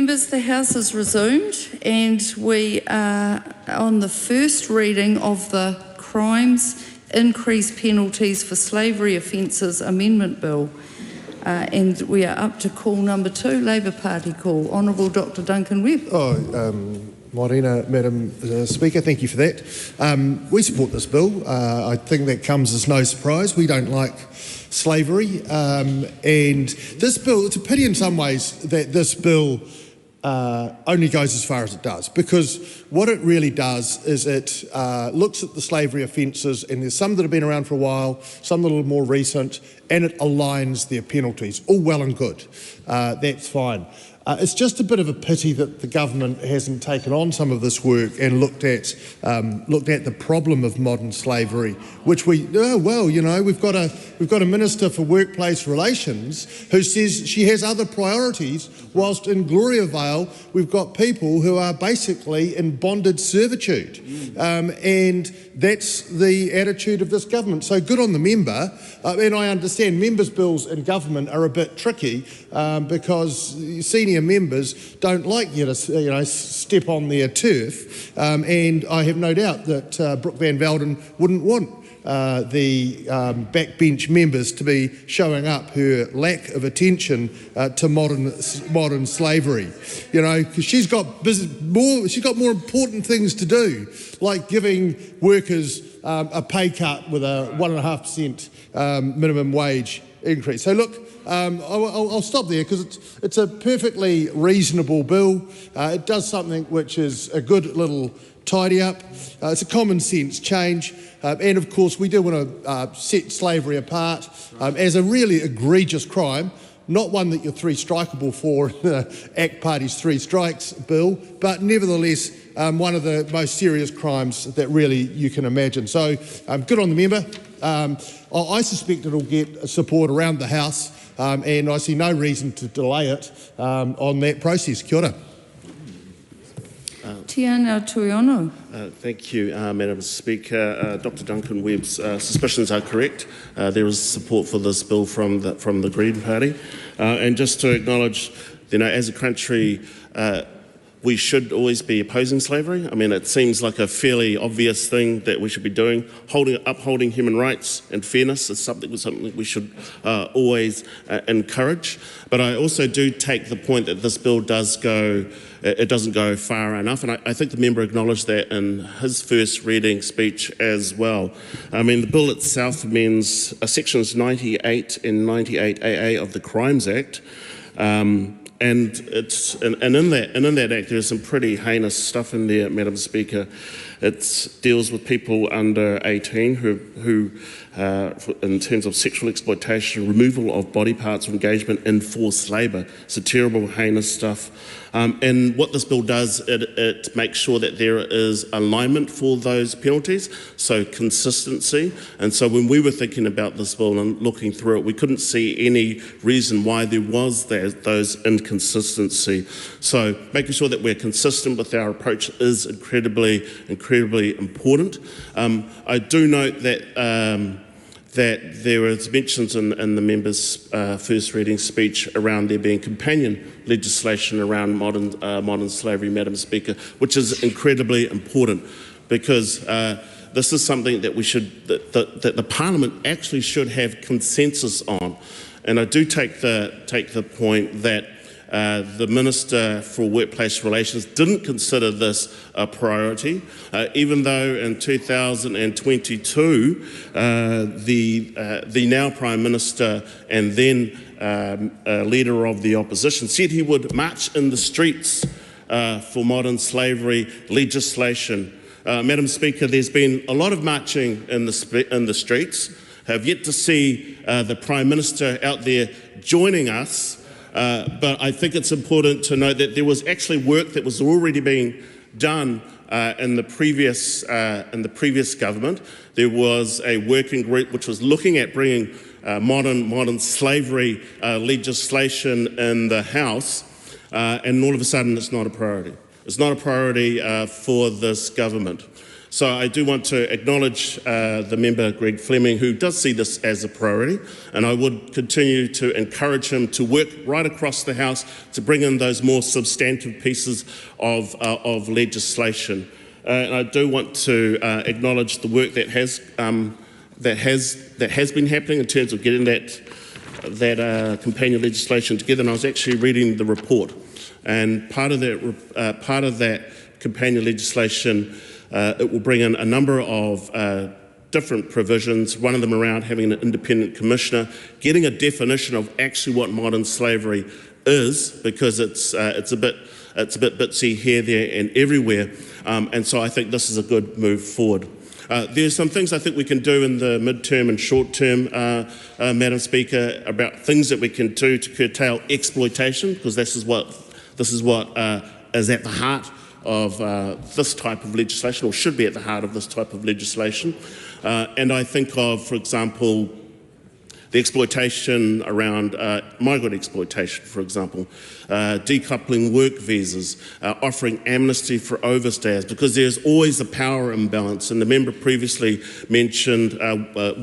Members, the House is resumed and we are on the first reading of the Crimes Increased Penalties for Slavery Offences Amendment Bill. And we are up to call number 2, Labour Party call. Honourable Dr Duncan Webb. Morena, Madam Speaker, thank you for that. We support this bill. I think that comes as no surprise. We don't like slavery. And this bill, it's a pity in some ways that this bill only goes as far as it does, because what it really does is it looks at the slavery offences, and there's some that have been around for a while, some that are a little more recent, and it aligns their penalties. All well and good. That's fine. It's just a bit of a pity that the government hasn't taken on some of this work and looked at the problem of modern slavery, which we've got a Minister for Workplace Relations who says she has other priorities, whilst in Gloria Vale we've got people who are basically in bonded servitude, and that's the attitude of this government. So good on the member, and I understand members' bills in government are a bit tricky because senior members don't like you to step on their turf, and I have no doubt that Brooke Van Velden wouldn't want the backbench members to be showing up her lack of attention to modern slavery, because she's got more important things to do, like giving workers a pay cut with a 1.5% minimum wage increase. So look, I'll stop there because it's a perfectly reasonable bill. It does something which is a good little tidy up. It's a common sense change, and of course we do want to set slavery apart as a really egregious crime, not one that you're three strikeable for in the ACT Party's three strikes bill, but nevertheless one of the most serious crimes that really you can imagine. So good on the member. I suspect it'll get support around the House, and I see no reason to delay it on that process. Kia ora. Tiana Tuiono. Thank you, Madam Speaker. Dr Duncan Webb's suspicions are correct. There is support for this bill from the Green Party. And just to acknowledge, as a country, we should always be opposing slavery. I mean, it seems like a fairly obvious thing that we should be doing. Upholding human rights and fairness is something we should always encourage. But I also do take the point that this bill doesn't go far enough, and I think the member acknowledged that in his first reading speech as well. I mean, the bill itself amends sections 98 and 98AA of the Crimes Act. And in that act there's some pretty heinous stuff in there, Madam Speaker. It deals with people under 18 who in terms of sexual exploitation, removal of body parts, or engagement in forced labour. It's a terrible, heinous stuff. And what this bill does, it makes sure that there is alignment for those penalties, so consistency. And so when we were thinking about this bill and looking through it, we couldn't see any reason why there was those inconsistency. So making sure that we're consistent with our approach is incredibly important. I do note that there was mentions in the member's first reading speech around there being companion legislation around modern slavery, Madam Speaker, which is incredibly important, because this is something that that the Parliament actually should have consensus on. And I do take the point that the Minister for Workplace Relations didn't consider this a priority, even though in 2022 the now Prime Minister and then leader of the opposition said he would march in the streets for modern slavery legislation. Madam Speaker, there's been a lot of marching in the streets. Have yet to see the Prime Minister out there joining us. But I think it's important to note that there was actually work that was already being done in the previous government. There was a working group which was looking at bringing modern slavery legislation in the House, and all of a sudden it's not a priority. It's not a priority for this government. So I do want to acknowledge the member, Greg Fleming, who does see this as a priority, and I would continue to encourage him to work right across the House to bring in those more substantive pieces of legislation. And I do want to acknowledge the work that has been happening in terms of getting that companion legislation together. And I was actually reading the report, and part of that companion legislation, it will bring in a number of different provisions, one of them around having an independent commissioner, getting a definition of actually what modern slavery is, because it's a bit bitsy here, there and everywhere, and so I think this is a good move forward. There's some things I think we can do in the mid-term and short-term, Madam Speaker, about things that we can do to curtail exploitation, because this is what is at the heart of this type of legislation, or should be at the heart of this type of legislation. And I think of, for example, the exploitation around migrant exploitation, for example, decoupling work visas, offering amnesty for overstayers, because there's always a power imbalance. And the member previously mentioned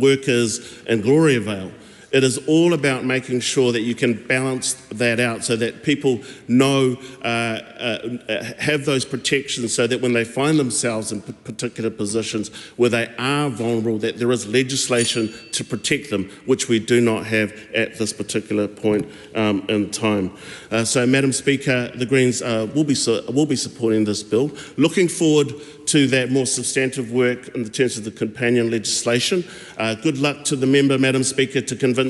workers in Gloria Vale. It is all about making sure that you can balance that out so that people know, have those protections, so that when they find themselves in particular positions where they are vulnerable, that there is legislation to protect them, which we do not have at this particular point in time. So, Madam Speaker, the Greens will be supporting this bill. Looking forward to that more substantive work in terms of the companion legislation. Good luck to the member, Madam Speaker, to convincing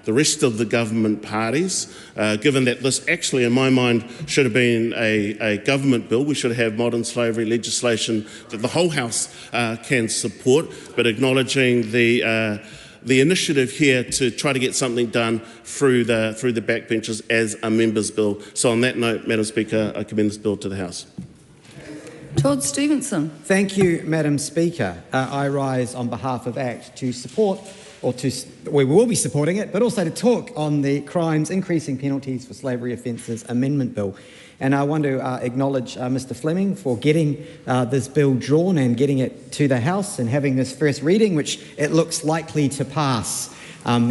the rest of the government parties, given that this actually, in my mind, should have been a government bill. We should have modern slavery legislation that the whole House can support, but acknowledging the initiative here to try to get something done through the backbenches as a member's bill. So on that note, Madam Speaker, I commend this bill to the House. Todd Stevenson. Thank you, Madam Speaker. I rise on behalf of ACT to support, we will be supporting it, but also to talk on the Crimes Increasing Penalties for Slavery Offences Amendment Bill. And I want to acknowledge Mr Fleming for getting this bill drawn and getting it to the House and having this first reading, which it looks likely to pass,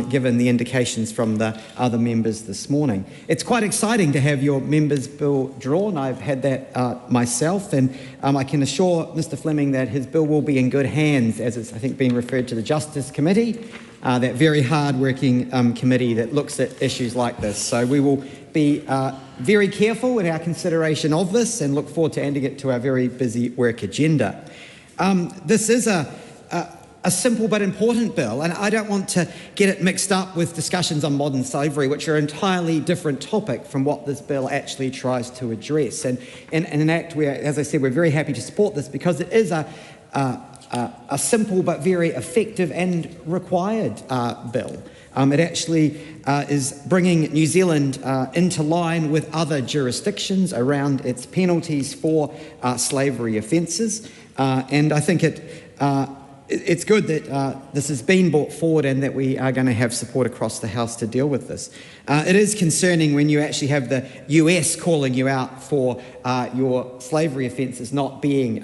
given the indications from the other members this morning. It's quite exciting to have your members' bill drawn. I've had that myself, and I can assure Mr Fleming that his bill will be in good hands, as it's, I think, been referred to the Justice Committee, that very hard-working committee that looks at issues like this. So we will be very careful in our consideration of this and look forward to adding it to our very busy work agenda. This is a simple but important bill, and I don't want to get it mixed up with discussions on modern slavery, which are an entirely different topic from what this bill actually tries to address. And in an act where, as I said, we're very happy to support this because it is a simple but very effective and required bill. It actually is bringing New Zealand into line with other jurisdictions around its penalties for slavery offences, and I think it's good that this has been brought forward and that we are going to have support across the House to deal with this. It is concerning when you actually have the US calling you out for your slavery offences not being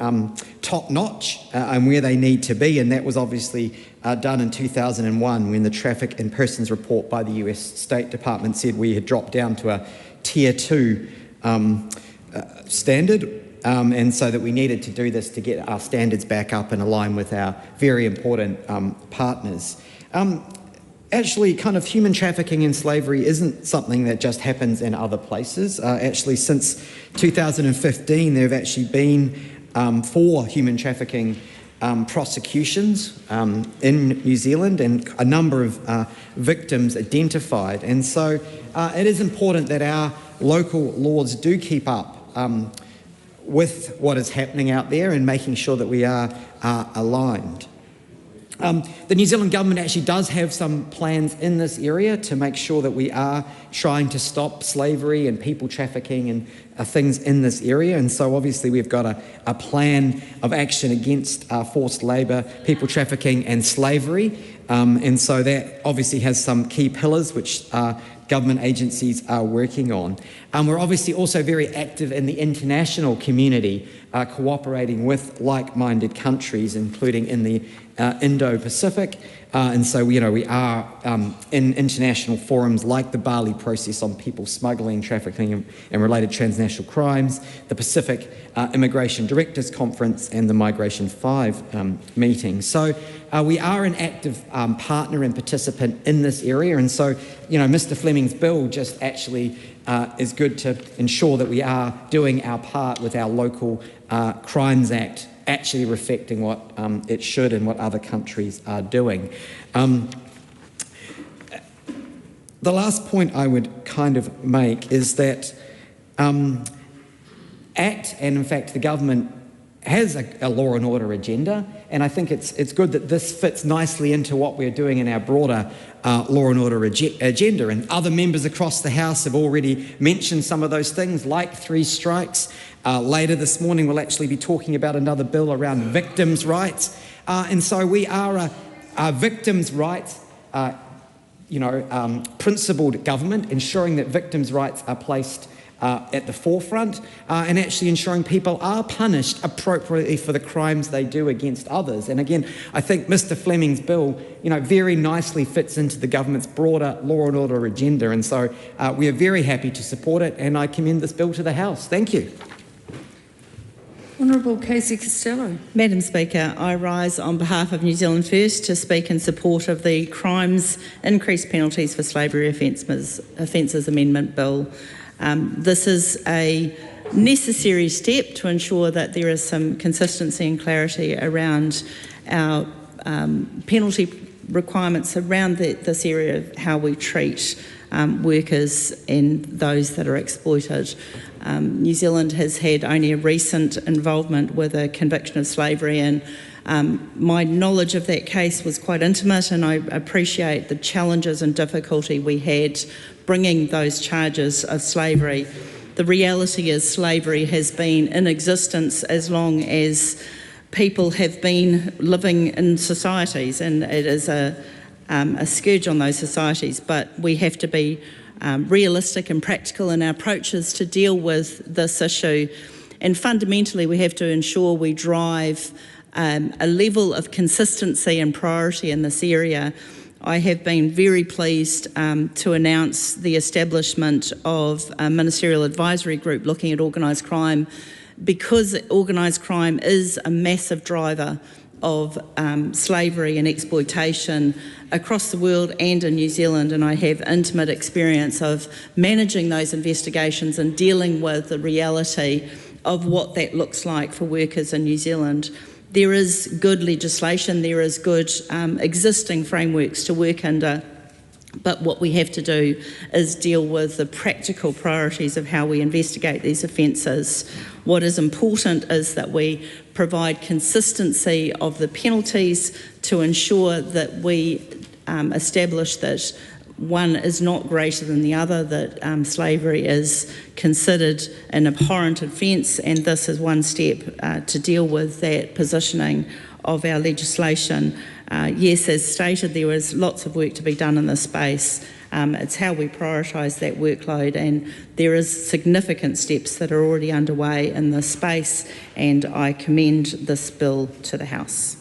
top-notch and where they need to be, and that was obviously done in 2001 when the Traffic in Persons report by the US State Department said we had dropped down to a Tier 2 standard. And so that we needed to do this to get our standards back up and align with our very important partners. Actually, kind of human trafficking and slavery isn't something that just happens in other places. Actually, since 2015, there have actually been 4 human trafficking prosecutions in New Zealand and a number of victims identified. And so it is important that our local laws do keep up with what is happening out there and making sure that we are aligned. The New Zealand government actually does have some plans in this area to make sure that we are trying to stop slavery and people trafficking and things in this area. And so obviously we've got a plan of action against forced labour, people trafficking and slavery. And so that obviously has some key pillars which government agencies are working on. We're obviously also very active in the international community cooperating with like-minded countries, including in the Indo-Pacific. And so, we are in international forums like the Bali process on people smuggling, trafficking and related transnational crimes, the Pacific Immigration Directors Conference and the Migration 5 meeting. So we are an active partner and participant in this area. And so, Mr. Fleming's bill just actually is good to ensure that we are doing our part with our local Crimes Act actually reflecting what it should and what other countries are doing. The last point I would kind of make is that ACT, and in fact the government, has a law and order agenda, and I think it's good that this fits nicely into what we're doing in our broader law and order agenda. And other members across the House have already mentioned some of those things, like 3 strikes. Later this morning, we'll actually be talking about another bill around victims' rights. And so we are a victims' rights, principled government, ensuring that victims' rights are placed at the forefront and actually ensuring people are punished appropriately for the crimes they do against others. And again, I think Mr. Fleming's bill, very nicely fits into the government's broader law and order agenda. And so we are very happy to support it, and I commend this bill to the House. Thank you. Honourable Casey Costello. Madam Speaker, I rise on behalf of New Zealand First to speak in support of the Crimes Increased Penalties for Slavery Offences Amendment Bill. This is a necessary step to ensure that there is some consistency and clarity around our penalty requirements around this area of how we treat workers and those that are exploited. New Zealand has had only a recent involvement with a conviction of slavery, and my knowledge of that case was quite intimate, and I appreciate the challenges and difficulty we had bringing those charges of slavery. The reality is slavery has been in existence as long as people have been living in societies, and it is a scourge on those societies, but we have to be realistic and practical in our approaches to deal with this issue. And fundamentally, we have to ensure we drive a level of consistency and priority in this area. I have been very pleased to announce the establishment of a ministerial advisory group looking at organised crime, because organised crime is a massive driver of slavery and exploitation across the world and in New Zealand, and I have intimate experience of managing those investigations and dealing with the reality of what that looks like for workers in New Zealand. There is good legislation, there is good existing frameworks to work under, but what we have to do is deal with the practical priorities of how we investigate these offences. What is important is that we provide consistency of the penalties to ensure that we establish that one is not greater than the other, that slavery is considered an abhorrent offence, and this is one step to deal with that positioning of our legislation. Yes, as stated, there is lots of work to be done in this space. It's how we prioritise that workload, and there is significant steps that are already underway in this space, and I commend this bill to the House.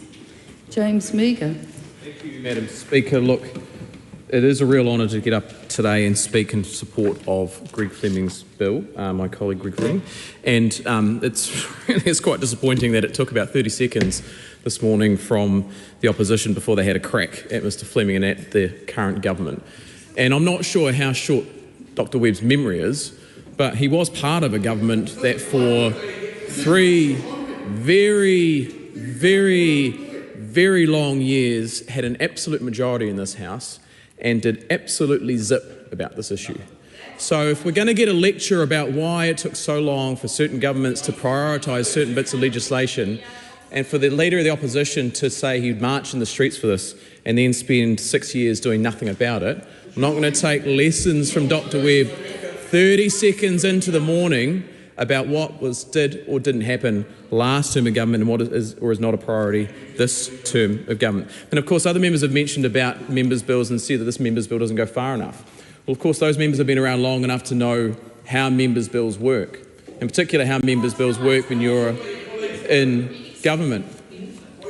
James Meagher. Thank you, Madam Speaker. Look, it is a real honour to get up today and speak in support of Greg Fleming's bill, my colleague Greg Fleming, and it's quite disappointing that it took about 30 seconds this morning from the opposition before they had a crack at Mr Fleming and at the current government. And I'm not sure how short Dr Webb's memory is, but he was part of a government that for 3 very, very, very long years had an absolute majority in this House and did absolutely zip about this issue. So if we're going to get a lecture about why it took so long for certain governments to prioritise certain bits of legislation, and for the Leader of the Opposition to say he'd march in the streets for this and then spend 6 years doing nothing about it, I'm not going to take lessons from Dr Webb 30 seconds into the morning about what did or didn't happen last term of government and what is or is not a priority this term of government. And of course, other members have mentioned about members' bills and said that this members' bill doesn't go far enough. Well, of course, those members have been around long enough to know how members' bills work, in particular how members' bills work when you're in government.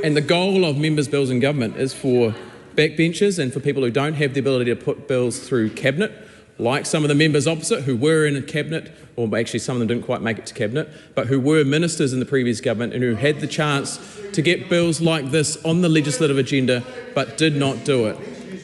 And the goal of members' bills in government is for backbenchers and for people who don't have the ability to put bills through cabinet, like some of the members opposite who were in a cabinet, or actually some of them didn't quite make it to cabinet, but who were ministers in the previous government and who had the chance to get bills like this on the legislative agenda but did not do it.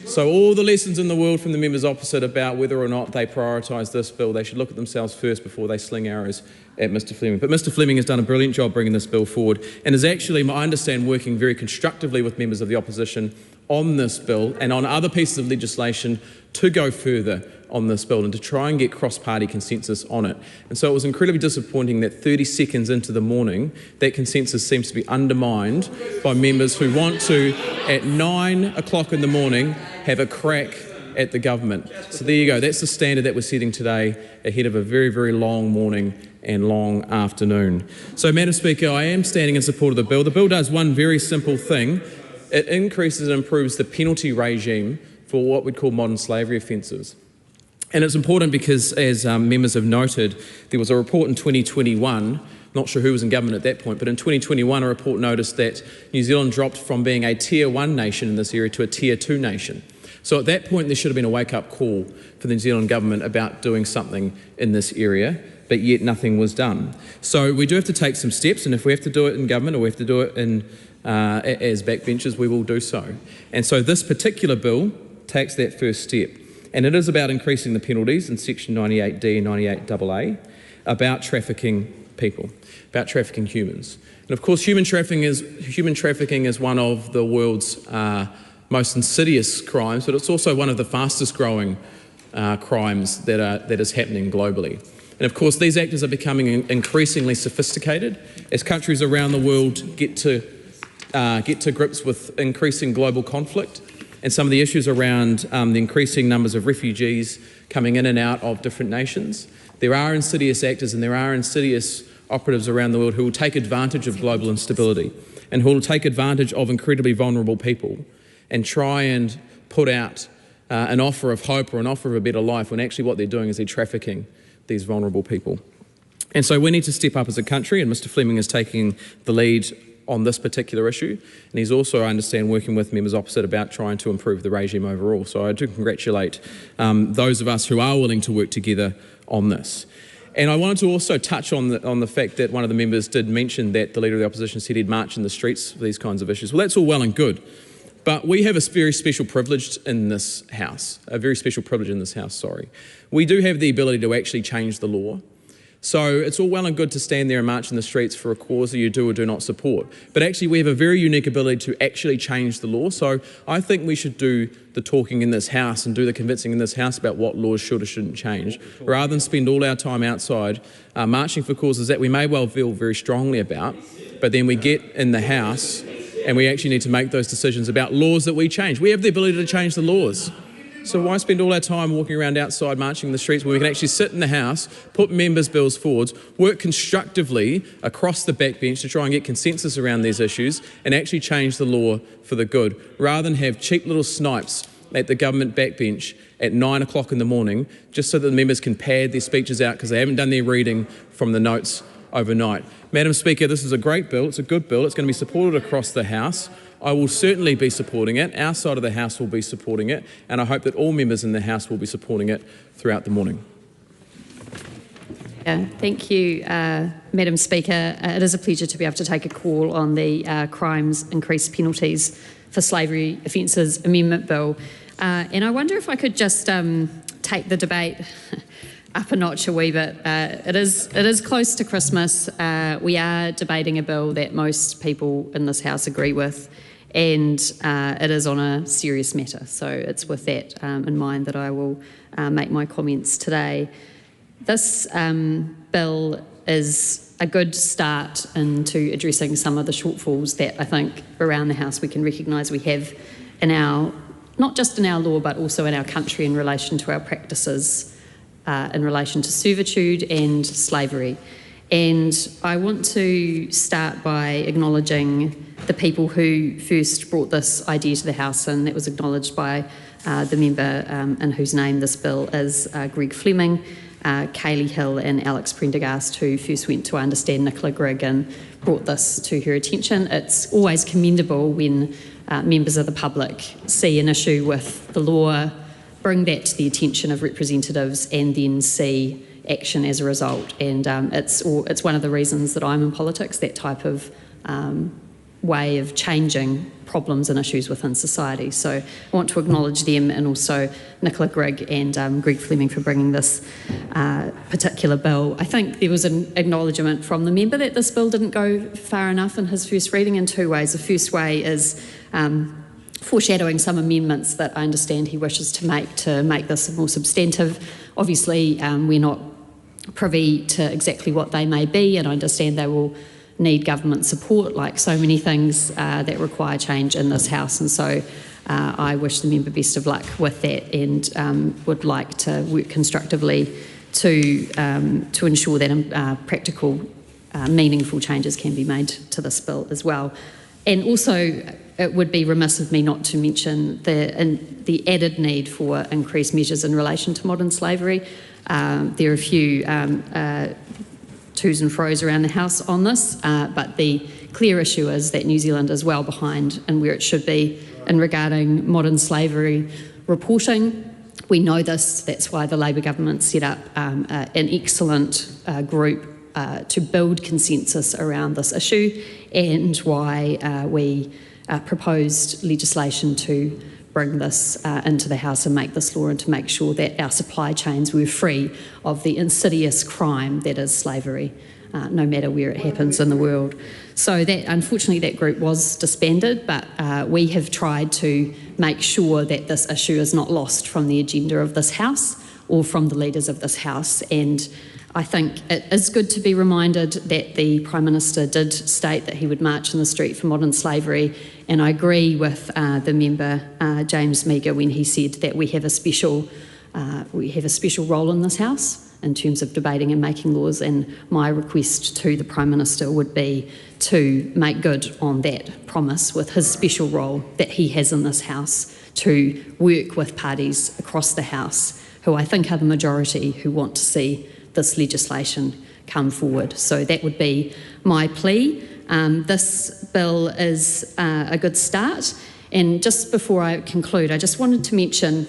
So all the lessons in the world from the members opposite about whether or not they prioritise this bill, they should look at themselves first before they sling arrows at Mr Fleming. But Mr Fleming has done a brilliant job bringing this bill forward and is actually, I understand, working very constructively with members of the opposition on this bill and on other pieces of legislation to go further on this bill and to try and get cross-party consensus on it. And so it was incredibly disappointing that 30 seconds into the morning, that consensus seems to be undermined by members who want to, at 9 o'clock in the morning, have a crack at the government. So there you go, that's the standard that we're setting today ahead of a very, very long morning and long afternoon. So, Madam Speaker, I am standing in support of the bill. The bill does one very simple thing. It increases and improves the penalty regime for what we'd call modern slavery offences. And it's important because, as members have noted, there was a report in 2021, not sure who was in government at that point, but in 2021 a report noticed that New Zealand dropped from being a Tier 1 nation in this area to a Tier 2 nation. So at that point there should have been a wake-up call for the New Zealand government about doing something in this area, but yet nothing was done. So we do have to take some steps, and if we have to do it in government or we have to do it in, as backbenchers, we will do so. And so this particular bill takes that first step. And it is about increasing the penalties in Section 98D and 98AA about trafficking people, about trafficking humans. And of course, human trafficking is one of the world's most insidious crimes, but it's also one of the fastest growing crimes that is happening globally. And of course, these actors are becoming increasingly sophisticated as countries around the world get to grips with increasing global conflict and some of the issues around the increasing numbers of refugees coming in and out of different nations. There are insidious actors and there are insidious operatives around the world who will take advantage of global instability and who will take advantage of incredibly vulnerable people and try and put out an offer of hope or an offer of a better life when actually what they're doing is they're trafficking these vulnerable people. And so we need to step up as a country, and Mr Fleming is taking the lead on this particular issue, and he's also, I understand, working with members opposite about trying to improve the regime overall. So I do congratulate those of us who are willing to work together on this. And I wanted to also touch on the fact that one of the members did mention that the Leader of the Opposition said he'd march in the streets for these kinds of issues. Well, that's all well and good, but we have a very special privilege in this House, We do have the ability to actually change the law. So it's all well and good to stand there and march in the streets for a cause that you do or do not support. But actually we have a very unique ability to actually change the law. So I think we should do the talking in this House and do the convincing in this House about what laws should or shouldn't change, rather than spend all our time outside marching for causes that we may well feel very strongly about, but then we get in the House and we actually need to make those decisions about laws that we change. We have the ability to change the laws. So why spend all our time walking around outside marching in the streets when we can actually sit in the House, put members' bills forwards, work constructively across the backbench to try and get consensus around these issues and actually change the law for the good, rather than have cheap little snipes at the government backbench at 9 o'clock in the morning just so that the members can pad their speeches out because they haven't done their reading from the notes overnight. Madam Speaker, this is a great bill, it's a good bill, it's going to be supported across the House. I will certainly be supporting it, our side of the House will be supporting it, and I hope that all members in the House will be supporting it throughout the morning. Thank you, Madam Speaker. It is a pleasure to be able to take a call on the Crimes Increased Penalties for Slavery Offences Amendment Bill. And I wonder if I could just take the debate up a notch a wee bit. It is close to Christmas. We are debating a bill that most people in this House agree with, and it is on a serious matter. So it's with that in mind that I will make my comments today. This bill is a good start into addressing some of the shortfalls that I think around the House we can recognise we have in our, not just in our law, but also in our country in relation to our practices in relation to servitude and slavery. And I want to start by acknowledging the people who first brought this idea to the House, and that was acknowledged by the member in whose name this bill is, Greg Fleming. Kaylee Hill and Alex Prendergast, who first went to understand Nicola Grigg and brought this to her attention. It's always commendable when members of the public see an issue with the law, bring that to the attention of representatives, and then see action as a result. And it's one of the reasons that I'm in politics, that type of way of changing problems and issues within society. So I want to acknowledge them, and also Nicola Grigg and Greg Fleming for bringing this particular bill. I think there was an acknowledgement from the member that this bill didn't go far enough in his first reading in two ways. The first way is foreshadowing some amendments that I understand he wishes to make this more substantive. Obviously, we're not privy to exactly what they may be, and I understand they will need government support, like so many things that require change in this House. And so I wish the member best of luck with that, and would like to work constructively to ensure that practical, meaningful changes can be made to this bill as well. And also, it would be remiss of me not to mention the added need for increased measures in relation to modern slavery. There are a few to's and fro's around the House on this, but the clear issue is that New Zealand is well behind in where it should be in regarding modern slavery reporting. We know this, that's why the Labour government set up an excellent group to build consensus around this issue, and why we proposed legislation to bring this into the House and make this law, and to make sure that our supply chains were free of the insidious crime that is slavery, no matter where it happens in the world. So that, unfortunately, that group was disbanded, but we have tried to make sure that this issue is not lost from the agenda of this House or from the leaders of this House. And I think it is good to be reminded that the Prime Minister did state that he would march in the street for modern slavery, and I agree with the member James Meagher when he said that we have a special role in this House in terms of debating and making laws, and my request to the Prime Minister would be to make good on that promise with his special role that he has in this House, to work with parties across the House who I think are the majority who want to see this legislation come forward. So that would be my plea. This bill is a good start. And just before I conclude, I just wanted to mention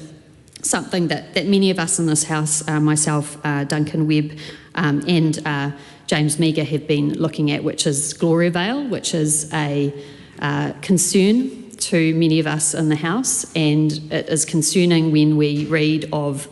something that many of us in this House, myself, Duncan Webb, and James Meagher have been looking at, which is Gloria Vale, which is a concern to many of us in the House, and it is concerning when we read of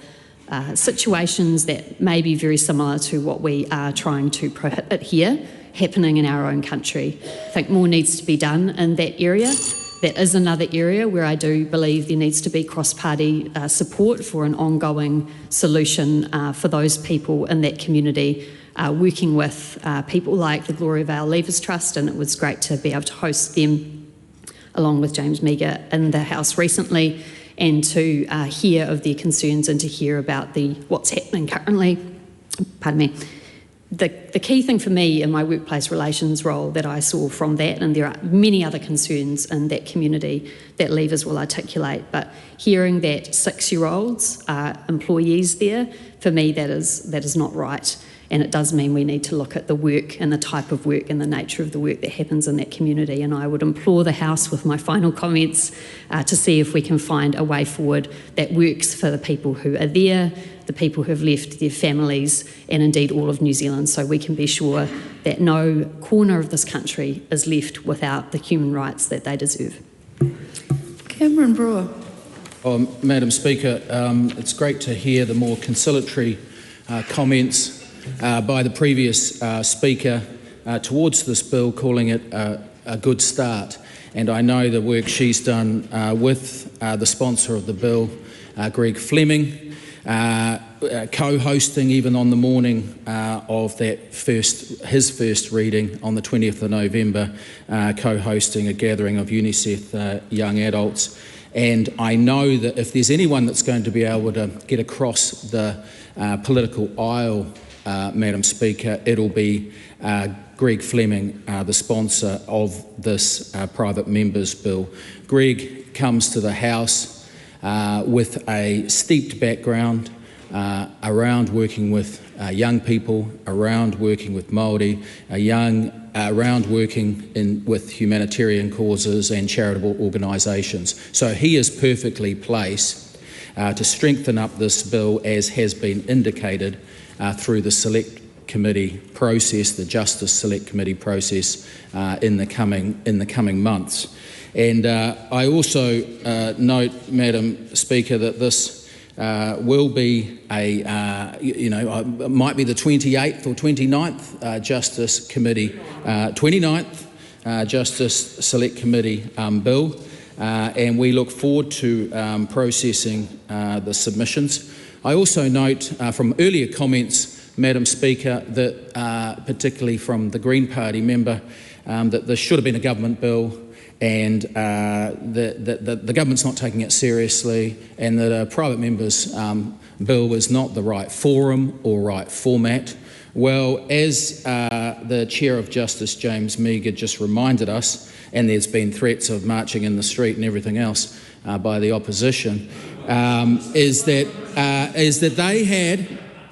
situations that may be very similar to what we are trying to prohibit here happening in our own country. I think more needs to be done in that area. That is another area where I do believe there needs to be cross-party support for an ongoing solution for those people in that community, working with people like the Gloria Vale Leavers Trust, and it was great to be able to host them along with James Meagher in the House recently, and to hear of their concerns and to hear about what's happening currently. Pardon me. The key thing for me in my workplace relations role that I saw from that, and there are many other concerns in that community that Leavers will articulate, but hearing that 6-year-olds are employees there, for me that is not right. And it does mean we need to look at the work and the type of work and the nature of the work that happens in that community. And I would implore the House with my final comments to see if we can find a way forward that works for the people who are there, the people who have left their families, and indeed all of New Zealand, so we can be sure that no corner of this country is left without the human rights that they deserve. Cameron Brewer. Madam Speaker, it's great to hear the more conciliatory comments by the previous speaker towards this bill, calling it a good start. And I know the work she's done with the sponsor of the bill, Greg Fleming, co-hosting even on the morning of his first reading on the 20th of November, co-hosting a gathering of UNICEF young adults. And I know that if there's anyone that's going to be able to get across the political aisle, Madam Speaker, it'll be Greg Fleming, the sponsor of this private members bill. Greg comes to the House with a steeped background around working with young people, around working with Māori, around working with humanitarian causes and charitable organisations. So he is perfectly placed to strengthen up this bill, as has been indicated through the Select Committee process, the Justice Select Committee process in the coming months. And I also note, Madam Speaker, that this will be might be the 28th or 29th Justice Committee, 29th Justice Select Committee bill, and we look forward to processing the submissions. I also note from earlier comments, Madam Speaker, that particularly from the Green Party member, that this should have been a government bill, and the government's not taking it seriously, and that a private member's bill was not the right forum or right format. Well, as the Chair of Justice, James Meagher, just reminded us, and there's been threats of marching in the street and everything else by the opposition, is that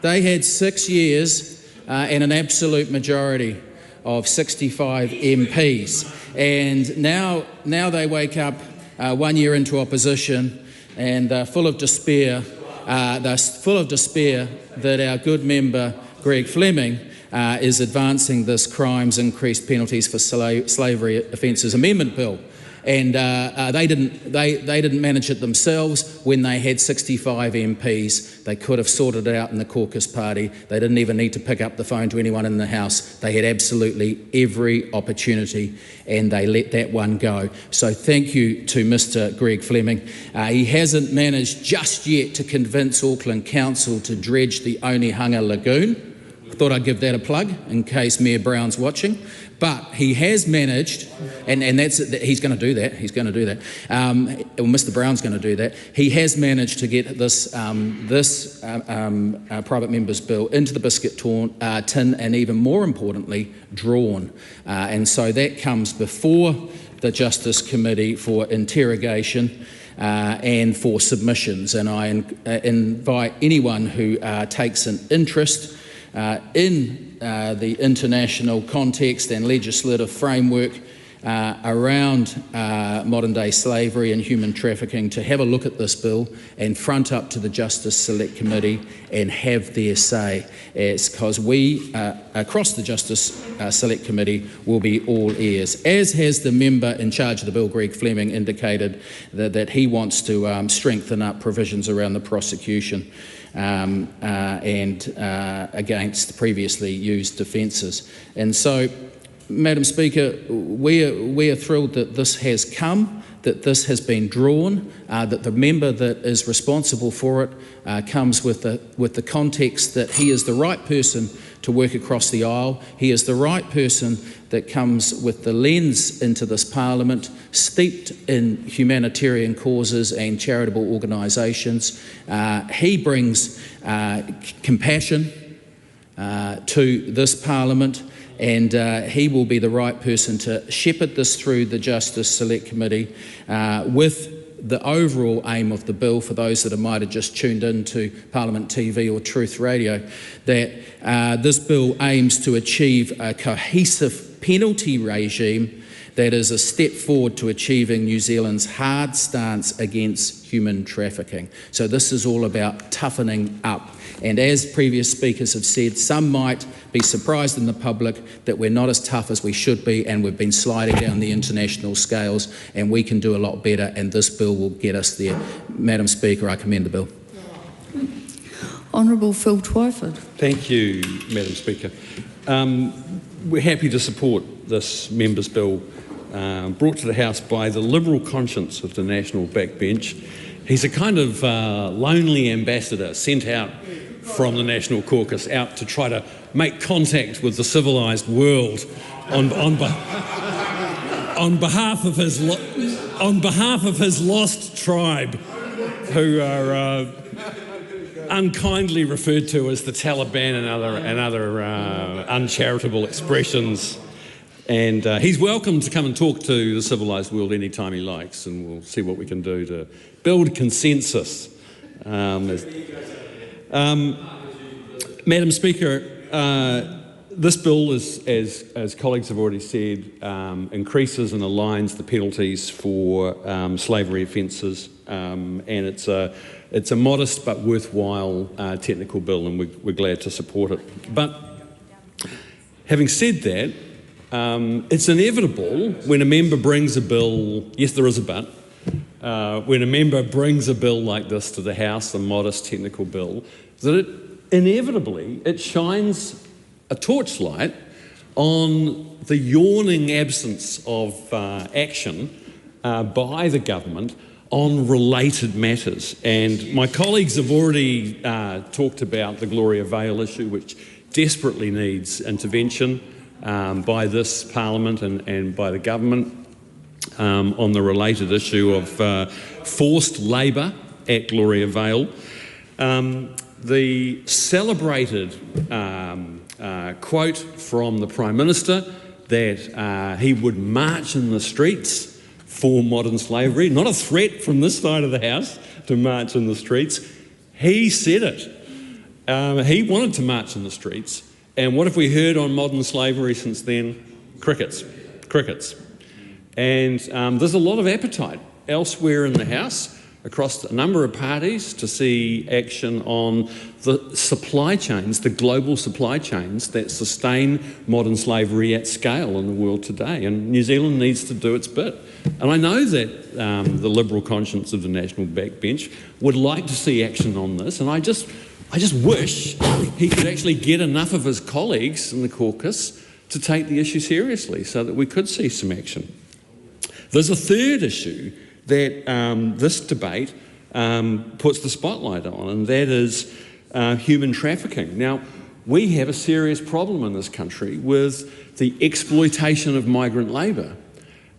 they had 6 years and an absolute majority of 65 MPs, and now they wake up 1 year into opposition and full of despair. They're full of despair that our good member Greg Fleming is advancing this Crimes Increased Penalties for Slavery Offences Amendment Bill. And they didn't manage it themselves when they had 65 MPs. They could have sorted it out in the caucus party. They didn't even need to pick up the phone to anyone in the House. They had absolutely every opportunity, and they let that one go. So thank you to Mr Greg Fleming. He hasn't managed just yet to convince Auckland Council to dredge the Onehunga Lagoon. I thought I'd give that a plug in case Mayor Brown's watching. But he has managed, and he's going to do that. He's going to do that. Mr. Brown's going to do that. He has managed to get this private member's bill into the biscuit tin, and even more importantly, drawn. And so that comes before the Justice Committee for interrogation and for submissions. And I invite anyone who takes an interest in the international context and legislative framework around modern day slavery and human trafficking to have a look at this bill and front up to the Justice Select Committee and have their say. It's because we, across the Justice Select Committee, will be all ears. As has the member in charge of the bill, Greg Fleming, indicated that he wants to strengthen up provisions around the prosecution and against previously used defences. And so, Madam Speaker, we are thrilled that this has come, that this has been drawn, that the member that is responsible for it comes with the context that he is the right person to work across the aisle. He is the right person that comes with the lens into this Parliament, steeped in humanitarian causes and charitable organisations. He brings compassion to this Parliament, and he will be the right person to shepherd this through the Justice Select Committee with the overall aim of the bill, for those that might have just tuned in to Parliament TV or Truth Radio, that this bill aims to achieve a cohesive penalty regime that is a step forward to achieving New Zealand's hard stance against human trafficking. So this is all about toughening up. And as previous speakers have said, some might be surprised in the public that we're not as tough as we should be, and we've been sliding down the international scales, and we can do a lot better, and this bill will get us there. Madam Speaker, I commend the bill. Honourable Phil Twyford. Thank you, Madam Speaker. We're happy to support this member's bill brought to the House by the liberal conscience of the National Backbench. He's a kind of lonely ambassador sent out from the National Caucus out to try to make contact with the civilised world on behalf of his lost tribe, who are unkindly referred to as the Taliban and other uncharitable expressions. And he's welcome to come and talk to the civilised world anytime he likes, and we'll see what we can do to build consensus. Madam Speaker, this bill, as colleagues have already said, increases and aligns the penalties for slavery offences, and it's a modest but worthwhile technical bill, and we're glad to support it. But having said that, it's inevitable when a member brings a bill, yes there is a but, when a member brings a bill like this to the House, a modest technical bill, that it inevitably shines a torchlight on the yawning absence of action by the government on related matters. And my colleagues have already talked about the Gloria Vale issue, which desperately needs intervention by this Parliament and by the government on the related issue of forced labour at Gloria Vale. The celebrated quote from the Prime Minister that he would march in the streets for modern slavery, not a threat from this side of the House to march in the streets. He said it. He wanted to march in the streets. And what have we heard on modern slavery since then? Crickets. Crickets. And there's a lot of appetite elsewhere in the House, across a number of parties, to see action on the supply chains, the global supply chains that sustain modern slavery at scale in the world today. And New Zealand needs to do its bit. And I know that the liberal conscience of the national backbench would like to see action on this, and I just wish he could actually get enough of his colleagues in the caucus to take the issue seriously so that we could see some action. There's a third issue that this debate puts the spotlight on, and that is human trafficking. Now, we have a serious problem in this country with the exploitation of migrant labour.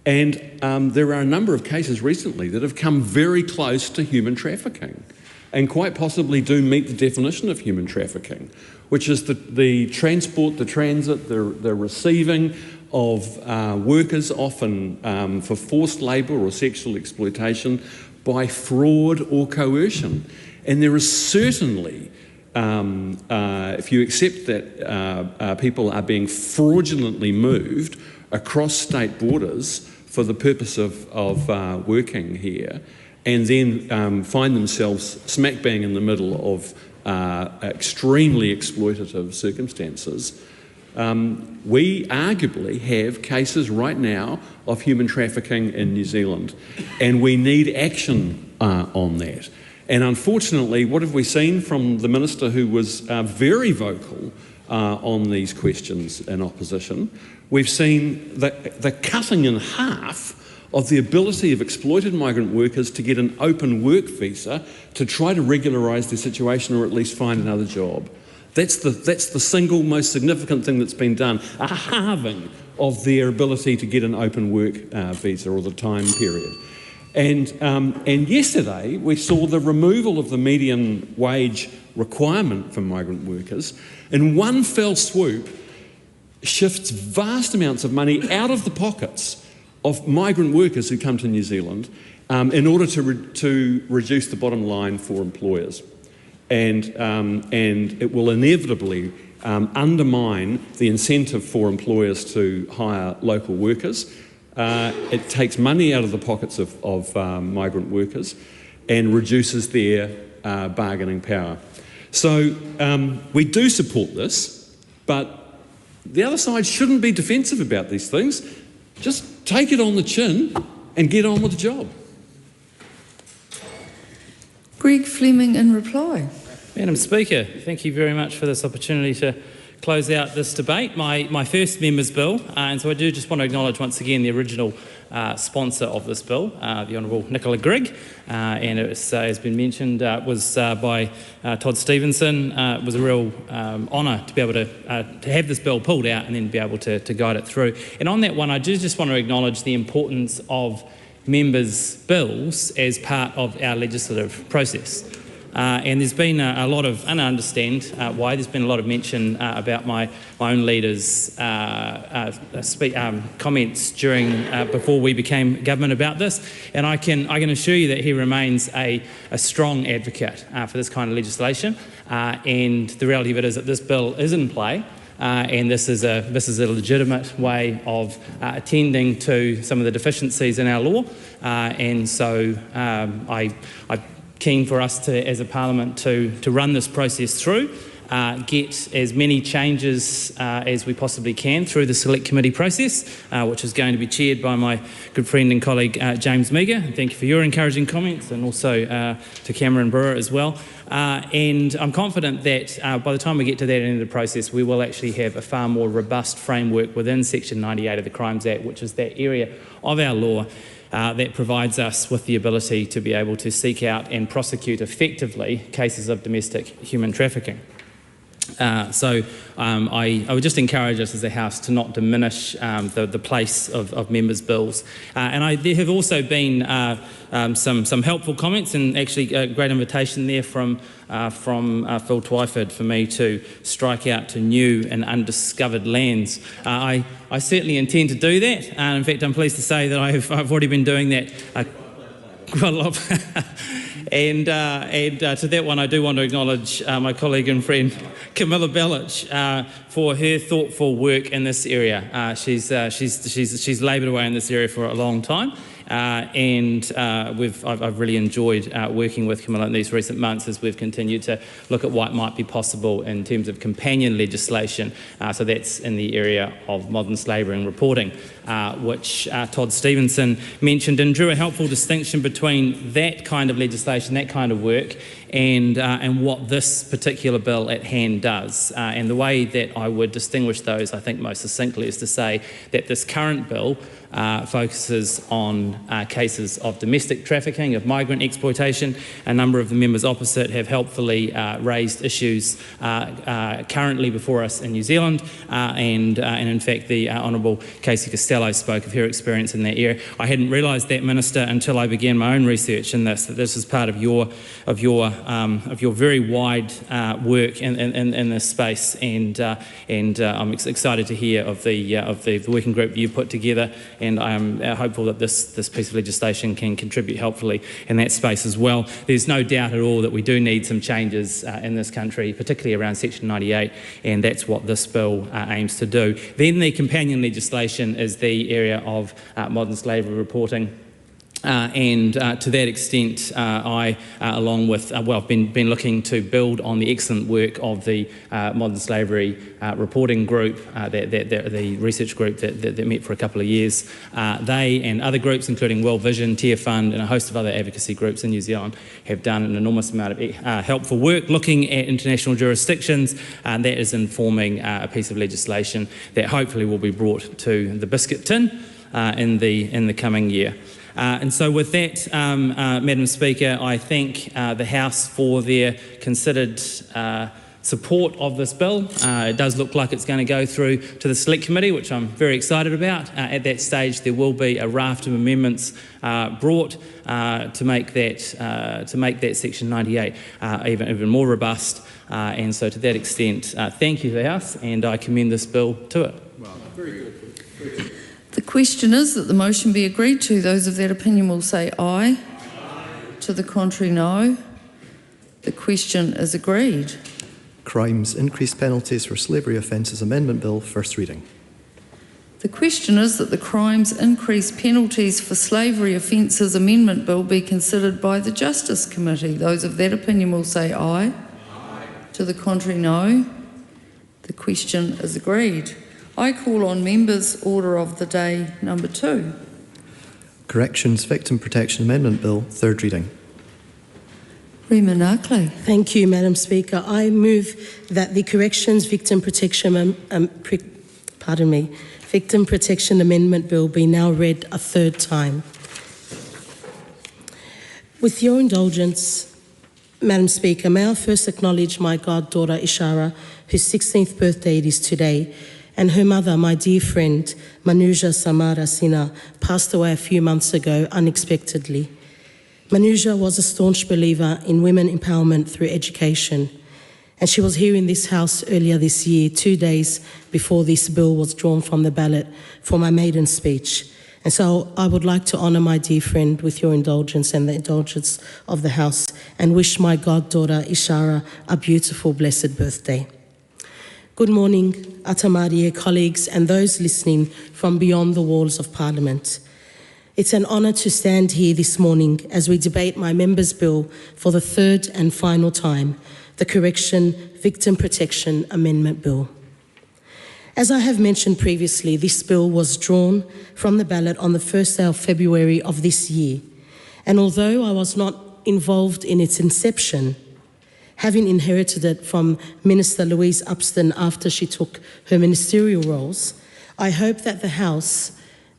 And there are a number of cases recently that have come very close to human trafficking and quite possibly do meet the definition of human trafficking, which is the transport, the transit, the receiving of workers, often for forced labour or sexual exploitation, by fraud or coercion. And there is certainly, if you accept that people are being fraudulently moved across state borders for the purpose of working here, and then find themselves smack bang in the middle of extremely exploitative circumstances, we arguably have cases right now of human trafficking in New Zealand, and we need action on that. And unfortunately, what have we seen from the Minister, who was very vocal on these questions in opposition? We've seen the cutting in half of the ability of exploited migrant workers to get an open work visa to try to regularise their situation or at least find another job. That's the single most significant thing that's been done, a halving of their ability to get an open work visa or the time period. And yesterday we saw the removal of the median wage requirement for migrant workers. In one fell swoop, shifts vast amounts of money out of the pockets of migrant workers who come to New Zealand in order to reduce the bottom line for employers. And it will inevitably undermine the incentive for employers to hire local workers. It takes money out of the pockets of migrant workers and reduces their bargaining power. So we do support this, but the other side shouldn't be defensive about these things. Just take it on the chin and get on with the job. Greg Fleming in reply. Madam Speaker, thank you very much for this opportunity to close out this debate. My first member's bill, and so I do just want to acknowledge once again the original sponsor of this bill, the Honourable Nicola Grigg, and it was, has been mentioned, was by Todd Stevenson. It was a real honour to be able to have this bill pulled out and then be able to guide it through. And on that one, I do just want to acknowledge the importance of members' bills as part of our legislative process. And there's been a lot of, and I understand why, there's been a lot of mention about my own leader's comments before we became government about this. And I can assure you that he remains a strong advocate for this kind of legislation. And the reality of it is that this bill is in play. And this is a legitimate way of attending to some of the deficiencies in our law. And so I'm keen for us to, as a parliament, to run this process through, get as many changes as we possibly can through the select committee process, which is going to be chaired by my good friend and colleague James Meagher. Thank you for your encouraging comments, and also to Cameron Brewer as well. And I'm confident that by the time we get to that end of the process, we will actually have a far more robust framework within Section 98 of the Crimes Act, which is that area of our law that provides us with the ability to be able to seek out and prosecute effectively cases of domestic human trafficking. So I would just encourage us as a House to not diminish the place of members' bills. There have also been some helpful comments, and actually a great invitation there from Phil Twyford for me to strike out to new and undiscovered lands. I certainly intend to do that. In fact, I'm pleased to say that I've already been doing that quite a lot. And to that one, I do want to acknowledge my colleague and friend Camilla Bellich for her thoughtful work in this area. She's laboured away in this area for a long time. And I've really enjoyed working with Camilla in these recent months as we've continued to look at what might be possible in terms of companion legislation. So that's in the area of modern slavery and reporting, which Todd Stevenson mentioned, and drew a helpful distinction between that kind of legislation, that kind of work, and what this particular bill at hand does. And the way that I would distinguish those, I think most succinctly, is to say that this current bill focuses on cases of domestic trafficking, of migrant exploitation. A number of the members opposite have helpfully raised issues currently before us in New Zealand, and in fact the Honourable Casey Costello spoke of her experience in that area. I hadn't realised that, Minister, until I began my own research in this, that this is part of your very wide work in this space, and I'm excited to hear of the working group you've put together. And I am hopeful that this piece of legislation can contribute helpfully in that space as well. There's no doubt at all that we do need some changes in this country, particularly around Section 98, and that's what this bill aims to do. Then the companion legislation is the area of modern slavery reporting. And to that extent, I, along with, I've been looking to build on the excellent work of the modern slavery reporting group, the research group that met for a couple of years. They and other groups, including World Vision, Tier Fund, and a host of other advocacy groups in New Zealand, have done an enormous amount of helpful work looking at international jurisdictions, and that is informing a piece of legislation that hopefully will be brought to the biscuit tin in the coming year. And so with that, Madam Speaker, I thank the House for their considered support of this bill. It does look like it's going to go through to the Select Committee, which I'm very excited about. At that stage, there will be a raft of amendments brought to make that Section 98 even more robust. And so to that extent, thank you to the House, and I commend this bill to it. Well, very good. The question is that the motion be agreed to. Those of that opinion will say aye. Aye. To the contrary, no. The question is agreed. Crimes, Increased Penalties for Slavery Offences Amendment Bill, first reading. The question is that the Crimes, Increased Penalties for Slavery Offences Amendment Bill be considered by the Justice Committee. Those of that opinion will say aye. Aye. To the contrary, no. The question is agreed. I call on members' order of the day number 2. Corrections Victim Protection Amendment Bill, third reading. Rima Narkley. Thank you, Madam Speaker. I move that the Corrections Victim Protection Victim Protection Amendment Bill be now read a third time. With your indulgence, Madam Speaker, may I first acknowledge my goddaughter Ishara, whose 16th birthday it is today, and her mother, my dear friend Manuja Samara Sina, passed away a few months ago unexpectedly. Manuja was a staunch believer in women empowerment through education, and she was here in this house earlier this year, 2 days before this bill was drawn from the ballot, for my maiden speech. And so I would like to honour my dear friend with your indulgence and the indulgence of the House, and wish my goddaughter Ishara a beautiful, blessed birthday. Good morning, Aotearoa colleagues and those listening from beyond the walls of Parliament. It's an honour to stand here this morning as we debate my member's bill for the third and final time, the Correction Victim Protection Amendment Bill. As I have mentioned previously, this bill was drawn from the ballot on the 1st day of February of this year, and although I was not involved in its inception, having inherited it from Minister Louise Upston after she took her ministerial roles, I hope that the House,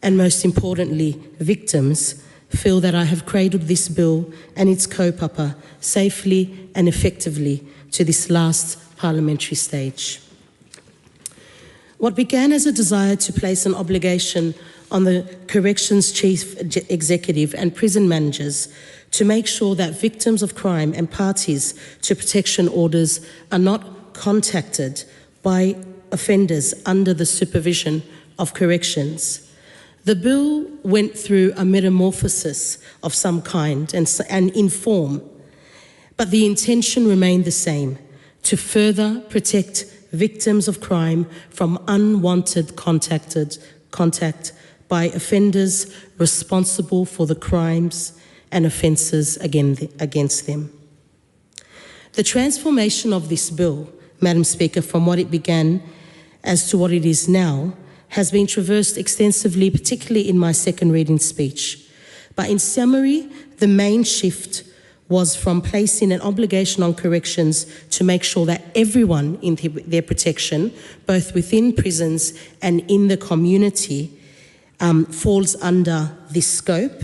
and most importantly, victims, feel that I have cradled this bill and its kaupapa safely and effectively to this last parliamentary stage. What began as a desire to place an obligation on the Corrections Chief Executive and prison managers to make sure that victims of crime and parties to protection orders are not contacted by offenders under the supervision of corrections. The bill went through a metamorphosis of some kind and in form, but the intention remained the same: to further protect victims of crime from unwanted contact by offenders responsible for the crimes and offences against them. The transformation of this bill, Madam Speaker, from what it began as to what it is now, has been traversed extensively, particularly in my second reading speech. But in summary, the main shift was from placing an obligation on corrections to make sure that everyone in their protection, both within prisons and in the community, falls under this scope.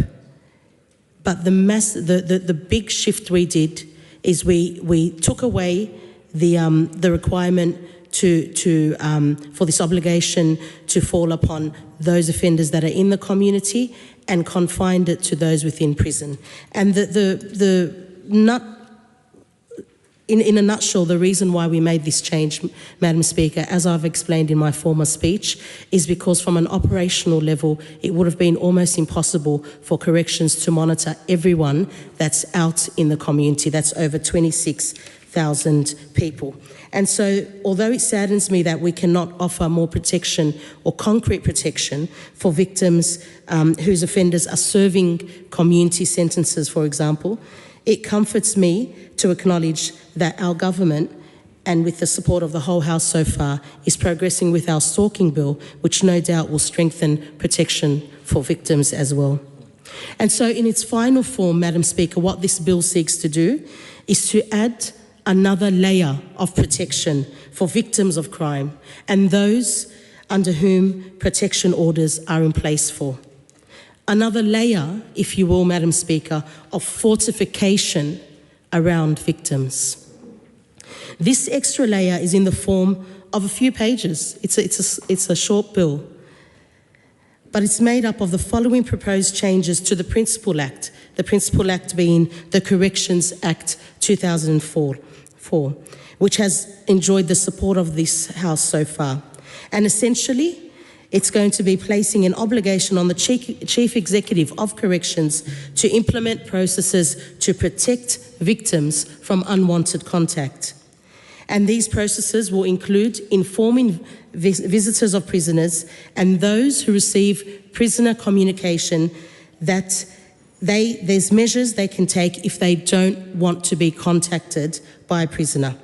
But the big shift we did is we took away the requirement for this obligation to fall upon those offenders that are in the community and confined it to those within prison. And in a nutshell, the reason why we made this change, Madam Speaker, as I've explained in my former speech, is because from an operational level, it would have been almost impossible for corrections to monitor everyone that's out in the community. That's over 26,000 people. And so, although it saddens me that we cannot offer more protection or concrete protection for victims whose offenders are serving community sentences, for example, it comforts me to acknowledge that our government, and with the support of the whole House so far, is progressing with our stalking bill, which no doubt will strengthen protection for victims as well. And so in its final form, Madam Speaker, what this bill seeks to do is to add another layer of protection for victims of crime and those under whom protection orders are in place for. Another layer, if you will, Madam Speaker, of fortification around victims. This extra layer is in the form of a few pages. It's a short bill, but it's made up of the following proposed changes to the Principal Act, the Principal Act being the Corrections Act 2004, which has enjoyed the support of this House so far. And essentially, it's going to be placing an obligation on the Chief Executive of Corrections to implement processes to protect victims from unwanted contact. And these processes will include informing visitors of prisoners and those who receive prisoner communication that there's measures they can take if they don't want to be contacted by a prisoner.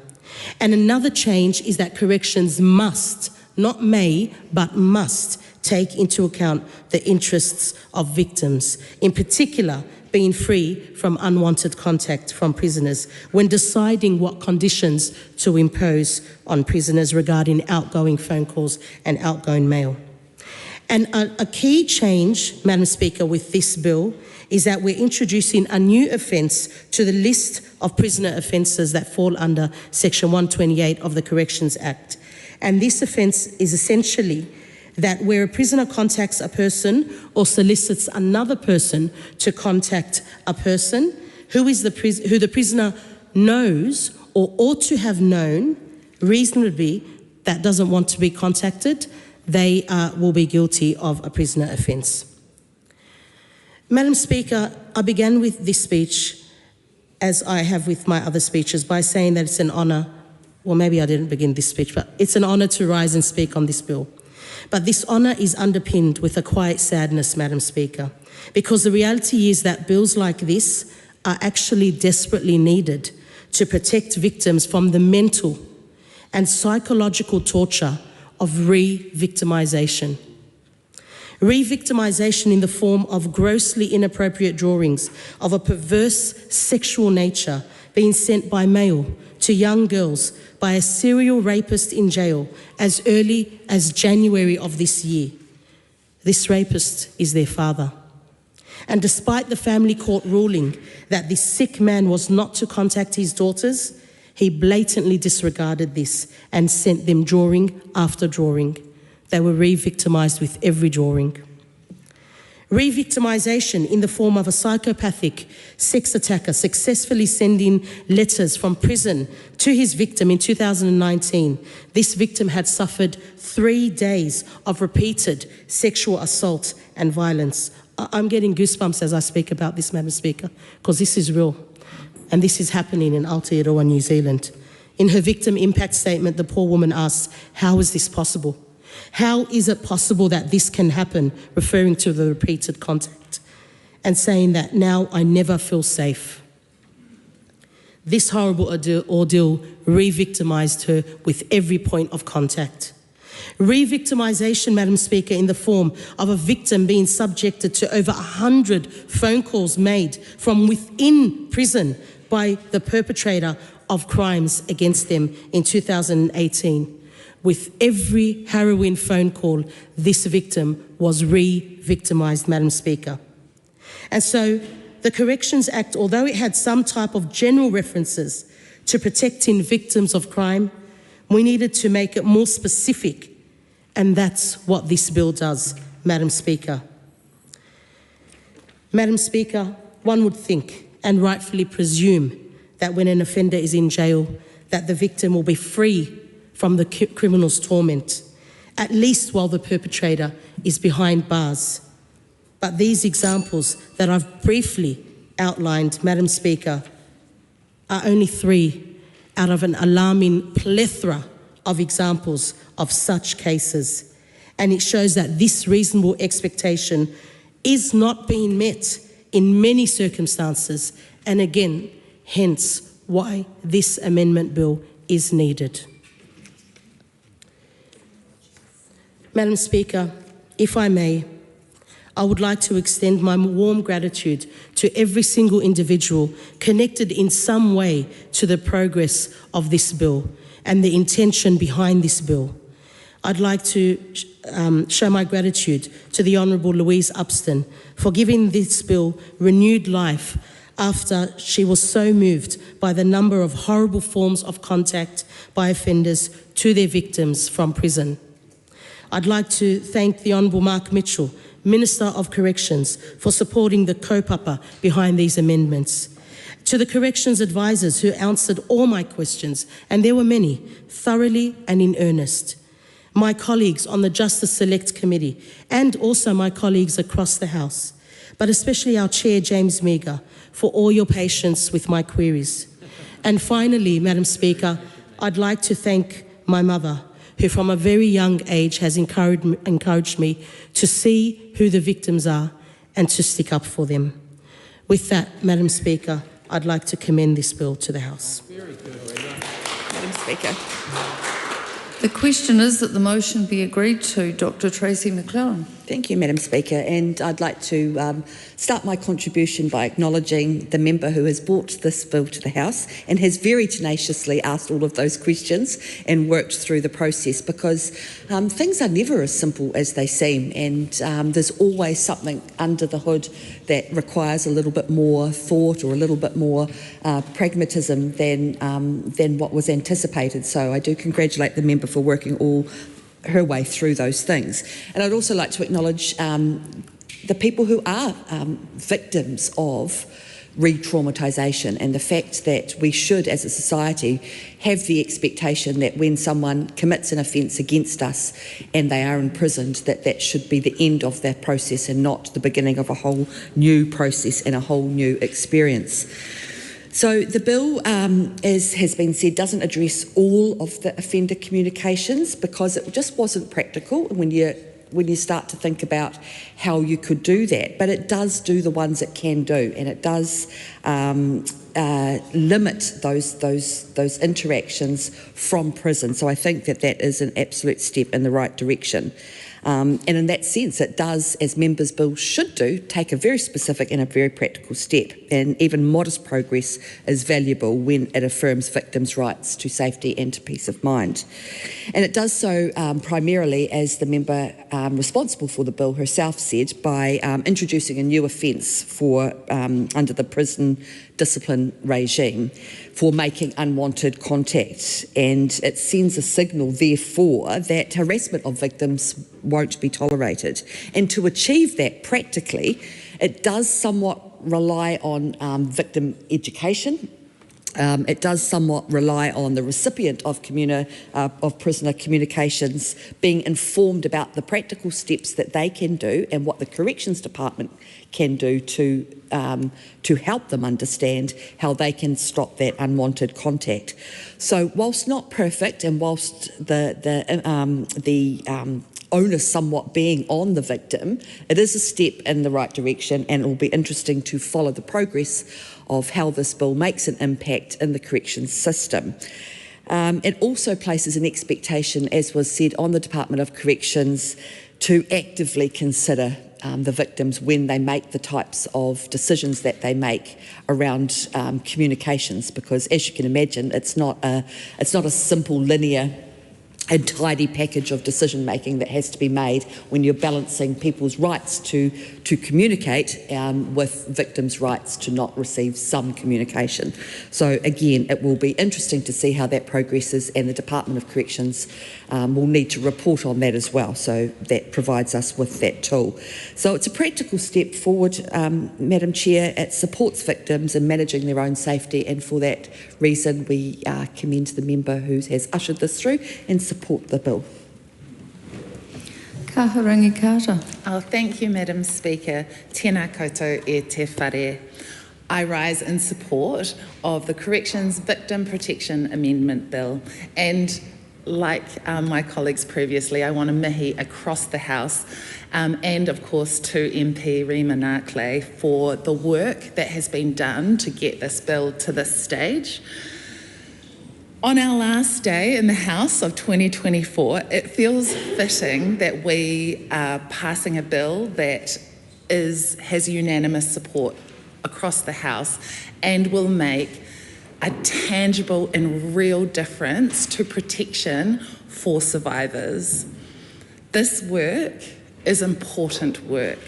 And another change is that corrections must, not may, but must take into account the interests of victims, in particular being free from unwanted contact from prisoners when deciding what conditions to impose on prisoners regarding outgoing phone calls and outgoing mail. And a key change, Madam Speaker, with this bill is that we're introducing a new offence to the list of prisoner offences that fall under Section 128 of the Corrections Act. And this offence is essentially that where a prisoner contacts a person or solicits another person to contact a person who the prisoner knows or ought to have known reasonably that doesn't want to be contacted, they will be guilty of a prisoner offence. Madam Speaker, I began with this speech, as I have with my other speeches, by saying that it's an honour, well, maybe I didn't begin this speech, but it's an honour to rise and speak on this bill. But this honour is underpinned with a quiet sadness, Madam Speaker, because the reality is that bills like this are actually desperately needed to protect victims from the mental and psychological torture of re-victimisation. Re-victimisation in the form of grossly inappropriate drawings of a perverse sexual nature being sent by mail to young girls by a serial rapist in jail as early as January of this year. This rapist is their father. And despite the family court ruling that this sick man was not to contact his daughters, he blatantly disregarded this and sent them drawing after drawing. They were re-victimised with every drawing. Re-victimisation in the form of a psychopathic sex attacker successfully sending letters from prison to his victim in 2019. This victim had suffered 3 days of repeated sexual assault and violence. I'm getting goosebumps as I speak about this, Madam Speaker, because this is real. And this is happening in Aotearoa, New Zealand. In her victim impact statement, the poor woman asks, how is this possible? How is it possible that this can happen, referring to the repeated contact, and saying that now I never feel safe. This horrible ordeal re-victimised her with every point of contact. Re-victimisation, Madam Speaker, in the form of a victim being subjected to over 100 phone calls made from within prison by the perpetrator of crimes against them in 2018. With every harrowing phone call, this victim was re-victimised, Madam Speaker. And so the Corrections Act, although it had some type of general references to protecting victims of crime, we needed to make it more specific, and that's what this bill does, Madam Speaker. Madam Speaker, one would think and rightfully presume that when an offender is in jail, that the victim will be free from the criminal's torment, at least while the perpetrator is behind bars. But these examples that I've briefly outlined, Madam Speaker, are only 3 out of an alarming plethora of examples of such cases. And it shows that this reasonable expectation is not being met in many circumstances, and again, hence why this amendment bill is needed. Madam Speaker, if I may, I would like to extend my warm gratitude to every single individual connected in some way to the progress of this bill and the intention behind this bill. I'd like to show my gratitude to the Honourable Louise Upston for giving this bill renewed life after she was so moved by the number of horrible forms of contact by offenders to their victims from prison. I'd like to thank the Honourable Mark Mitchell, Minister of Corrections, for supporting the kaupapa behind these amendments. To the Corrections advisors who answered all my questions, and there were many, thoroughly and in earnest. My colleagues on the Justice Select Committee, and also my colleagues across the House, but especially our Chair, James Meagher, for all your patience with my queries. And finally, Madam Speaker, I'd like to thank my mother, who from a very young age has encouraged me to see who the victims are and to stick up for them. With that, Madam Speaker, I'd like to commend this bill to the House. Madam Speaker. The question is that the motion be agreed to. Dr. Tracy McClellan. Thank you, Madam Speaker, and I'd like to start my contribution by acknowledging the member who has brought this bill to the House and has very tenaciously asked all of those questions and worked through the process, because things are never as simple as they seem, and there's always something under the hood that requires a little bit more thought or a little bit more pragmatism than what was anticipated. So I do congratulate the member for working all her way through those things. And I'd also like to acknowledge the people who are victims of re-traumatisation, and the fact that we should, as a society, have the expectation that when someone commits an offence against us and they are imprisoned, that should be the end of that process and not the beginning of a whole new process and a whole new experience. So the bill, as has been said, doesn't address all of the offender communications because it just wasn't practical when you start to think about how you could do that. But it does do the ones it can do, and it does limit those interactions from prison. So I think that is an absolute step in the right direction. And in that sense, it does, as members' bills should do, take a very specific and a very practical step. And even modest progress is valuable when it affirms victims' rights to safety and to peace of mind. And it does so primarily, as the member responsible for the bill herself said, by introducing a new offence for under the prison discipline regime for making unwanted contact, and it sends a signal therefore that harassment of victims won't be tolerated. And to achieve that practically, it does somewhat rely on victim education. It does somewhat rely on the recipient of prisoner communications being informed about the practical steps that they can do and what the corrections department can do to help them understand how they can stop that unwanted contact. So whilst not perfect, and whilst the onus somewhat being on the victim, it is a step in the right direction, and it will be interesting to follow the progress of how this bill makes an impact in the corrections system. It also places an expectation, as was said, on the Department of Corrections to actively consider the victims when they make the types of decisions that they make around communications, because as you can imagine, it's not a simple linear and tidy package of decision making that has to be made when you're balancing people's rights to communicate with victims' rights to not receive some communication. So again, it will be interesting to see how that progresses, and the Department of Corrections will need to report on that as well, so that provides us with that tool. So it's a practical step forward, Madam Chair. It supports victims in managing their own safety, and for that reason we commend the member who has ushered this through and support the bill. Ka Harangi Carter. Oh, thank you, Madam Speaker. Tēnā koutou e te whare. I rise in support of the Corrections Victim Protection Amendment Bill, and like my colleagues previously, I want to mihi across the House and of course to MP Rima Narkley for the work that has been done to get this bill to this stage. On our last day in the House of 2024, it feels fitting that we are passing a bill that has unanimous support across the House and will make a tangible and real difference to protection for survivors. This work is important work.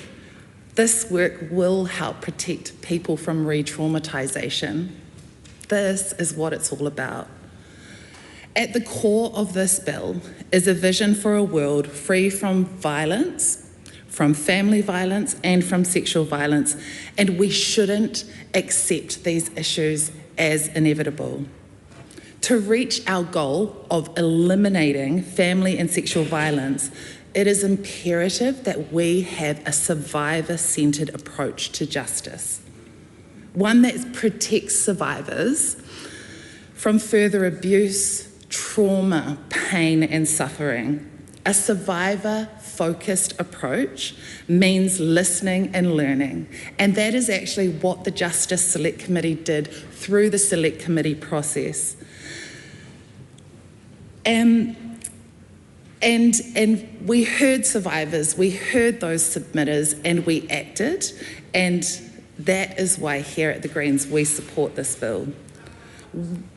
This work will help protect people from re-traumatisation. This is what it's all about. At the core of this bill is a vision for a world free from violence, from family violence and from sexual violence, and we shouldn't accept these issues as inevitable. To reach our goal of eliminating family and sexual violence, it is imperative that we have a survivor-centred approach to justice, one that protects survivors from further abuse, trauma, pain and suffering. A survivor-focused approach means listening and learning, and that is actually what the Justice Select Committee did through the Select Committee process. And we heard survivors, we heard those submitters, and we acted, and that is why here at the Greens we support this bill.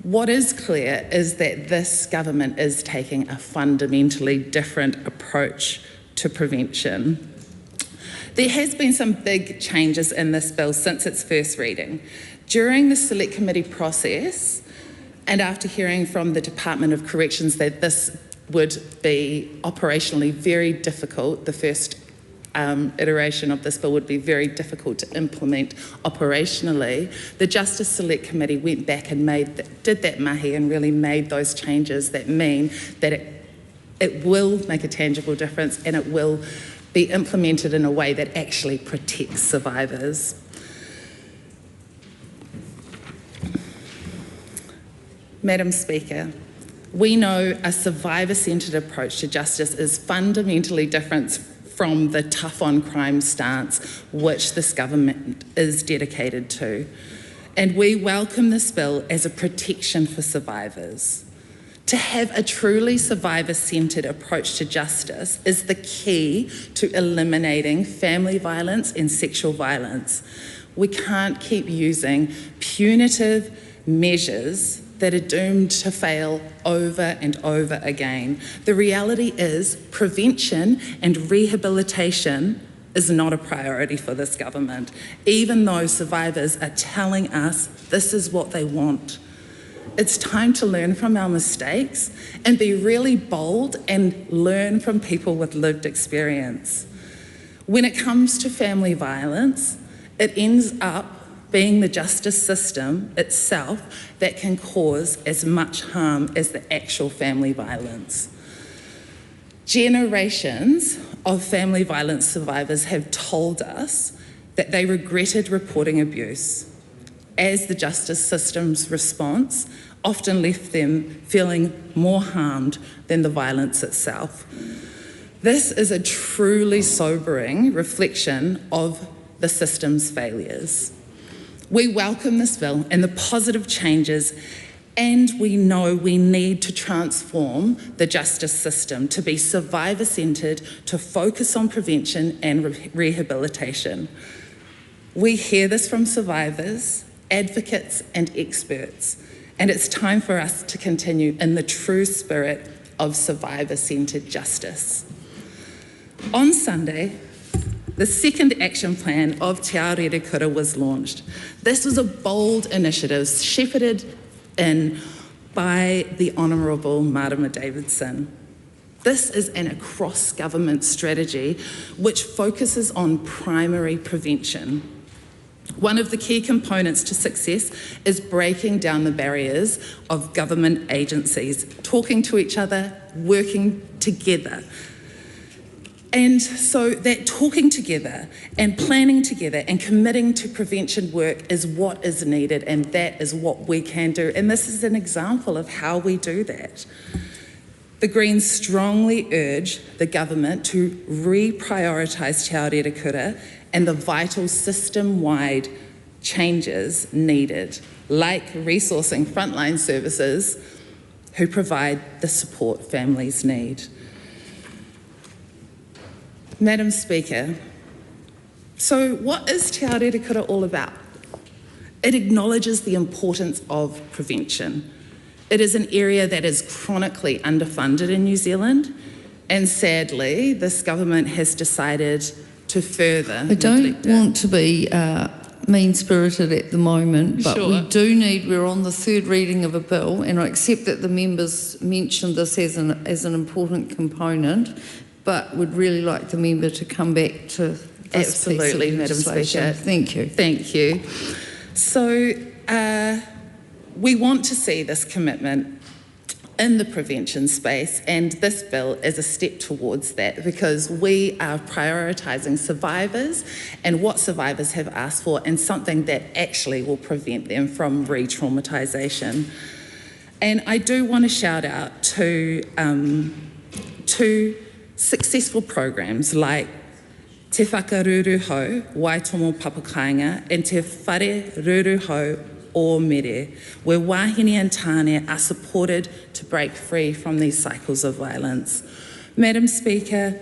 What is clear is that this government is taking a fundamentally different approach to prevention. There has been some big changes in this bill since its first reading. During the Select Committee process, and after hearing from the Department of Corrections that this would be operationally very difficult. The first iteration of this bill would be very difficult to implement operationally. The Justice Select Committee went back and did that mahi and really made those changes that mean that it will make a tangible difference and it will be implemented in a way that actually protects survivors. Madam Speaker, we know a survivor-centred approach to justice is fundamentally different from the tough on crime stance which this government is dedicated to. And we welcome this bill as a protection for survivors. To have a truly survivor-centred approach to justice is the key to eliminating family violence and sexual violence. We can't keep using punitive measures that are doomed to fail over and over again. The reality is prevention and rehabilitation is not a priority for this government, even though survivors are telling us this is what they want. It's time to learn from our mistakes and be really bold and learn from people with lived experience. When it comes to family violence, it ends up being the justice system itself that can cause as much harm as the actual family violence. Generations of family violence survivors have told us that they regretted reporting abuse, as the justice system's response often left them feeling more harmed than the violence itself. This is a truly sobering reflection of the system's failures. We welcome this bill and the positive changes, and we know we need to transform the justice system to be survivor-centred, to focus on prevention and rehabilitation. We hear this from survivors, advocates and experts, and it's time for us to continue in the true spirit of survivor-centred justice. On Sunday, the second action plan of Te Aotearoa was launched. This was a bold initiative shepherded in by the Honourable Marama Davidson. This is an across-government strategy which focuses on primary prevention. One of the key components to success is breaking down the barriers of government agencies, talking to each other, working together. And so that talking together and planning together and committing to prevention work is what is needed, and that is what we can do. And this is an example of how we do that. The Greens strongly urge the government to reprioritise Te Aotearoa and the vital system-wide changes needed, like resourcing frontline services who provide the support families need. Madam Speaker, so what is Te Aotearoa all about? It acknowledges the importance of prevention. It is an area that is chronically underfunded in New Zealand, and sadly, this government has decided to further I don't want to be mean-spirited at the moment, but Sure. we're on the third reading of a bill, and I accept that the members mentioned this as an important component, but would really like the member to come back to this Absolutely, piece of Madam legislation. Speaker. Thank you. Thank you. So we want to see this commitment in the prevention space, and this bill is a step towards that, because we are prioritising survivors and what survivors have asked for, and something that actually will prevent them from re-traumatisation. And I do want to shout out to successful programs like Te Whakaruru Hau, Waitomo Papakainga, and Te Whare Ruru Hau o Mere, where wahine and tāne are supported to break free from these cycles of violence. Madam Speaker,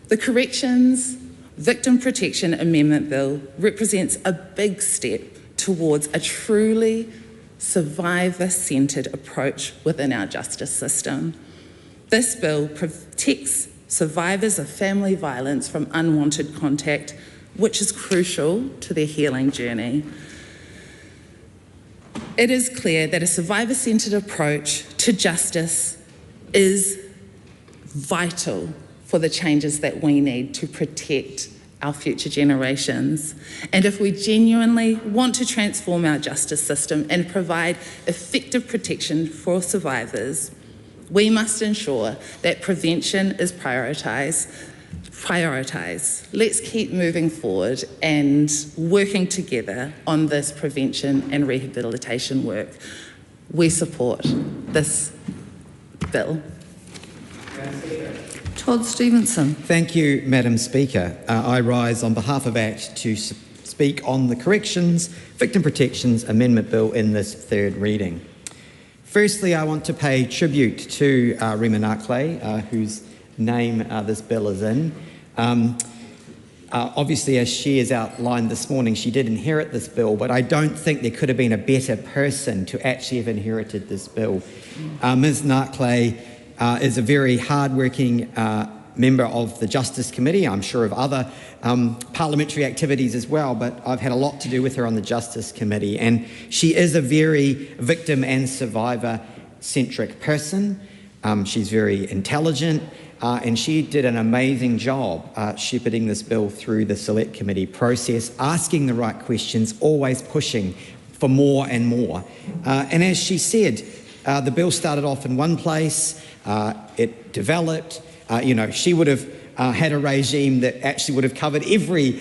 the Corrections Victim Protection Amendment Bill represents a big step towards a truly survivor-centred approach within our justice system. This bill protects survivors of family violence from unwanted contact, which is crucial to their healing journey. It is clear that a survivor-centred approach to justice is vital for the changes that we need to protect our future generations. And if we genuinely want to transform our justice system and provide effective protection for survivors, we must ensure that prevention is prioritised. Let's keep moving forward and working together on this prevention and rehabilitation work. We support this bill. Todd Stevenson. Thank you, Madam Speaker. I rise on behalf of ACT to speak on the Corrections Victim Protections Amendment Bill in this third reading. Firstly, I want to pay tribute to Rima Narkley, whose name this bill is in. Obviously, as she has outlined this morning, she did inherit this bill, but I don't think there could have been a better person to actually have inherited this bill. Ms Narkley is a very hard-working member of the Justice Committee, I'm sure of other parliamentary activities as well, but I've had a lot to do with her on the Justice Committee, and she is a very victim and survivor-centric person. She's very intelligent, and she did an amazing job shepherding this bill through the Select Committee process, asking the right questions, always pushing for more and more. And as she said, the bill started off in one place, it developed, she would have had a regime that actually would have covered every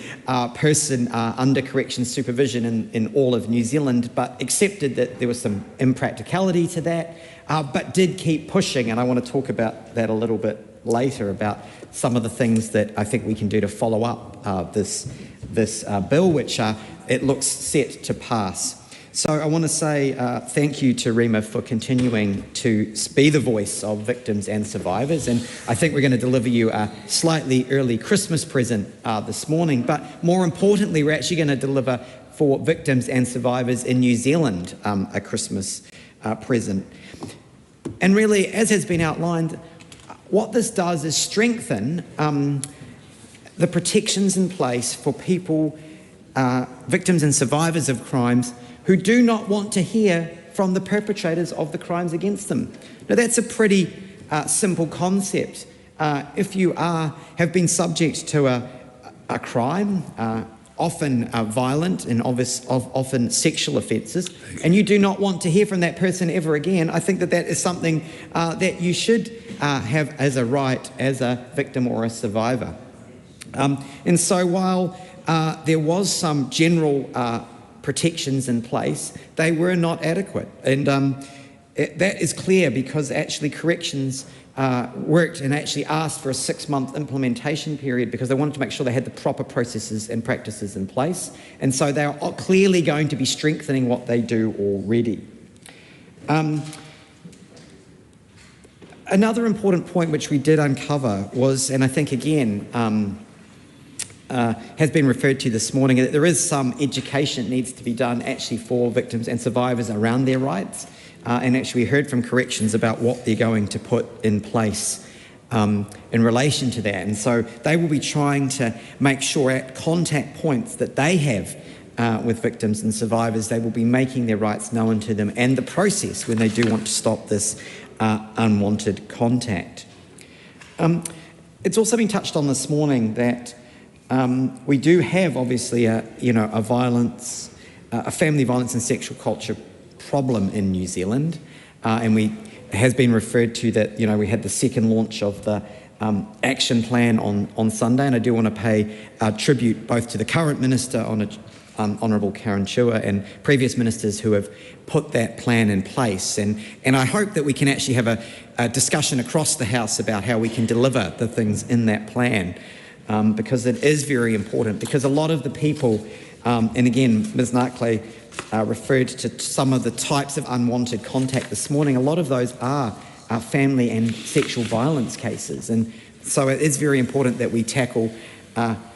person under corrections supervision in all of New Zealand, but accepted that there was some impracticality to that, but did keep pushing, and I want to talk about that a little bit later, about some of the things that I think we can do to follow up this bill, which it looks set to pass. So I want to say thank you to Rima for continuing to be the voice of victims and survivors, and I think we're going to deliver you a slightly early Christmas present this morning, but more importantly, we're actually going to deliver for victims and survivors in New Zealand a Christmas present. And really, as has been outlined, what this does is strengthen the protections in place for people, victims and survivors of crimes, who do not want to hear from the perpetrators of the crimes against them. Now, that's a pretty simple concept. If you have been subject to a crime, often violent and often sexual offences, and you do not want to hear from that person ever again, I think that is something that you should have as a right as a victim or a survivor. And so while there was some general protections in place, they were not adequate. And that is clear because actually corrections worked and actually asked for a 6-month implementation period because they wanted to make sure they had the proper processes and practices in place. And so they are clearly going to be strengthening what they do already. Another important point which we did uncover was, and I think again, has been referred to this morning, that there is some education that needs to be done actually for victims and survivors around their rights. And actually we heard from corrections about what they're going to put in place in relation to that. And so they will be trying to make sure at contact points that they have with victims and survivors, they will be making their rights known to them and the process when they do want to stop this unwanted contact. It's also been touched on this morning that we do have obviously a family violence and sexual culture problem in New Zealand, and it has been referred to that we had the second launch of the action plan on Sunday, and I do want to pay tribute both to the current Minister, Honourable Karen Chua, and previous ministers who have put that plan in place, and I hope that we can actually have a discussion across the House about how we can deliver the things in that plan. Because it is very important, because a lot of the people, and again, Ms Narkley referred to some of the types of unwanted contact this morning, a lot of those are family and sexual violence cases, and so it is very important that we tackle,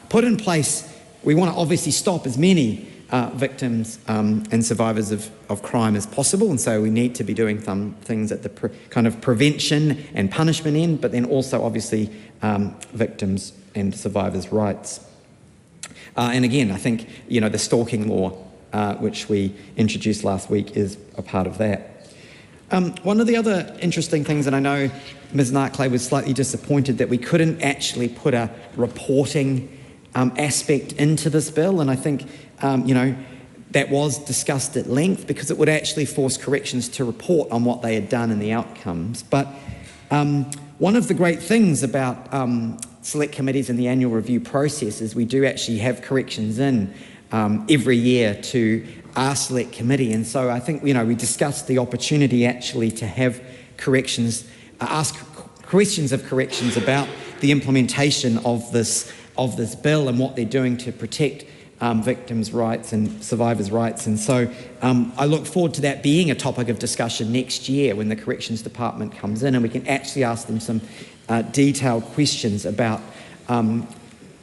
put in place, we want to obviously stop as many victims and survivors of crime as possible, and so we need to be doing some things at the kind of prevention and punishment end, but then also obviously victims and survivors' rights. And again, I think, the stalking law, which we introduced last week, is a part of that. One of the other interesting things, and I know Ms Narkley was slightly disappointed that we couldn't actually put a reporting aspect into this bill, and I think, that was discussed at length because it would actually force corrections to report on what they had done and the outcomes. But one of the great things about select committees in the annual review process is we do actually have corrections in every year to our select committee, and so I think we discussed the opportunity actually to have corrections, ask questions of corrections about the implementation of this bill and what they're doing to protect victims' rights and survivors' rights. And so I look forward to that being a topic of discussion next year when the Corrections Department comes in and we can actually ask them some detailed questions about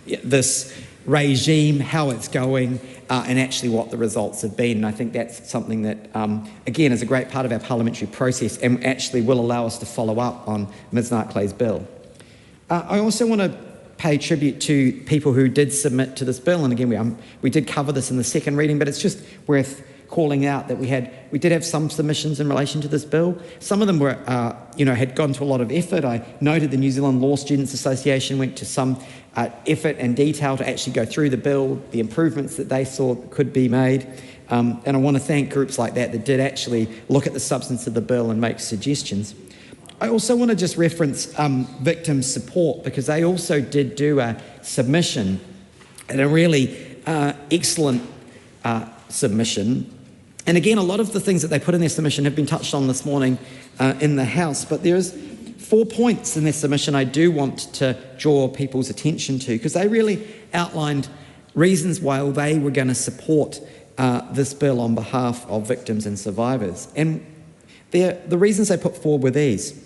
this regime, how it's going, and actually what the results have been. And I think that's something that, again, is a great part of our parliamentary process and actually will allow us to follow up on Ms Narkley's bill. I also want to pay tribute to people who did submit to this bill, and again we did cover this in the second reading, but it's just worth calling out that we did have some submissions in relation to this bill. Some of them were had gone to a lot of effort. I noted the New Zealand Law Students Association went to some effort and detail to actually go through the bill, the improvements that they saw could be made, and I want to thank groups like that did actually look at the substance of the bill and make suggestions. I also want to just reference victim support because they also did do a submission, and a really excellent submission. And again, a lot of the things that they put in their submission have been touched on this morning in the House, but there's 4 points in their submission I do want to draw people's attention to because they really outlined reasons why they were going to support this bill on behalf of victims and survivors. And the reasons they put forward were these.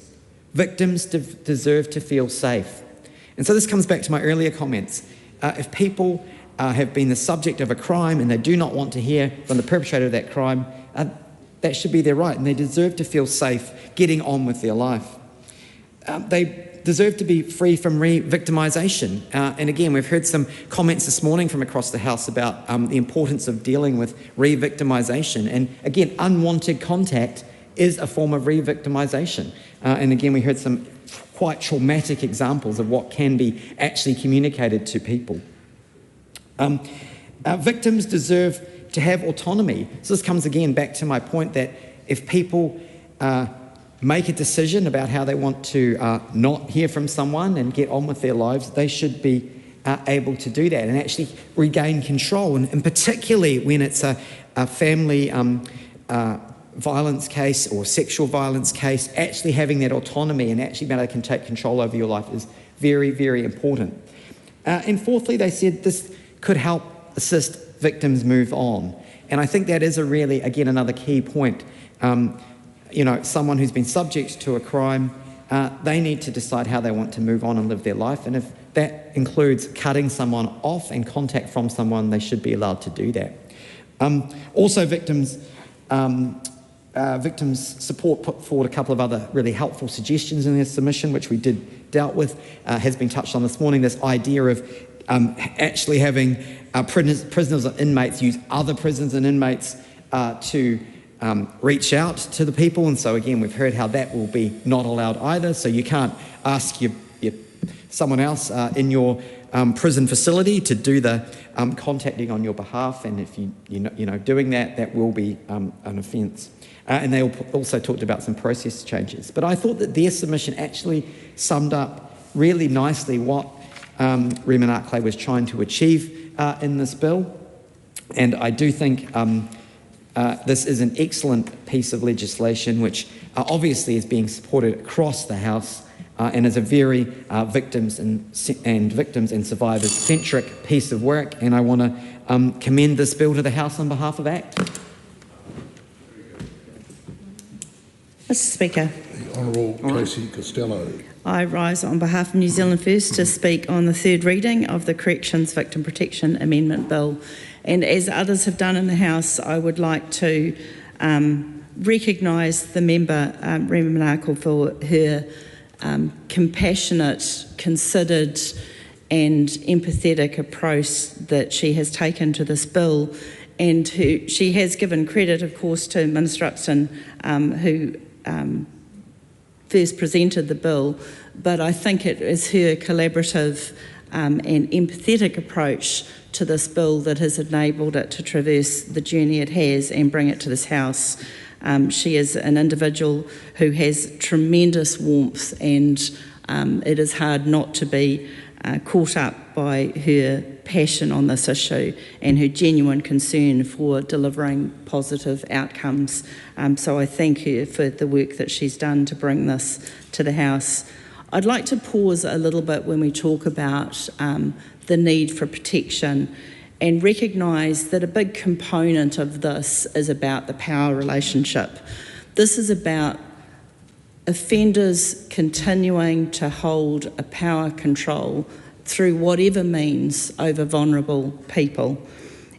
Victims deserve to feel safe. And so this comes back to my earlier comments. If people have been the subject of a crime and they do not want to hear from the perpetrator of that crime, that should be their right, and they deserve to feel safe getting on with their life. They deserve to be free from re-victimisation. And again, we've heard some comments this morning from across the House about the importance of dealing with re-victimisation. And again, unwanted contact is a form of re-victimisation. And again, we heard some quite traumatic examples of what can be actually communicated to people. Victims deserve to have autonomy. So this comes again back to my point that if people make a decision about how they want to not hear from someone and get on with their lives, they should be able to do that and actually regain control. And particularly when it's a family violence case or sexual violence case, actually having that autonomy and actually being able to take control over your life is very, very important. And fourthly, they said this could help assist victims move on. And I think that is again, another key point. Someone who's been subject to a crime, they need to decide how they want to move on and live their life. And if that includes cutting someone off and contact from someone, they should be allowed to do that. Also, victims support put forward a couple of other really helpful suggestions in their submission, which we did dealt with, has been touched on this morning, this idea of actually having prisoners or inmates use other prisoners and inmates to reach out to the people. And so again, we've heard how that will be not allowed either. So you can't ask someone else in your prison facility to do the contacting on your behalf, and if you're doing that, that will be an offence. And they also talked about some process changes. But I thought that their submission actually summed up really nicely what Rima Narkley was trying to achieve in this bill. And I do think this is an excellent piece of legislation which obviously is being supported across the House and is a very victims and survivors centric piece of work. And I want to commend this bill to the House on behalf of ACT. Mr Speaker. The Honourable Casey Costello. I rise on behalf of New Zealand First to speak on the third reading of the Corrections Victim Protection Amendment Bill. And as others have done in the House, I would like to recognise the member, Rima Narkley, for her compassionate, considered and empathetic approach that she has taken to this bill, and she has given credit, of course, to Minister Upton, who first presented the bill, but I think it is her collaborative and empathetic approach to this bill that has enabled it to traverse the journey it has and bring it to this House. She is an individual who has tremendous warmth, and it is hard not to be caught up by her passion on this issue and her genuine concern for delivering positive outcomes. So I thank her for the work that she's done to bring this to the House. I'd like to pause a little bit when we talk about the need for protection and recognise that a big component of this is about the power relationship. This is about offenders continuing to hold a power control through whatever means over vulnerable people.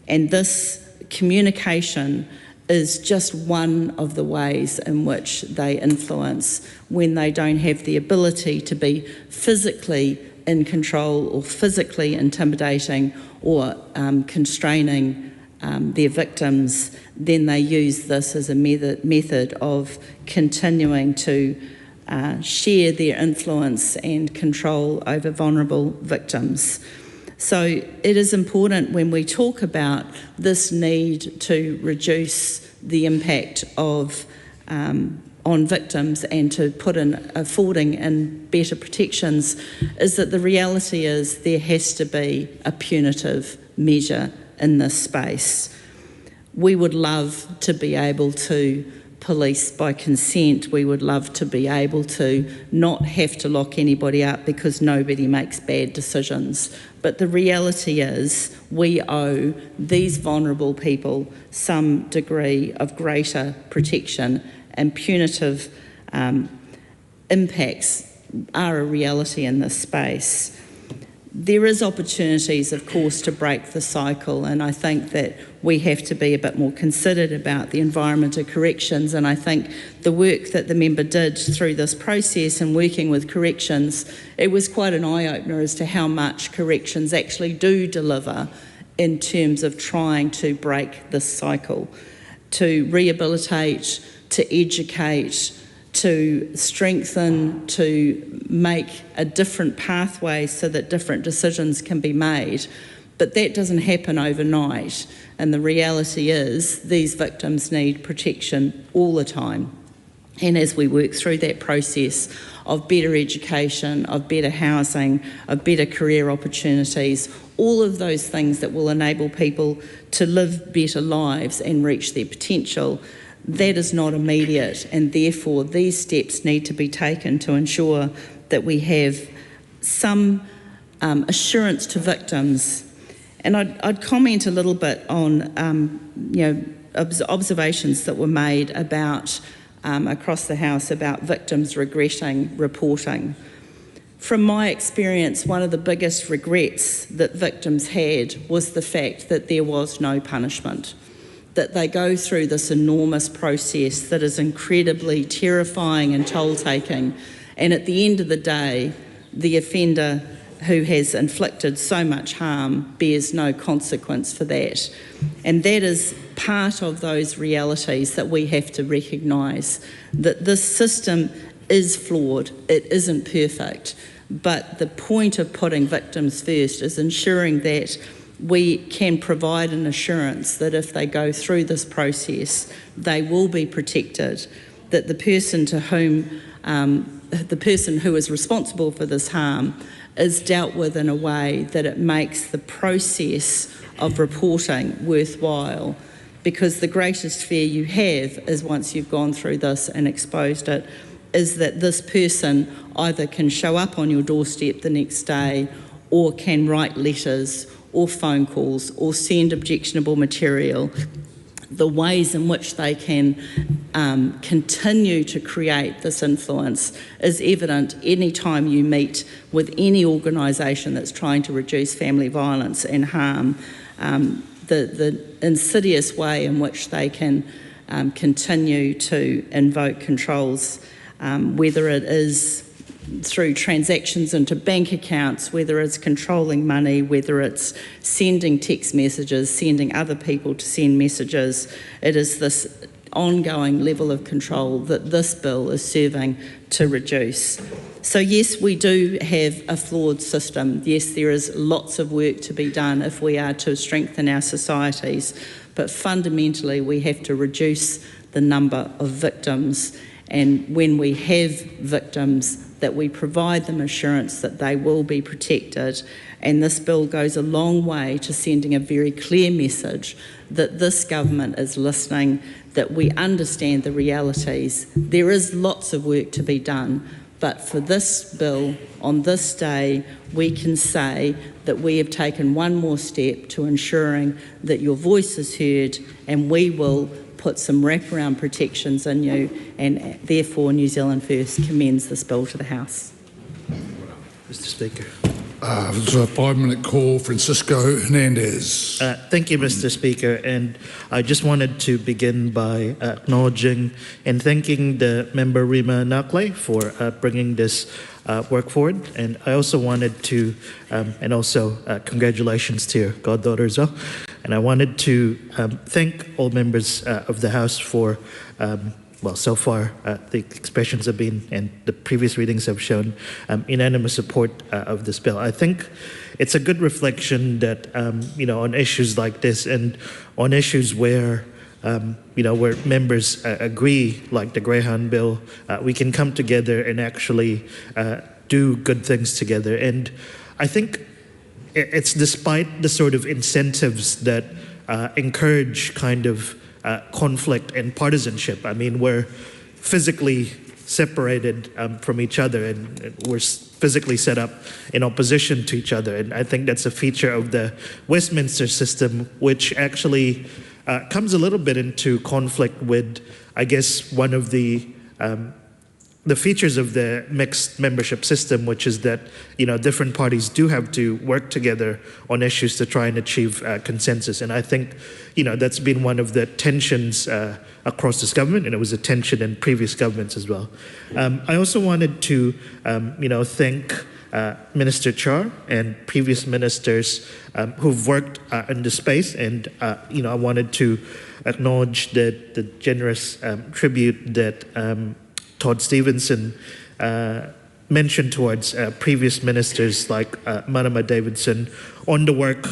And this communication is just one of the ways in which they influence when they don't have the ability to be physically in control or physically intimidating or constraining their victims. Then they use this as a method of continuing to share their influence and control over vulnerable victims. So it is important when we talk about this need to reduce the impact of on victims and to put in affording and better protections, is that the reality is there has to be a punitive measure in this space. We would love to be able to police by consent. We would love to be able to not have to lock anybody up because nobody makes bad decisions. But the reality is we owe these vulnerable people some degree of greater protection, and punitive impacts are a reality in this space. There is opportunities, of course, to break the cycle, and I think that we have to be a bit more considered about the environment of corrections, and I think the work that the member did through this process and working with corrections, it was quite an eye-opener as to how much corrections actually do deliver in terms of trying to break this cycle, to rehabilitate, to educate, to strengthen, to make a different pathway so that different decisions can be made. But that doesn't happen overnight. And the reality is these victims need protection all the time. And as we work through that process of better education, of better housing, of better career opportunities, all of those things that will enable people to live better lives and reach their potential, that is not immediate, and therefore these steps need to be taken to ensure that we have some assurance to victims. And I'd comment a little bit on observations that were made about across the House about victims regretting reporting. From my experience, one of the biggest regrets that victims had was the fact that there was no punishment, that they go through this enormous process that is incredibly terrifying and toll-taking, and at the end of the day, the offender who has inflicted so much harm bears no consequence for that. And that is part of those realities that we have to recognise, that this system is flawed, it isn't perfect, but the point of putting victims first is ensuring that we can provide an assurance that if they go through this process, they will be protected, that the person to whom, the person who is responsible for this harm is dealt with in a way that it makes the process of reporting worthwhile, because the greatest fear you have is once you've gone through this and exposed it, is that this person either can show up on your doorstep the next day or can write letters or phone calls or send objectionable material. The ways in which they can continue to create this influence is evident any time you meet with any organisation that's trying to reduce family violence and harm. The insidious way in which they can continue to invoke controls, whether it is through transactions into bank accounts, whether it's controlling money, whether it's sending text messages, sending other people to send messages. It is this ongoing level of control that this bill is serving to reduce. So yes, we do have a flawed system. Yes, there is lots of work to be done if we are to strengthen our societies, but fundamentally we have to reduce the number of victims, and when we have victims, that we provide them assurance that they will be protected. And this bill goes a long way to sending a very clear message that this government is listening, that we understand the realities. There is lots of work to be done, but for this bill, on this day, we can say that we have taken one more step to ensuring that your voice is heard, and we will put some wraparound protections in you, and therefore New Zealand First commends this bill to the House. Mr Speaker. It's a 5-minute call. Francisco Hernandez. Thank you, Mr. Speaker, and I just wanted to begin by acknowledging and thanking the member Rima Nakle for bringing this work forward, and I also wanted to, and also congratulations to your goddaughter as well, and I wanted to thank all members of the House for well, so far the expressions have been, and the previous readings have shown, unanimous support of this bill. I think it's a good reflection that, you know, on issues like this and on issues where, you know, where members agree, like the Greyhound bill, we can come together and actually do good things together. And I think it's despite the sort of incentives that encourage kind of conflict and partisanship. I mean, we're physically separated from each other, and we're physically set up in opposition to each other. And I think that's a feature of the Westminster system, which actually comes a little bit into conflict with, I guess, one of the features of the mixed membership system, which is that, you know, different parties do have to work together on issues to try and achieve consensus. And I think, you know, that's been one of the tensions across this government, and it was a tension in previous governments as well. I also wanted to, you know, thank Minister Char and previous ministers who've worked in this space, and, you know, I wanted to acknowledge the generous tribute that Todd Stevenson mentioned towards previous ministers like Marama Davidson on the work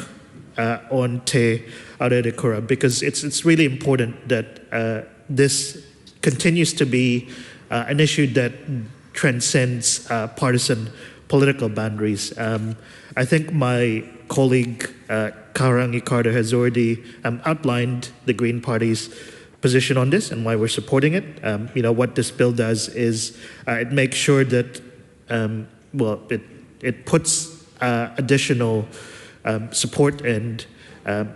on Te Aotearoa, because it's really important that this continues to be an issue that transcends partisan political boundaries. I think my colleague Karangi Carter has already outlined the Green Party's position on this and why we're supporting it. You know, what this bill does is it makes sure that, well, it puts additional support and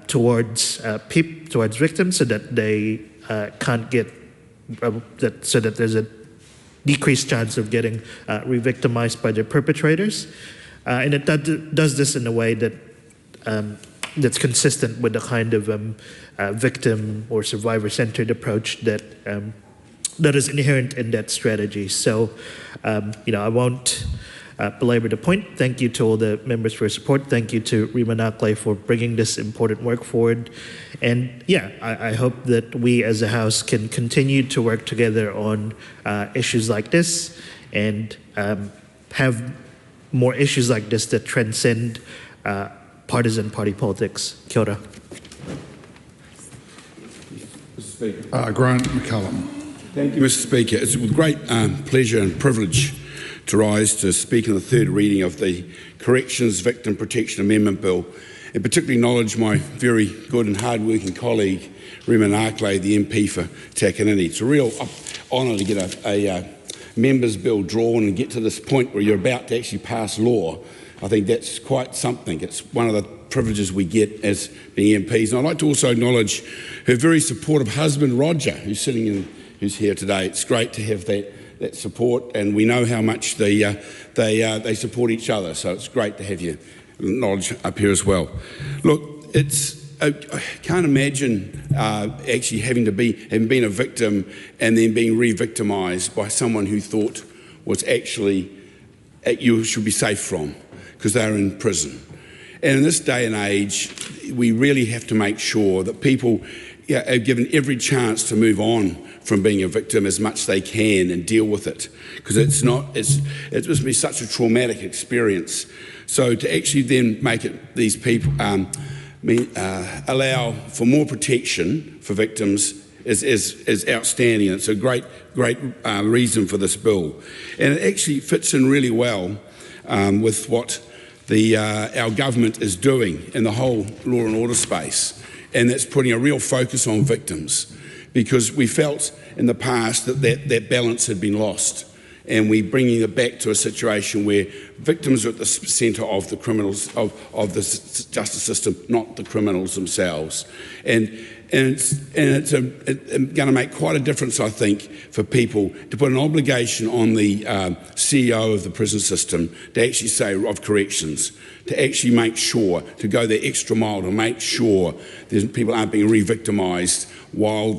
towards victims, so that they can't get, so that there's a decreased chance of getting re-victimized by their perpetrators. And it does this in a way that that's consistent with the kind of victim or survivor-centered approach that that is inherent in that strategy. So, you know, I won't belabor the point. Thank you to all the members for your support. Thank you to Rima Nakle for bringing this important work forward. And yeah, I hope that we as a House can continue to work together on issues like this, and have more issues like this that transcend partisan party politics. Kia ora. Grant McCallum. Thank you, Mr. Speaker. It's with great pleasure and privilege to rise to speak in the third reading of the Corrections Victim Protection Amendment Bill, and particularly acknowledge my very good and hard-working colleague, Rima Nakle, the MP for Takanini. It's a real honour to get a members' bill drawn and get to this point where you're about to actually pass law. I think that's quite something. It's one of the privileges we get as being MPs. And I'd like to also acknowledge her very supportive husband, Roger, who's here today. It's great to have that support, and we know how much they support each other. So it's great to have you acknowledged up here as well. Look, I can't imagine actually having been a victim and then being re-victimised by someone who thought was actually you should be safe from, because they're in prison. And in this day and age, we really have to make sure that people are given every chance to move on from being a victim as much as they can and deal with it, because it must be such a traumatic experience. So to actually then make it, these people allow for more protection for victims is outstanding. It's a great reason for this bill, and it actually fits in really well with what our government is doing in the whole law and order space, and that's putting a real focus on victims, because we felt in the past that balance had been lost, and we're bringing it back to a situation where victims are at the centre of the criminals of the justice system, not the criminals themselves, and it's going to make quite a difference, I think, for people to put an obligation on the CEO of the prison system to actually say, of corrections, to actually make sure, to go the extra mile to make sure people aren't being re-victimised while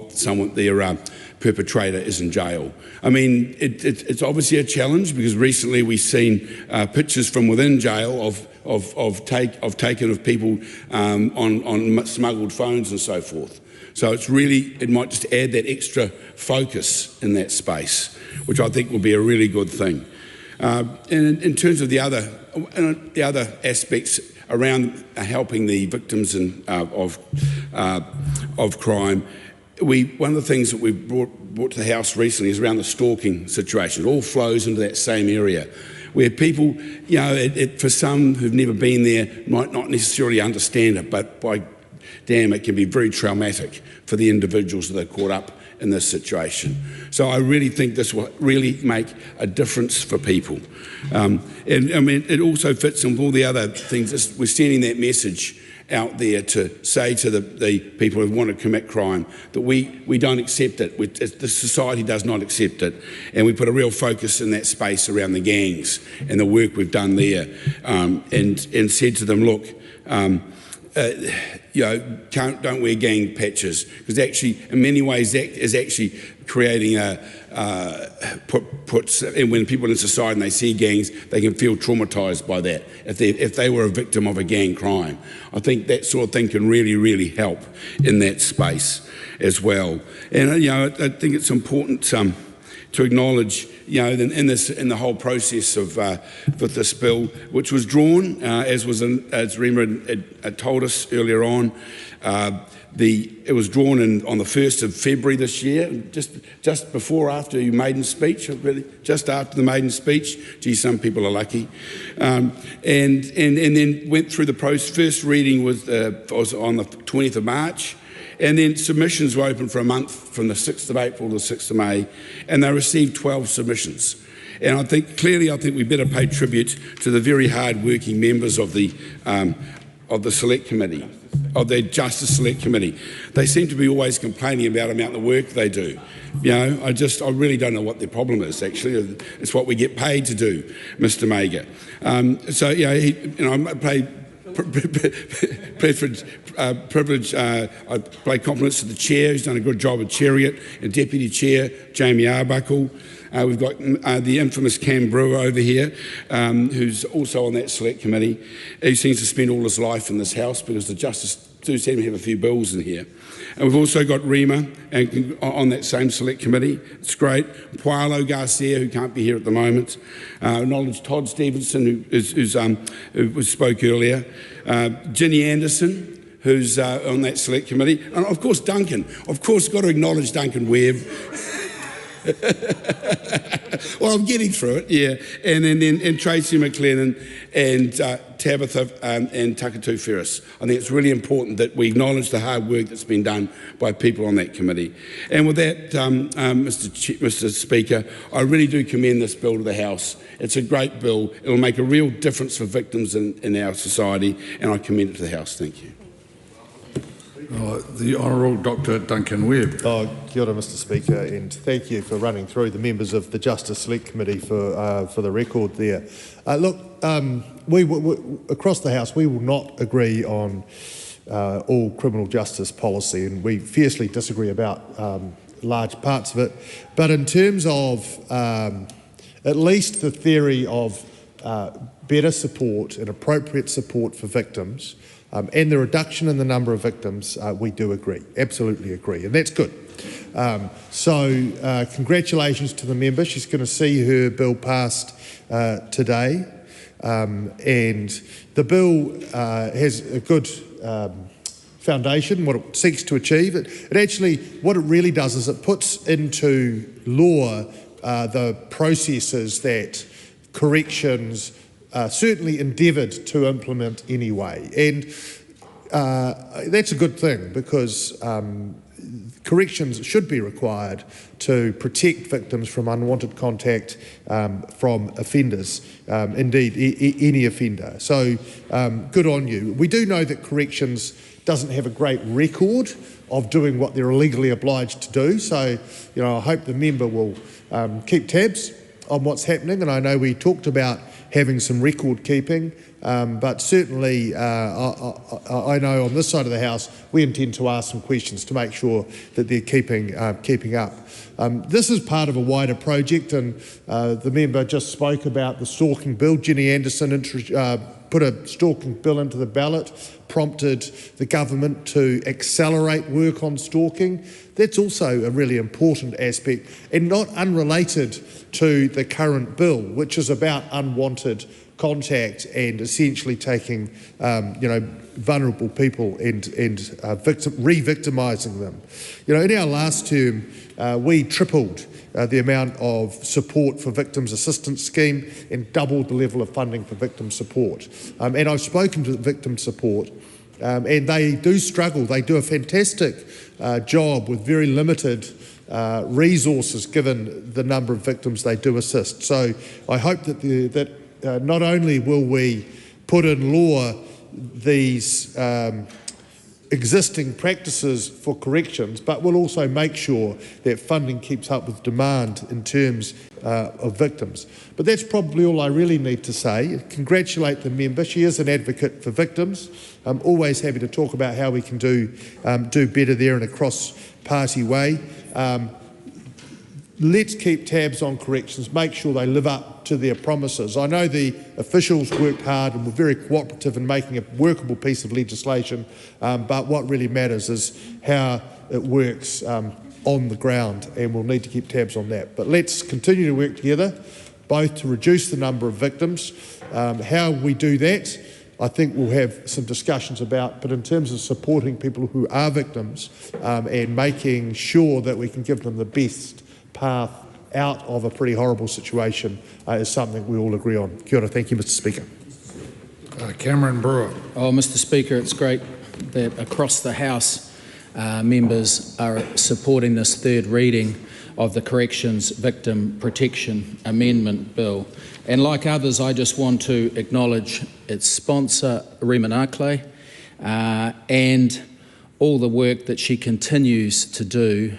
their perpetrator is in jail. I mean, it's obviously a challenge, because recently we've seen pictures from within jail taken of people on smuggled phones and so forth. So it might just add that extra focus in that space, which I think will be a really good thing. And in terms of the other aspects around helping the victims of crime, one of the things that we've brought to the House recently is around the stalking situation. It all flows into that same area, where people, for some who've never been there, might not necessarily understand it, but by damn, it can be very traumatic for the individuals that are caught up in this situation. So I really think this will really make a difference for people. And I mean, it also fits in with all the other things. We're sending that message out there to say to the people who want to commit crime that we don't accept it. The society does not accept it. And we put a real focus in that space around the gangs and the work we've done there, and said to them, look, don't wear gang patches, because actually, in many ways, that is actually creating and when people in society and they see gangs, they can feel traumatised by that if they were a victim of a gang crime. I think that sort of thing can really, really help in that space as well. And I think it's important to acknowledge, in the whole process of with this bill, which was drawn, as Rima had told us earlier on, it was drawn on the 1st of February this year, just before after your maiden speech, really, just after the maiden speech. Gee, some people are lucky, and then went through the first reading was on the 20th of March. And then submissions were open for a month, from the 6th of April to the 6th of May, and they received 12 submissions. And I think we better pay tribute to the very hard-working members of the Select Committee, of the Justice Select Committee. They seem to be always complaining about the amount of work they do. I really don't know what their problem is, actually. It's what we get paid to do, Mr. Mager. I play privilege. I pay compliments to the chair, who's done a good job of chairing it, and Deputy Chair Jamie Arbuckle. We've got the infamous Cam Brewer over here, who's also on that select committee. He seems to spend all his life in this house, because the Justice do seem to have a few bills in here. And we've also got Rima on that same select committee. It's great. Paulo Garcia, who can't be here at the moment. Acknowledge Todd Stevenson, who spoke earlier. Ginny Anderson, who's on that select committee. And of course, Duncan. Of course, got to acknowledge Duncan Webb. Well, I'm getting through it, yeah. And Tracy McLennan and Tabitha and Takatu Ferris. I think it's really important that we acknowledge the hard work that's been done by people on that committee. And with that, Mr. Speaker, I really do commend this bill to the House. It's a great bill. It'll make a real difference for victims in our society, and I commend it to the House. Thank you. The Honourable Dr. Duncan Webb. Kia ora, Mr. Speaker, and thank you for running through the members of the Justice Select Committee for the record there. Look, we across the House, we will not agree on all criminal justice policy, and we fiercely disagree about large parts of it. But in terms of at least the theory of better support and appropriate support for victims, And the reduction in the number of victims, we do agree, absolutely agree, and that's good. So congratulations to the member. She's going to see her bill passed today, and the bill has a good foundation, what it seeks to achieve. It actually, what it really does is it puts into law the processes that corrections certainly endeavoured to implement anyway. And that's a good thing, because corrections should be required to protect victims from unwanted contact from offenders, indeed any offender. So good on you. We do know that corrections doesn't have a great record of doing what they're legally obliged to do, so I hope the member will keep tabs on what's happening, and I know we talked about having some record keeping, but certainly I know on this side of the House we intend to ask some questions to make sure that they're keeping up. This is part of a wider project, and the member just spoke about the stalking bill. Jenny Anderson put a stalking bill into the ballot, prompted the government to accelerate work on stalking. That's also a really important aspect, and not unrelated to the current bill, which is about unwanted contact and essentially taking vulnerable people and re-victimising them. In our last term, we tripled the amount of support for Victims Assistance Scheme and doubled the level of funding for victim support. And I've spoken to victim support, and they do struggle. They do a fantastic job with very limited resources given the number of victims they do assist. So I hope that not only will we put in law these existing practices for corrections, but we'll also make sure that funding keeps up with demand in terms of victims. But that's probably all I really need to say. Congratulate the member. She is an advocate for victims. I'm always happy to talk about how we can do better there in a cross-party way. Let's keep tabs on corrections, make sure they live up to their promises. I know the officials worked hard and were very cooperative in making a workable piece of legislation, but what really matters is how it works on the ground, and we'll need to keep tabs on that. But let's continue to work together, both to reduce the number of victims. How we do that, I think we'll have some discussions about, but in terms of supporting people who are victims and making sure that we can give them the best path out of a pretty horrible situation is something we all agree on. Kia ora. Thank you, Mr. Speaker. Cameron Brewer. Oh, Mr. Speaker, it's great that across the House members are supporting this third reading of the Corrections Victim Protection Amendment Bill. And like others, I just want to acknowledge its sponsor, Rima Nakle, and all the work that she continues to do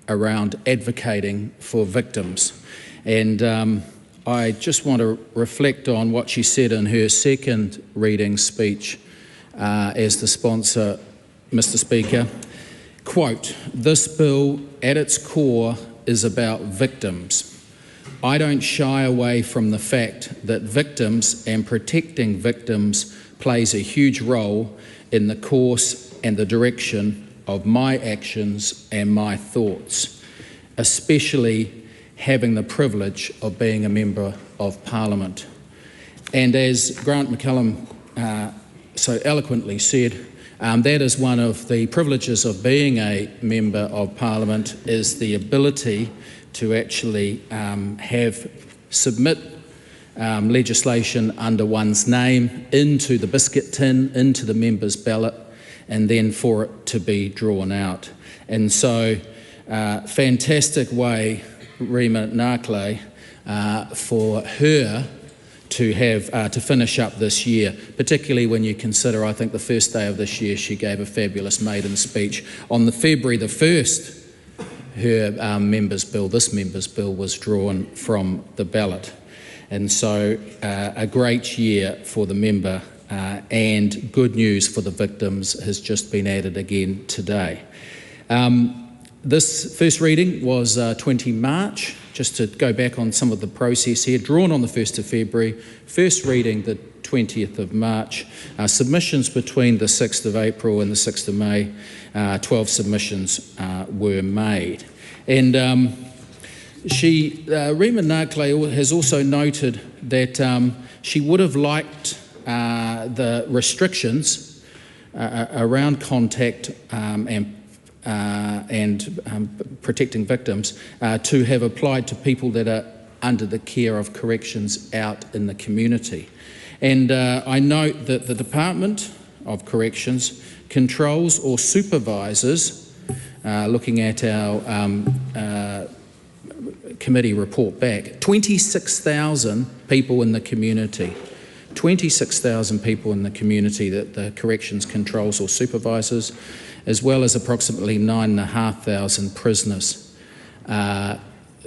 around advocating for victims. And I just want to reflect on what she said in her second reading speech as the sponsor, Mr. Speaker. Quote, "This bill at its core is about victims. I don't shy away from the fact that victims and protecting victims plays a huge role in the course and the direction of my actions and my thoughts, especially having the privilege of being a Member of Parliament." And as Grant McCallum so eloquently said, that is one of the privileges of being a Member of Parliament, is the ability to actually submit legislation under one's name into the biscuit tin, into the member's ballot, and then for it to be drawn out. And so, fantastic way, Rima Nakle, for her to have to finish up this year, particularly when you consider, I think the first day of this year she gave a fabulous maiden speech. On the February the 1st, her member's bill, this member's bill, was drawn from the ballot. And so a great year for the member, and good news for the victims has just been added again today. This first reading was 20 March, just to go back on some of the process here, drawn on the 1st of February, first reading the 20th of March, submissions between the 6th of April and the 6th of May, 12 submissions were made. And Rima Narkley has also noted that she would have liked the restrictions around contact and protecting victims to have applied to people that are under the care of corrections out in the community. And I note that the Department of Corrections controls or supervises, looking at our committee report back, 26,000 people in the community. 26,000 people in the community that the corrections controls or supervises, as well as approximately 9,500 prisoners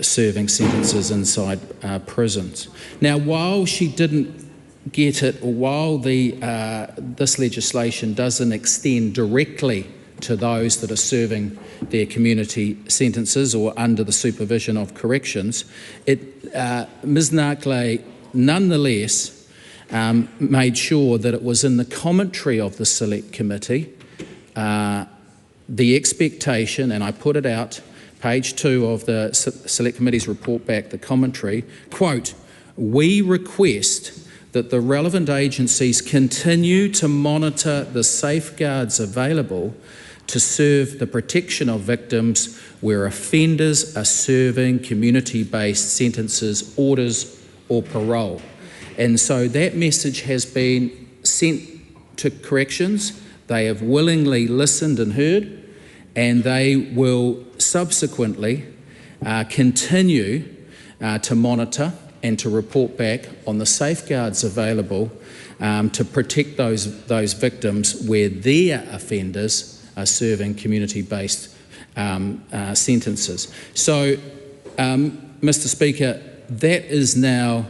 serving sentences inside prisons. Now, while she didn't get it, or while this legislation doesn't extend directly to those that are serving their community sentences or under the supervision of corrections, Ms Narkley nonetheless made sure that it was in the commentary of the Select Committee, the expectation, and I put it out, page 2 of the Select Committee's report back, the commentary, quote, "We request that the relevant agencies continue to monitor the safeguards available to serve the protection of victims where offenders are serving community-based sentences, orders or parole." And so that message has been sent to corrections. They have willingly listened and heard, and they will subsequently continue to monitor and to report back on the safeguards available to protect those victims where their offenders are serving community-based sentences. So, Mr Speaker, that is now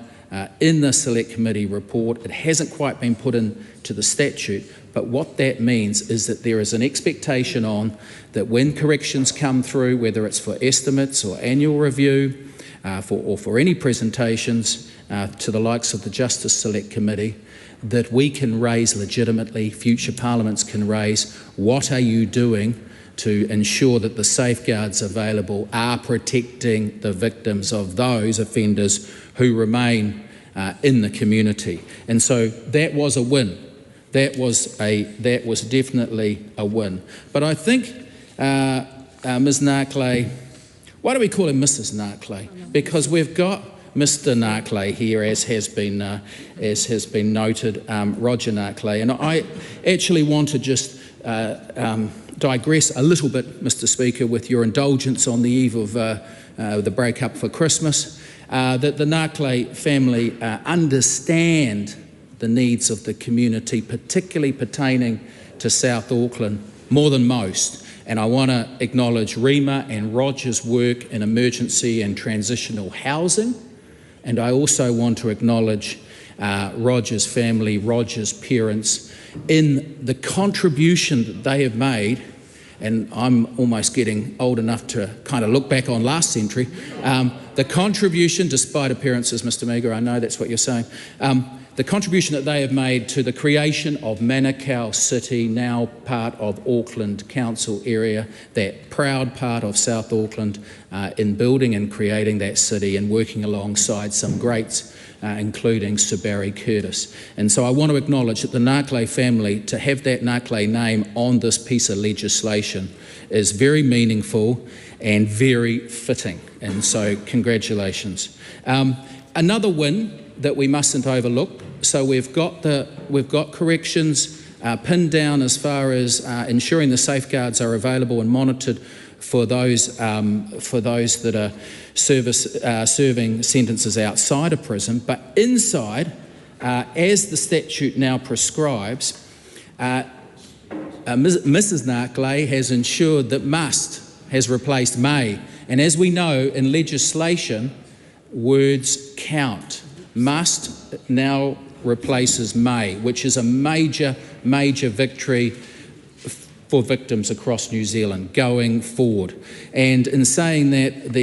in the Select Committee report. It hasn't quite been put into the statute, but what that means is that there is an expectation on that when corrections come through, whether it's for estimates or annual review, or for any presentations to the likes of the Justice Select Committee, that we can raise legitimately, future parliaments can raise, what are you doing to ensure that the safeguards available are protecting the victims of those offenders who remain in the community. And so that was a win. That was definitely a win. But I think Ms Narkley, why do we call him Mrs Narkley? Because we've got Mr Narkley here, as has been noted, Roger Narkley, and I actually want to just digress a little bit, Mr Speaker, with your indulgence on the eve of the break-up for Christmas, that the Narkley family understand the needs of the community, particularly pertaining to South Auckland, more than most. And I want to acknowledge Rima and Roger's work in emergency and transitional housing. And I also want to acknowledge Roger's family, Roger's parents, in the contribution that they have made. And I'm almost getting old enough to kind of look back on last century. The contribution, despite appearances, Mr Meager, I know that's what you're saying, the contribution that they have made to the creation of Manukau City, now part of Auckland Council area, that proud part of South Auckland, in building and creating that city and working alongside some greats, including Sir Barry Curtis. And so I want to acknowledge that the Narkley family, to have that Narkley name on this piece of legislation is very meaningful and very fitting. And so congratulations. Another win that we mustn't overlook. So we've got corrections pinned down as far as ensuring the safeguards are available and monitored for those that are serving sentences outside of prison, but inside, as the statute now prescribes, Mrs Narkley has ensured that must has replaced may, and as we know in legislation, words count. Must now replaces may, which is a major victory for victims across New Zealand going forward. And in saying that,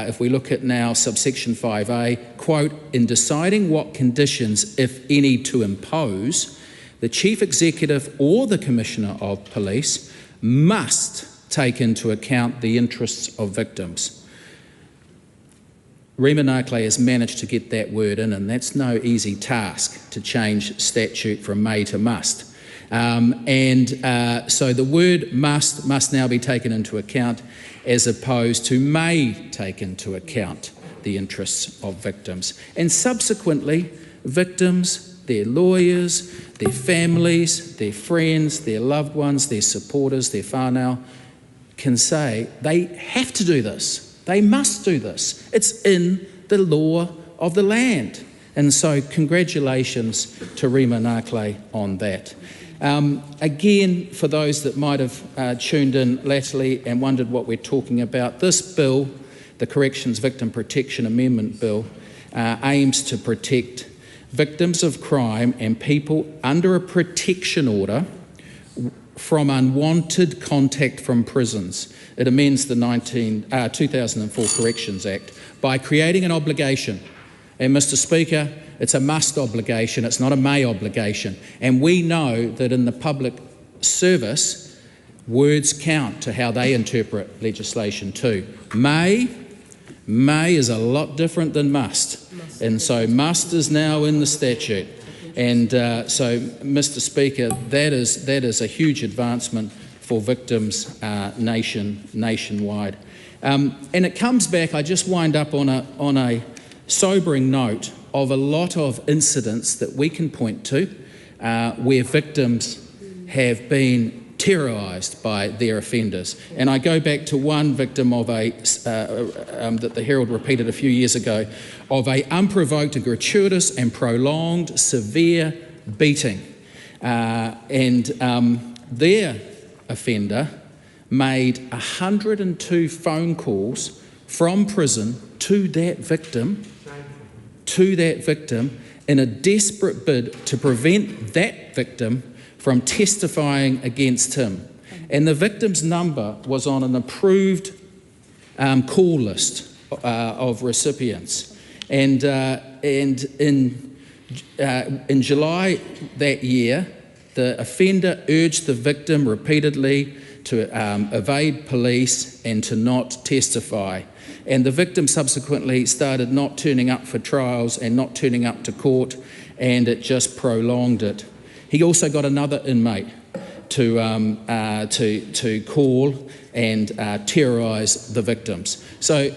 if we look at now subsection 5A, quote, in deciding what conditions, if any, to impose, the Chief Executive or the Commissioner of Police must take into account the interests of victims. Rima Nakle has managed to get that word in, and that's no easy task to change statute from may to must. So the word must now be taken into account as opposed to may take into account the interests of victims. And subsequently, victims, their lawyers, their families, their friends, their loved ones, their supporters, their whānau can say they have to do this. They must do this. It's in the law of the land. And so congratulations to Rima Nakle on that. Again, for those that might have tuned in latterly and wondered what we're talking about, this bill, the Corrections Victim Protection Amendment Bill, aims to protect victims of crime and people under a protection order from unwanted contact from prisons. It amends the 2004 Corrections Act by creating an obligation. And Mr. Speaker, it's a must obligation, it's not a may obligation. And we know that in the public service, words count to how they interpret legislation too. May is a lot different than must. And so must is now in the statute. And so, Mr. Speaker, that is a huge advancement for victims nationwide. And it comes back, I just wind up on a sobering note of a lot of incidents that we can point to where victims have been terrorised by their offenders. And I go back to one victim of that the Herald repeated a few years ago, of a unprovoked and gratuitous and prolonged severe beating. Their offender made 102 phone calls from prison to that victim in a desperate bid to prevent that victim from testifying against him. And the victim's number was on an approved call list of recipients. And in July that year, the offender urged the victim repeatedly to evade police and to not testify. And the victim subsequently started not turning up for trials and not turning up to court, and it just prolonged it. He also got another inmate to call and terrorise the victims. So,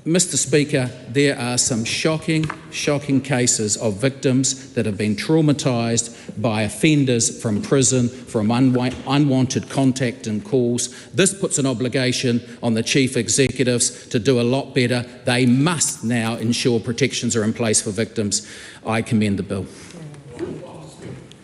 Mr. Speaker, there are some shocking cases of victims that have been traumatised by offenders from prison, from unwanted contact and calls. This puts an obligation on the chief executives to do a lot better. They must now ensure protections are in place for victims. I commend the bill.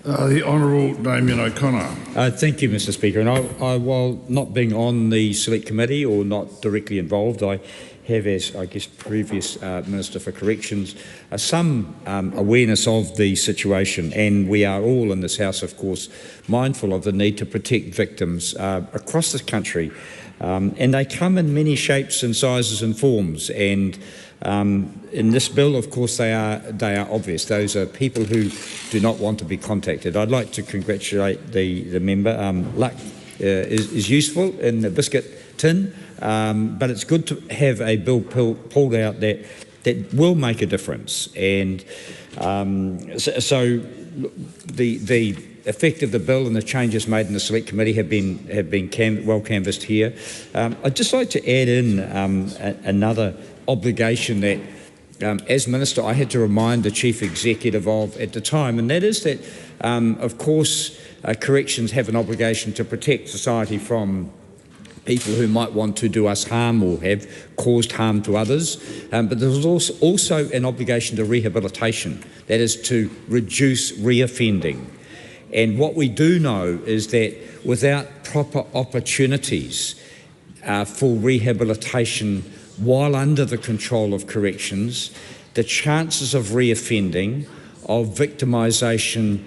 The Honourable Damien O'Connor. Thank you, Mr. Speaker. And I, while not being on the Select Committee or not directly involved, I have, as I guess previous Minister for Corrections, some awareness of the situation, and we are all in this House, of course, mindful of the need to protect victims across this country, and they come in many shapes and sizes and forms. And in this bill, of course, they are obvious. Those are people who do not want to be contacted. I'd like to congratulate the member. Luck is useful in the biscuit tin. But it's good to have a bill pulled out that will make a difference. And so the effect of the bill and the changes made in the Select Committee have been well canvassed here. I'd just like to add in another obligation that, as Minister, I had to remind the Chief Executive of at the time, and that is that, of course, corrections have an obligation to protect society from people who might want to do us harm or have caused harm to others, but there's also an obligation to rehabilitation, that is to reduce reoffending. And what we do know is that without proper opportunities for rehabilitation while under the control of corrections, the chances of reoffending, of victimisation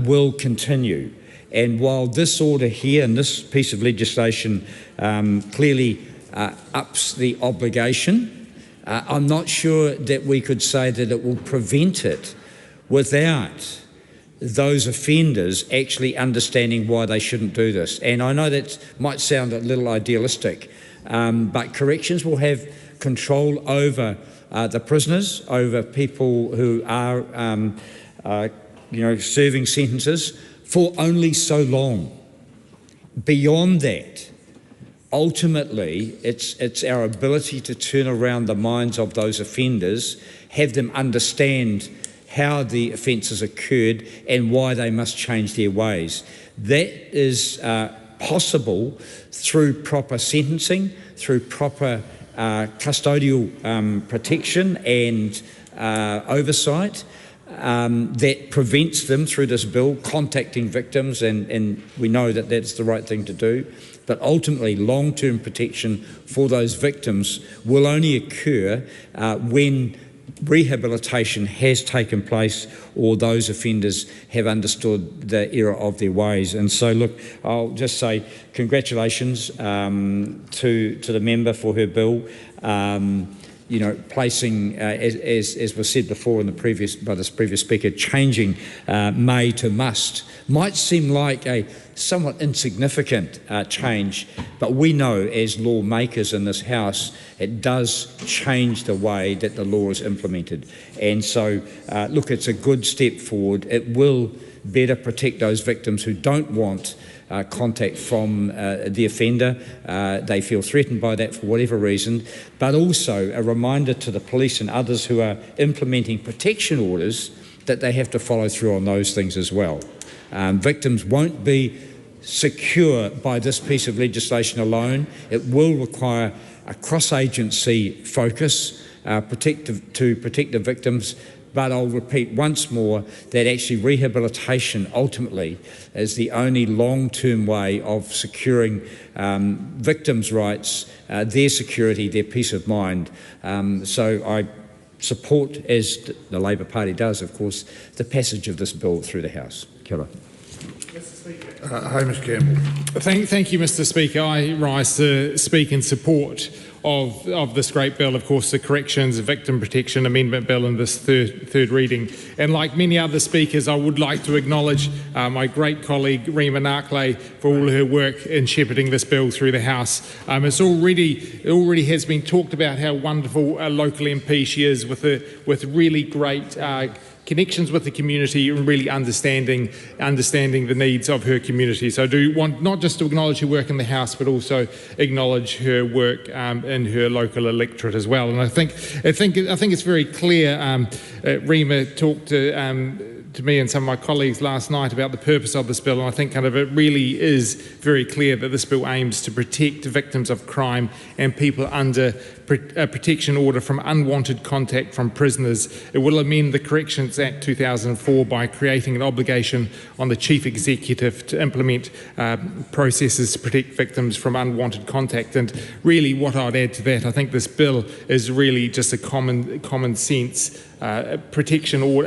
will continue. And while this order here and this piece of legislation clearly ups the obligation, I'm not sure that we could say that it will prevent it without those offenders actually understanding why they shouldn't do this. And I know that might sound a little idealistic, but corrections will have control over the prisoners, over people who are serving sentences for only so long. Beyond that, ultimately, it's our ability to turn around the minds of those offenders, have them understand how the offences occurred and why they must change their ways. That is possible through proper sentencing, through proper custodial protection and oversight that prevents them, through this bill, contacting victims, and we know that that's the right thing to do. But ultimately, long-term protection for those victims will only occur when rehabilitation has taken place or those offenders have understood the error of their ways. And so, look, I'll just say congratulations to the member for her bill. Placing, as was said before by this previous speaker, changing may to must might seem like a somewhat insignificant change, but we know as lawmakers in this House it does change the way that the law is implemented. And so, look, it's a good step forward. It will better protect those victims who don't want contact from the offender. They feel threatened by that for whatever reason, but also a reminder to the police and others who are implementing protection orders that they have to follow through on those things as well. Victims won't be secure by this piece of legislation alone. It will require a cross-agency focus to protect the victims. But I'll repeat once more that actually rehabilitation ultimately is the only long-term way of securing victims' rights, their security, their peace of mind. So I support, as the Labour Party does, of course, the passage of this bill through the House. Kia ora. Hamish Campbell. Thank you, Mr. Speaker. I rise to speak in support of this great bill, of course, the Corrections Victim Protection Amendment Bill in this third reading. And like many other speakers, I would like to acknowledge my great colleague Rima Narkley for all her work in shepherding this bill through the House. It already has been talked about how wonderful a local MP she is, with really great connections with the community and really understanding the needs of her community. So I do want not just to acknowledge her work in the House, but also acknowledge her work in her local electorate as well. And I think it's very clear. Rima talked to me and some of my colleagues last night about the purpose of this bill, and I think it really is very clear that this bill aims to protect victims of crime and people under a protection order from unwanted contact from prisoners. It will amend the Corrections Act 2004 by creating an obligation on the Chief Executive to implement processes to protect victims from unwanted contact. And really what I'd add to that, I think this bill is really just a common sense protection or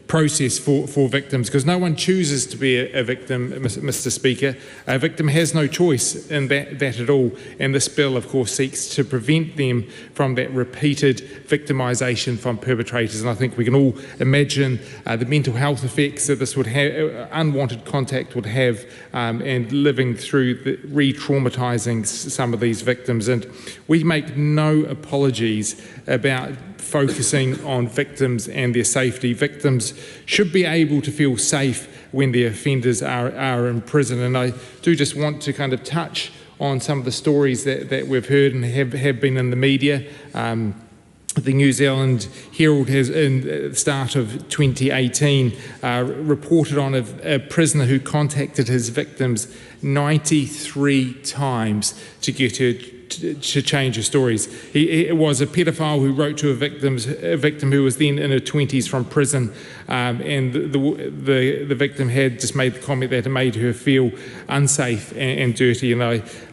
process for victims, because no one chooses to be a victim, Mr. Speaker. A victim has no choice in that at all, and this bill, of course, seeks to prevent them from that repeated victimisation from perpetrators. And I think we can all imagine the mental health effects that this would have, unwanted contact would have, and living through re-traumatising some of these victims. And we make no apologies about focusing on victims and their safety. Victims should be able to feel safe when their offenders are in prison. And I do just want to touch on some of the stories that we've heard and have been in the media. The New Zealand Herald has, in the start of 2018, reported on a prisoner who contacted his victims 93 times to get her to change her stories. It was a paedophile who wrote to a victim who was then in her 20s from prison, and the victim had just made the comment that it made her feel unsafe and dirty. And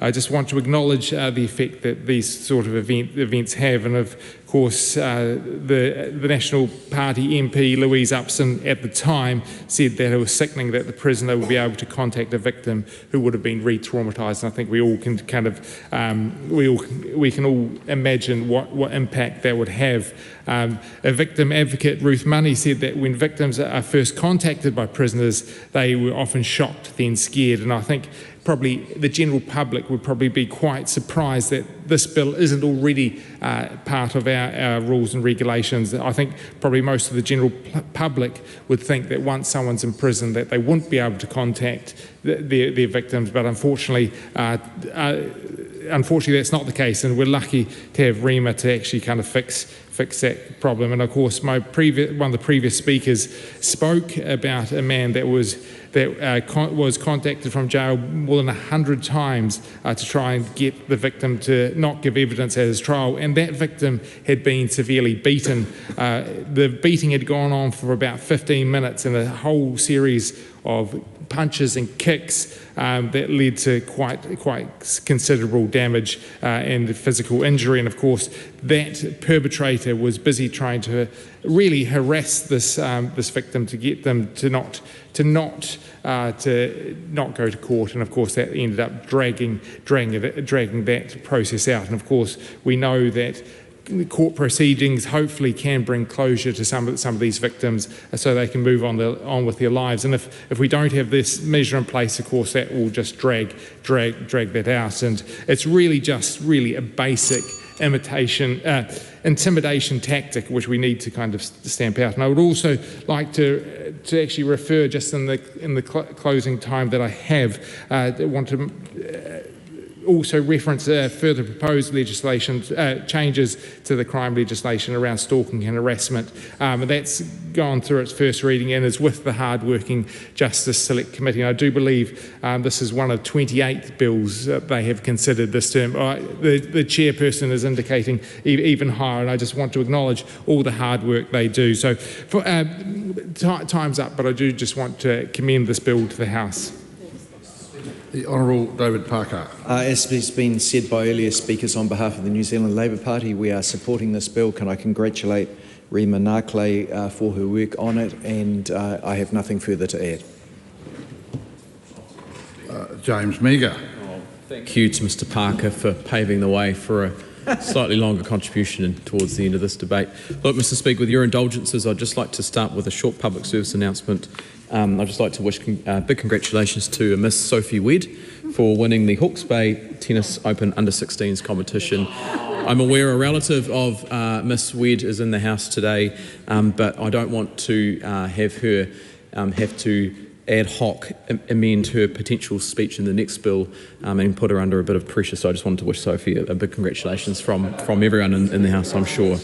I just want to acknowledge the effect that these sort of events have. And of course, the National Party MP, Louise Upson, at the time said that it was sickening that the prisoner would be able to contact a victim who would have been re-traumatised. And I think we all can kind of, we can all imagine what impact that would have. A victim advocate, Ruth Money, said that when victims are first contacted by prisoners, they were often shocked, then scared. And I think probably the general public would probably be quite surprised that this bill isn't already part of our rules and regulations. I think probably most of the general public would think that once someone's in prison that they wouldn't be able to contact their victims, but unfortunately that's not the case, and we're lucky to have REMA to actually kind of fix that problem. And of course, one of the previous speakers spoke about a man that was contacted from jail more than 100 times to try and get the victim to not give evidence at his trial, and that victim had been severely beaten. The beating had gone on for about 15 minutes, and a whole series of punches and kicks that led to quite considerable damage and physical injury. And of course, that perpetrator was busy trying to really harass this victim to get them to not go to court. And of course, that ended up dragging that process out. And of course, we know that court proceedings hopefully can bring closure to some of these victims so they can move on with their lives. And if we don't have this measure in place, of course, that will just drag that out. And it's really a basic intimidation tactic which we need to kind of stamp out. And I would also like to actually refer, just in the closing time that I have, want to also reference further proposed legislation changes to the crime legislation around stalking and harassment. That's gone through its first reading and is with the hard-working Justice Select Committee. And I do believe this is one of 28 bills that they have considered this term. The chairperson is indicating even higher, and I just want to acknowledge all the hard work they do. So time's up, but I do just want to commend this bill to the House. The Honourable David Parker. As has been said by earlier speakers, on behalf of the New Zealand Labour Party, we are supporting this bill. Can I congratulate Rima Nakle for her work on it, and I have nothing further to add. James Meagher. Thank you to Mr Parker for paving the way for a slightly longer contribution towards the end of this debate. Look, Mr Speaker, with your indulgences, I'd just like to start with a short public service announcement. I'd just like to wish big congratulations to Miss Sophie Wedd for winning the Hawke's Bay Tennis Open Under-16s competition. I'm aware a relative of Miss Wedd is in the House today, but I don't want to have her have to ad hoc amend her potential speech in the next bill and put her under a bit of pressure. So I just wanted to wish Sophie a big congratulations from everyone in the House, I'm sure.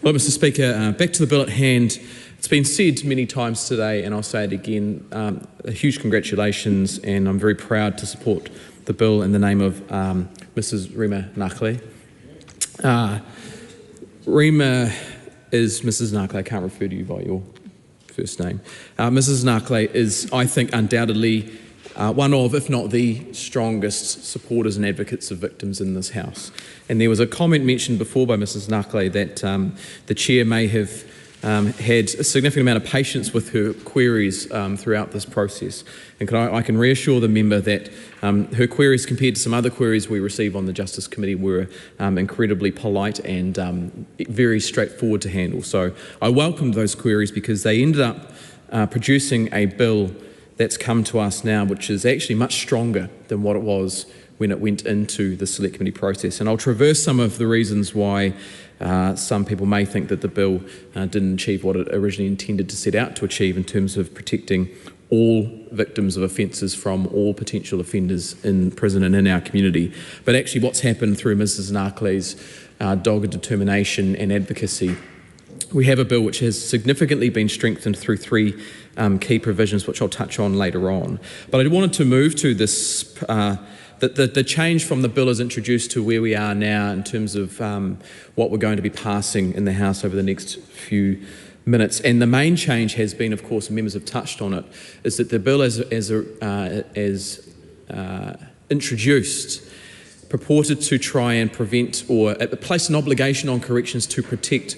Well, Mr Speaker, back to the bill at hand. It's been said many times today, and I'll say it again, a huge congratulations, and I'm very proud to support the bill in the name of Mrs Rima Nakle. Rima is Mrs Nakle. I can't refer to you by your first name. Mrs Nakle is, I think, undoubtedly one of, if not the strongest supporters and advocates of victims in this House. And there was a comment mentioned before by Mrs Nakle that the Chair may have had a significant amount of patience with her queries throughout this process. And I can reassure the member that her queries, compared to some other queries we receive on the Justice Committee, were incredibly polite and very straightforward to handle. So I welcomed those queries because they ended up producing a bill that's come to us now, which is actually much stronger than what it was when it went into the Select Committee process. And I'll traverse some of the reasons why some people may think that the bill didn't achieve what it originally intended to set out to achieve in terms of protecting all victims of offences from all potential offenders in prison and in our community. But actually what's happened through Mrs Nakle's dogged determination and advocacy, we have a bill which has significantly been strengthened through three key provisions, which I'll touch on later on. But I wanted to move to this the change from the bill as introduced to where we are now in terms of what we're going to be passing in the House over the next few minutes. And the main change has been, of course, and members have touched on it, is that the bill as introduced purported to try and prevent or place an obligation on corrections to protect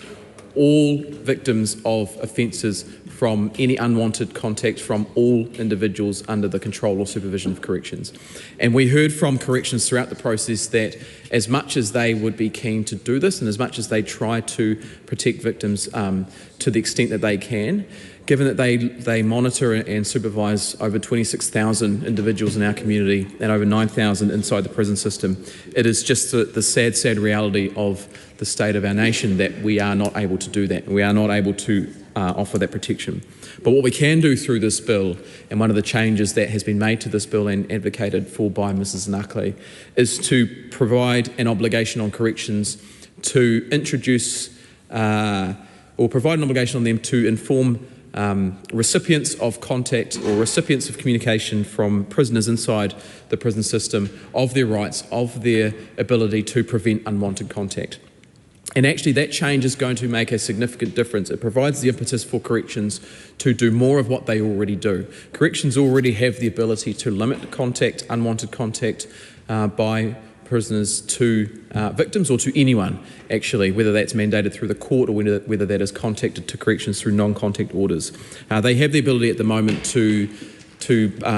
all victims of offences from any unwanted contact from all individuals under the control or supervision of corrections. And we heard from corrections throughout the process that as much as they would be keen to do this and as much as they try to protect victims to the extent that they can, given that they monitor and supervise over 26,000 individuals in our community and over 9,000 inside the prison system, it is just the sad, sad reality of the state of our nation that we are not able to do that. We are not able to offer that protection. But what we can do through this bill, and one of the changes that has been made to this bill and advocated for by Mrs. Nakle, is to provide an obligation on corrections to introduce or provide an obligation on them to inform recipients of contact or recipients of communication from prisoners inside the prison system of their rights, of their ability to prevent unwanted contact. And actually that change is going to make a significant difference. It provides the impetus for corrections to do more of what they already do. Corrections already have the ability to limit contact, unwanted contact by prisoners to victims or to anyone, actually, whether that's mandated through the court or whether that is contacted to corrections through non-contact orders. They have the ability at the moment to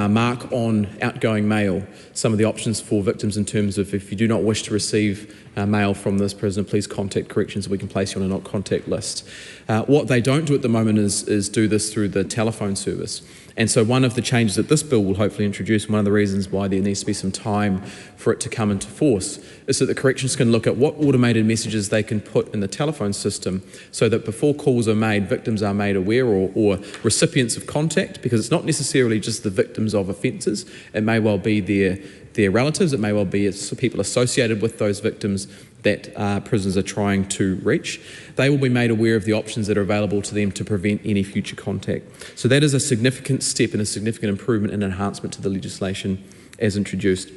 mark on outgoing mail some of the options for victims in terms of if you do not wish to receive mail from this prisoner, please contact corrections and we can place you on a not contact list. What they don't do at the moment is do this through the telephone service. And so one of the changes that this bill will hopefully introduce, one of the reasons why there needs to be some time for it to come into force, is that the corrections can look at what automated messages they can put in the telephone system so that before calls are made, victims are made aware or recipients of contact, because it's not necessarily just the victims of offences, it may well be their relatives, it may well be people associated with those victims that prisoners are trying to reach. They will be made aware of the options that are available to them to prevent any future contact. So that is a significant step and a significant improvement and enhancement to the legislation as introduced.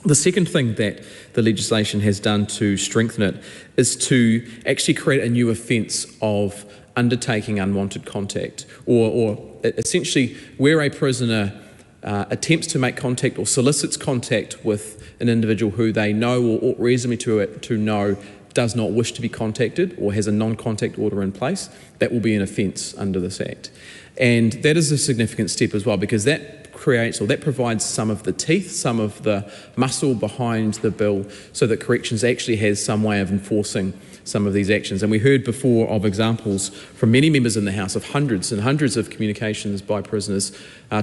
The second thing that the legislation has done to strengthen it is to actually create a new offence of undertaking unwanted contact, or essentially where a prisoner attempts to make contact or solicits contact with an individual who they know or ought reasonably to know does not wish to be contacted or has a non-contact order in place, that will be an offence under this Act. And that is a significant step as well, because that creates, or that provides some of the teeth, some of the muscle behind the bill so that corrections actually has some way of enforcing some of these actions. And we heard before of examples from many members in the House of hundreds and hundreds of communications by prisoners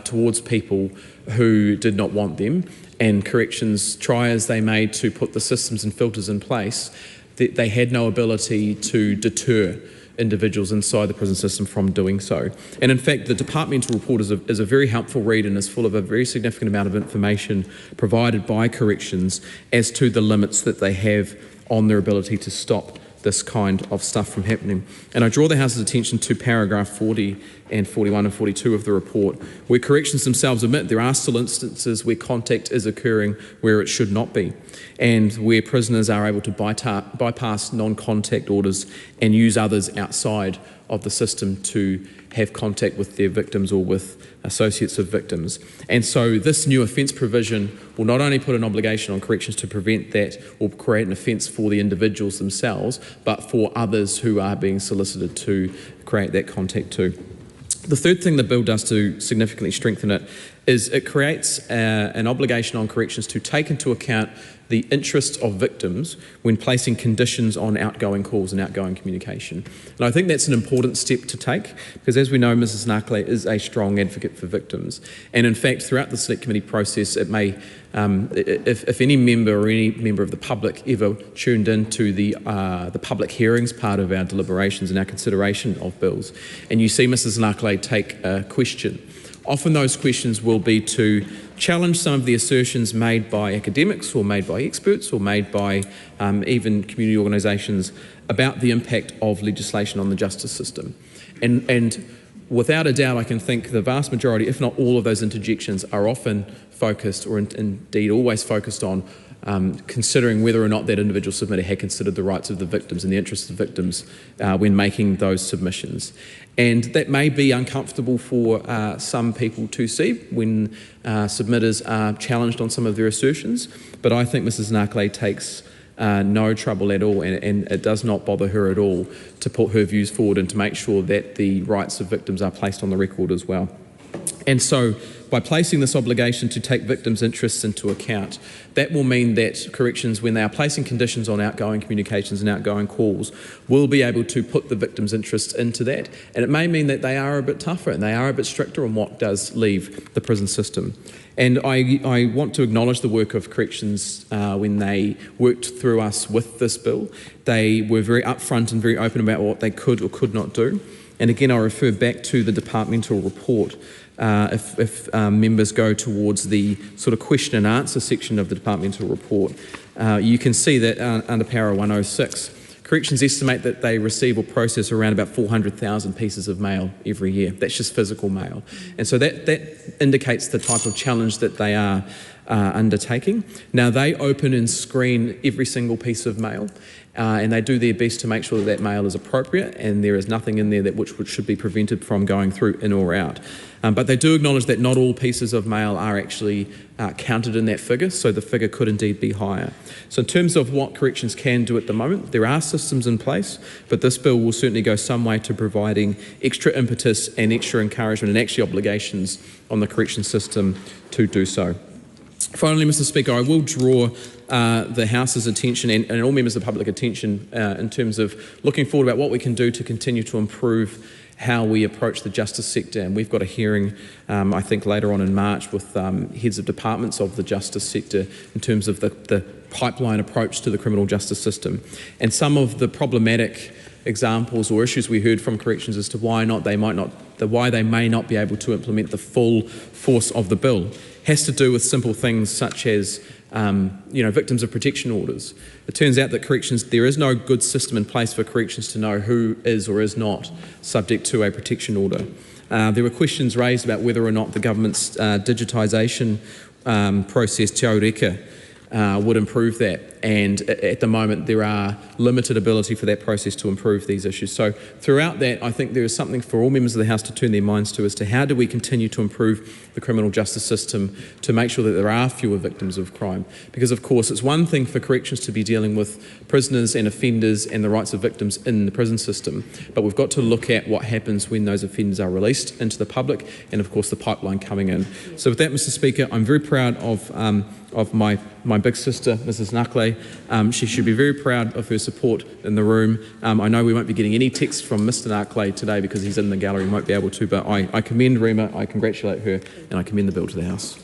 towards people who did not want them, and corrections, try as they may to put the systems and filters in place, they had no ability to deter individuals inside the prison system from doing so. And in fact, the departmental report is a very helpful read and is full of a very significant amount of information provided by corrections as to the limits that they have on their ability to stop this kind of stuff from happening. And I draw the House's attention to paragraph 40 and 41 and 42 of the report, where corrections themselves admit there are still instances where contact is occurring where it should not be, and where prisoners are able to bypass non-contact orders and use others outside of the system to have contact with their victims or with associates of victims. And so this new offence provision will not only put an obligation on corrections to prevent that or create an offence for the individuals themselves, but for others who are being solicited to create that contact too. The third thing the bill does to significantly strengthen it is it creates an obligation on corrections to take into account the interests of victims when placing conditions on outgoing calls and outgoing communication. And I think that's an important step to take, because as we know, Mrs. Nakle is a strong advocate for victims. And in fact, throughout the Select Committee process, it may, if any member or any member of the public ever tuned into the public hearings part of our deliberations and our consideration of bills, and you see Mrs. Nakle take a question, often those questions will be to challenge some of the assertions made by academics or made by experts or made by even community organisations about the impact of legislation on the justice system. And without a doubt, I can think the vast majority, if not all of those interjections, are often focused, or indeed always focused on considering whether or not that individual submitter had considered the rights of the victims and the interests of victims when making those submissions. And that may be uncomfortable for some people to see when submitters are challenged on some of their assertions, but I think Mrs. Nakle takes no trouble at all, and it does not bother her at all to put her views forward and to make sure that the rights of victims are placed on the record as well. And so by placing this obligation to take victims' interests into account, that will mean that corrections, when they are placing conditions on outgoing communications and outgoing calls, will be able to put the victims' interests into that. And it may mean that they are a bit tougher and they are a bit stricter on what does leave the prison system. And I want to acknowledge the work of corrections when they worked through us with this bill. They were very upfront and very open about what they could or could not do. And again, I refer back to the departmental report. If members go towards the sort of question and answer section of the departmental report, you can see that under Para 106, corrections estimate that they receive or process around about 400,000 pieces of mail every year. That's just physical mail. And so that indicates the type of challenge that they are undertaking. Now, they open and screen every single piece of mail, and they do their best to make sure that that mail is appropriate and there is nothing in there that which should be prevented from going through in or out. But they do acknowledge that not all pieces of mail are actually counted in that figure, so the figure could indeed be higher. So in terms of what corrections can do at the moment, there are systems in place, but this bill will certainly go some way to providing extra impetus and extra encouragement and actually obligations on the correction system to do so. Finally, Mr. Speaker, I will draw the House's attention and all members of the public attention in terms of looking forward about what we can do to continue to improve how we approach the justice sector. And we've got a hearing, I think, later on in March with heads of departments of the justice sector in terms of the pipeline approach to the criminal justice system. And some of the problematic examples or issues we heard from corrections as to why they may not be able to implement the full force of the bill has to do with simple things such as victims of protection orders. It turns out that there is no good system in place for corrections to know who is or is not subject to a protection order. There were questions raised about whether or not the government's digitisation process, Aotearoa, would improve that. And at the moment, there are limited ability for that process to improve these issues. So throughout that, I think there is something for all members of the House to turn their minds to as to how do we continue to improve the criminal justice system to make sure that there are fewer victims of crime. Because, of course, it's one thing for corrections to be dealing with prisoners and offenders and the rights of victims in the prison system, but we've got to look at what happens when those offenders are released into the public and, of course, the pipeline coming in. So with that, Mr. Speaker, I'm very proud of my big sister, Mrs. Nakle. She should be very proud of her support in the room. I know we won't be getting any text from Mr. Nakle today because he's in the gallery and won't be able to, but I commend Rima, I congratulate her, and I commend the bill to the House.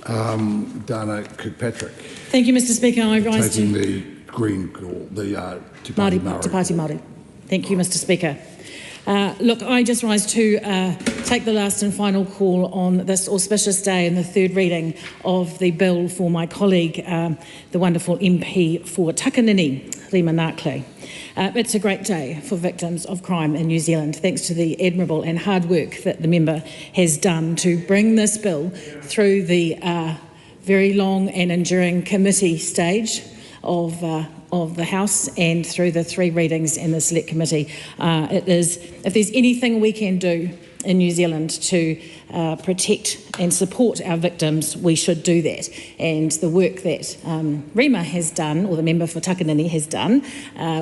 Dana Kirkpatrick. Thank you, Mr. Speaker. I rise taking the green call, the Te Pāti Māori. Thank you, Mr. Speaker. Look, I just rise to take the last and final call on this auspicious day in the third reading of the bill for my colleague, the wonderful MP for Takanini, Rima Nakle. It's a great day for victims of crime in New Zealand, thanks to the admirable and hard work that the member has done to bring this bill through the very long and enduring committee stage of the House and through the three readings in the Select Committee. If there's anything we can do in New Zealand to protect and support our victims, we should do that. And the work that Rima has done, or the member for Takanini has done,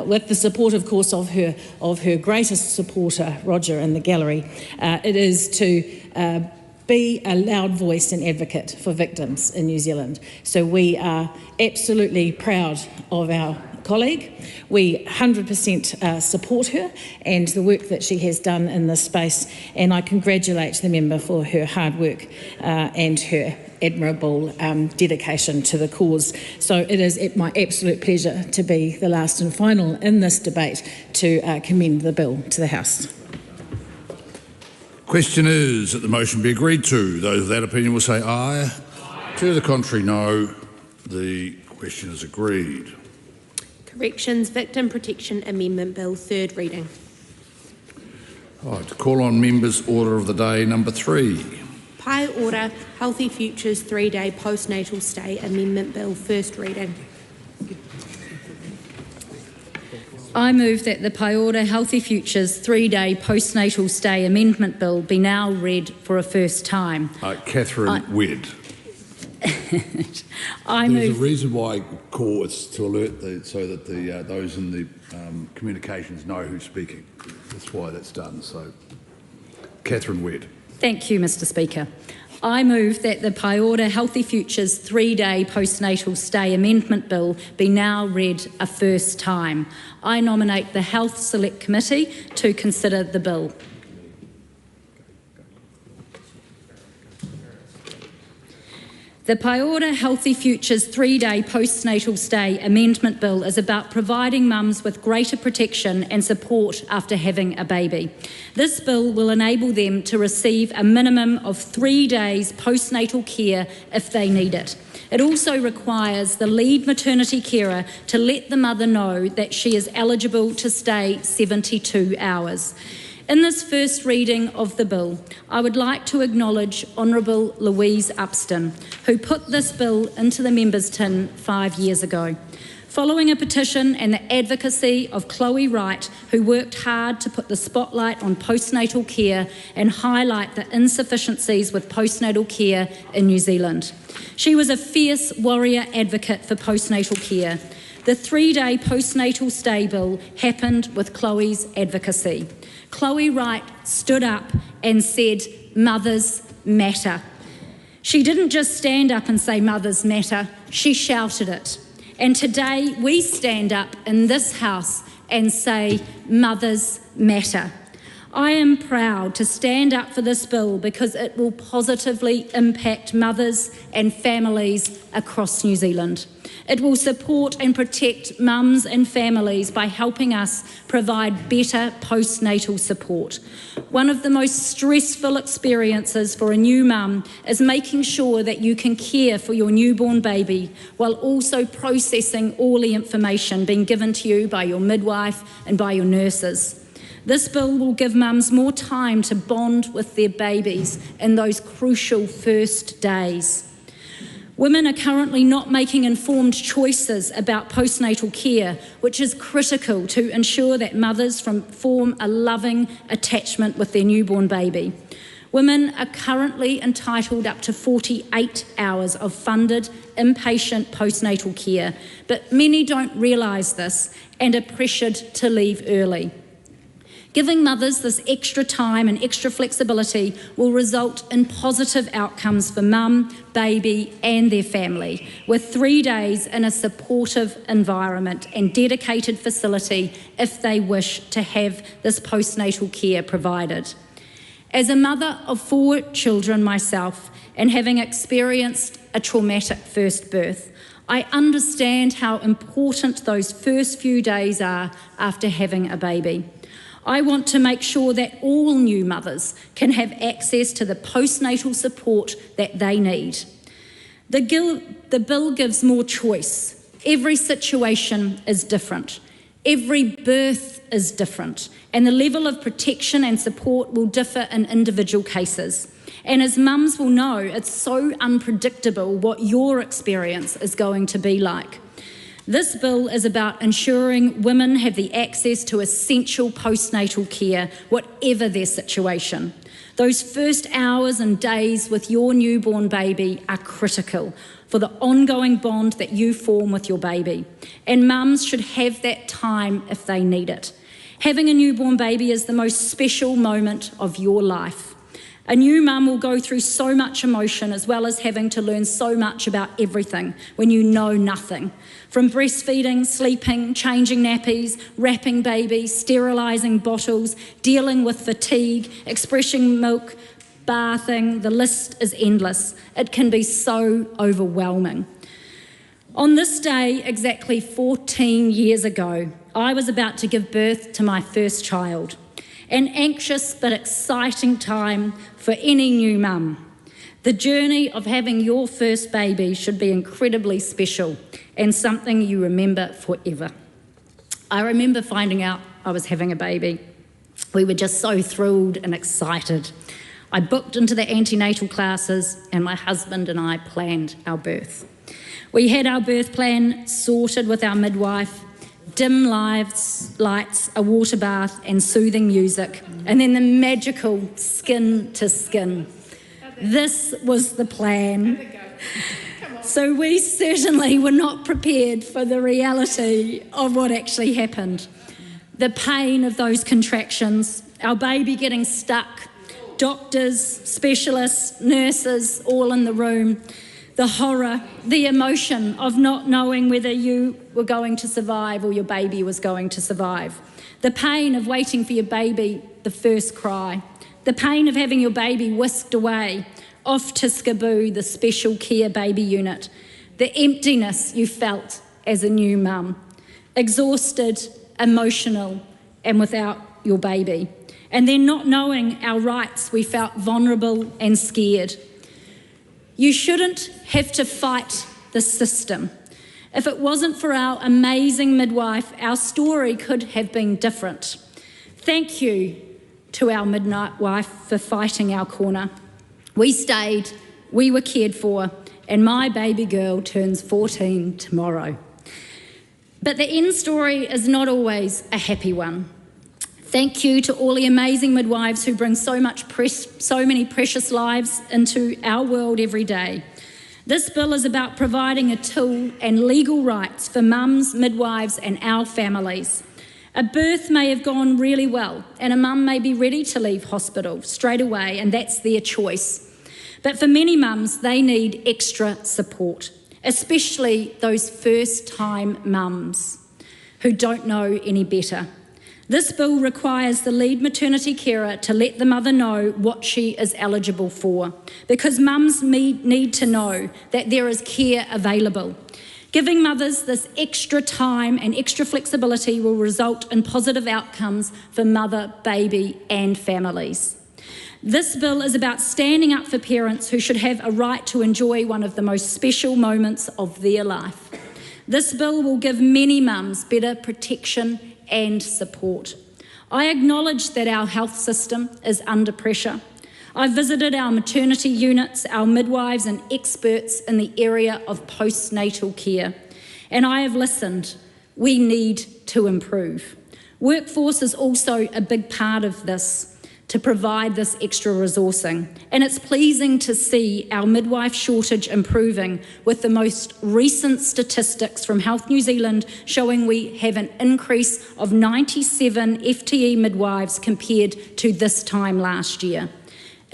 with the support, of course, of her greatest supporter, Roger, in the gallery, it is to be a loud voice and advocate for victims in New Zealand. So we are absolutely proud of our colleague. We 100% support her and the work that she has done in this space, and I congratulate the member for her hard work and her admirable dedication to the cause. So it is my absolute pleasure to be the last and final in this debate to commend the bill to the House. Question is that the motion be agreed to. Those of that opinion will say aye. Aye. To the contrary, no. The question is agreed. Corrections Victim Protection Amendment Bill, third reading. Right, to call on members' order of the day number 3. Pai Ora Healthy Futures 3-Day Postnatal Stay Amendment Bill, first reading. I move that the Pai Ora Healthy Futures 3-Day Postnatal Stay Amendment Bill be now read for a first time. Catherine Wedd. There's a reason why I call it's to alert so that those in the communications know who's speaking. That's why that's done. So, Catherine Wedd. Thank you, Mr. Speaker. I move that the Pai Ora Healthy Futures 3-Day Postnatal Stay Amendment Bill be now read a first time. I nominate the Health Select Committee to consider the bill. The Pai Ora Healthy Futures 3-Day Postnatal Stay Amendment Bill is about providing mums with greater protection and support after having a baby. This bill will enable them to receive a minimum of 3 days postnatal care if they need it. It also requires the lead maternity carer to let the mother know that she is eligible to stay 72 hours. In this first reading of the bill, I would like to acknowledge Honourable Louise Upston, who put this bill into the members' tin 5 years ago. Following a petition and the advocacy of Chloe Wright, who worked hard to put the spotlight on postnatal care and highlight the insufficiencies with postnatal care in New Zealand. She was a fierce warrior advocate for postnatal care. The 3-day postnatal stay bill happened with Chloe's advocacy. Chloe Wright stood up and said, "Mothers matter." She didn't just stand up and say mothers matter, she shouted it. And today we stand up in this house and say mothers matter. I am proud to stand up for this bill because it will positively impact mothers and families across New Zealand. It will support and protect mums and families by helping us provide better postnatal support. One of the most stressful experiences for a new mum is making sure that you can care for your newborn baby while also processing all the information being given to you by your midwife and by your nurses. This bill will give mums more time to bond with their babies in those crucial first days. Women are currently not making informed choices about postnatal care, which is critical to ensure that mothers form a loving attachment with their newborn baby. Women are currently entitled up to 48 hours of funded inpatient postnatal care, but many don't realise this and are pressured to leave early. Giving mothers this extra time and extra flexibility will result in positive outcomes for mum, baby and their family, with 3 days in a supportive environment and dedicated facility if they wish to have this postnatal care provided. As a mother of 4 children myself and having experienced a traumatic first birth, I understand how important those first few days are after having a baby. I want to make sure that all new mothers can have access to the postnatal support that they need. The bill gives more choice. Every situation is different. Every birth is different, and the level of protection and support will differ in individual cases. And as mums will know, it's so unpredictable what your experience is going to be like. This bill is about ensuring women have the access to essential postnatal care, whatever their situation. Those first hours and days with your newborn baby are critical for the ongoing bond that you form with your baby. And mums should have that time if they need it. Having a newborn baby is the most special moment of your life. A new mum will go through so much emotion as well as having to learn so much about everything when you know nothing. From breastfeeding, sleeping, changing nappies, wrapping babies, sterilising bottles, dealing with fatigue, expressing milk, bathing, the list is endless. It can be so overwhelming. On this day, exactly 14 years ago, I was about to give birth to my first child. An anxious but exciting time for any new mum. The journey of having your first baby should be incredibly special and something you remember forever. I remember finding out I was having a baby. We were just so thrilled and excited. I booked into the antenatal classes, and my husband and I planned our birth. We had our birth plan sorted with our midwife, dim lights, a water bath and soothing music, and then the magical skin to skin. This was the plan. So we certainly were not prepared for the reality of what actually happened. The pain of those contractions, our baby getting stuck, doctors, specialists, nurses, all in the room, the horror, the emotion of not knowing whether you were going to survive or your baby was going to survive, the pain of waiting for your baby, the first cry, the pain of having your baby whisked away, off to Skaboo, the special care baby unit, the emptiness you felt as a new mum, exhausted, emotional, and without your baby. And then not knowing our rights, we felt vulnerable and scared. You shouldn't have to fight the system. If it wasn't for our amazing midwife, our story could have been different. Thank you to our midwife for fighting our corner. We stayed, we were cared for, and my baby girl turns 14 tomorrow. But the end story is not always a happy one. Thank you to all the amazing midwives who bring so many precious lives into our world every day. This bill is about providing a tool and legal rights for mums, midwives, and our families. A birth may have gone really well, and a mum may be ready to leave hospital straight away, and that's their choice. But for many mums, they need extra support, especially those first-time mums who don't know any better. This bill requires the lead maternity carer to let the mother know what she is eligible for, because mums need to know that there is care available. Giving mothers this extra time and extra flexibility will result in positive outcomes for mother, baby, and families. This bill is about standing up for parents who should have a right to enjoy one of the most special moments of their life. This bill will give many mums better protection and support. I acknowledge that our health system is under pressure. I've visited our maternity units, our midwives and experts in the area of postnatal care, and I have listened. We need to improve. Workforce is also a big part of this, to provide this extra resourcing, and it's pleasing to see our midwife shortage improving, with the most recent statistics from Health New Zealand showing we have an increase of 97 FTE midwives compared to this time last year.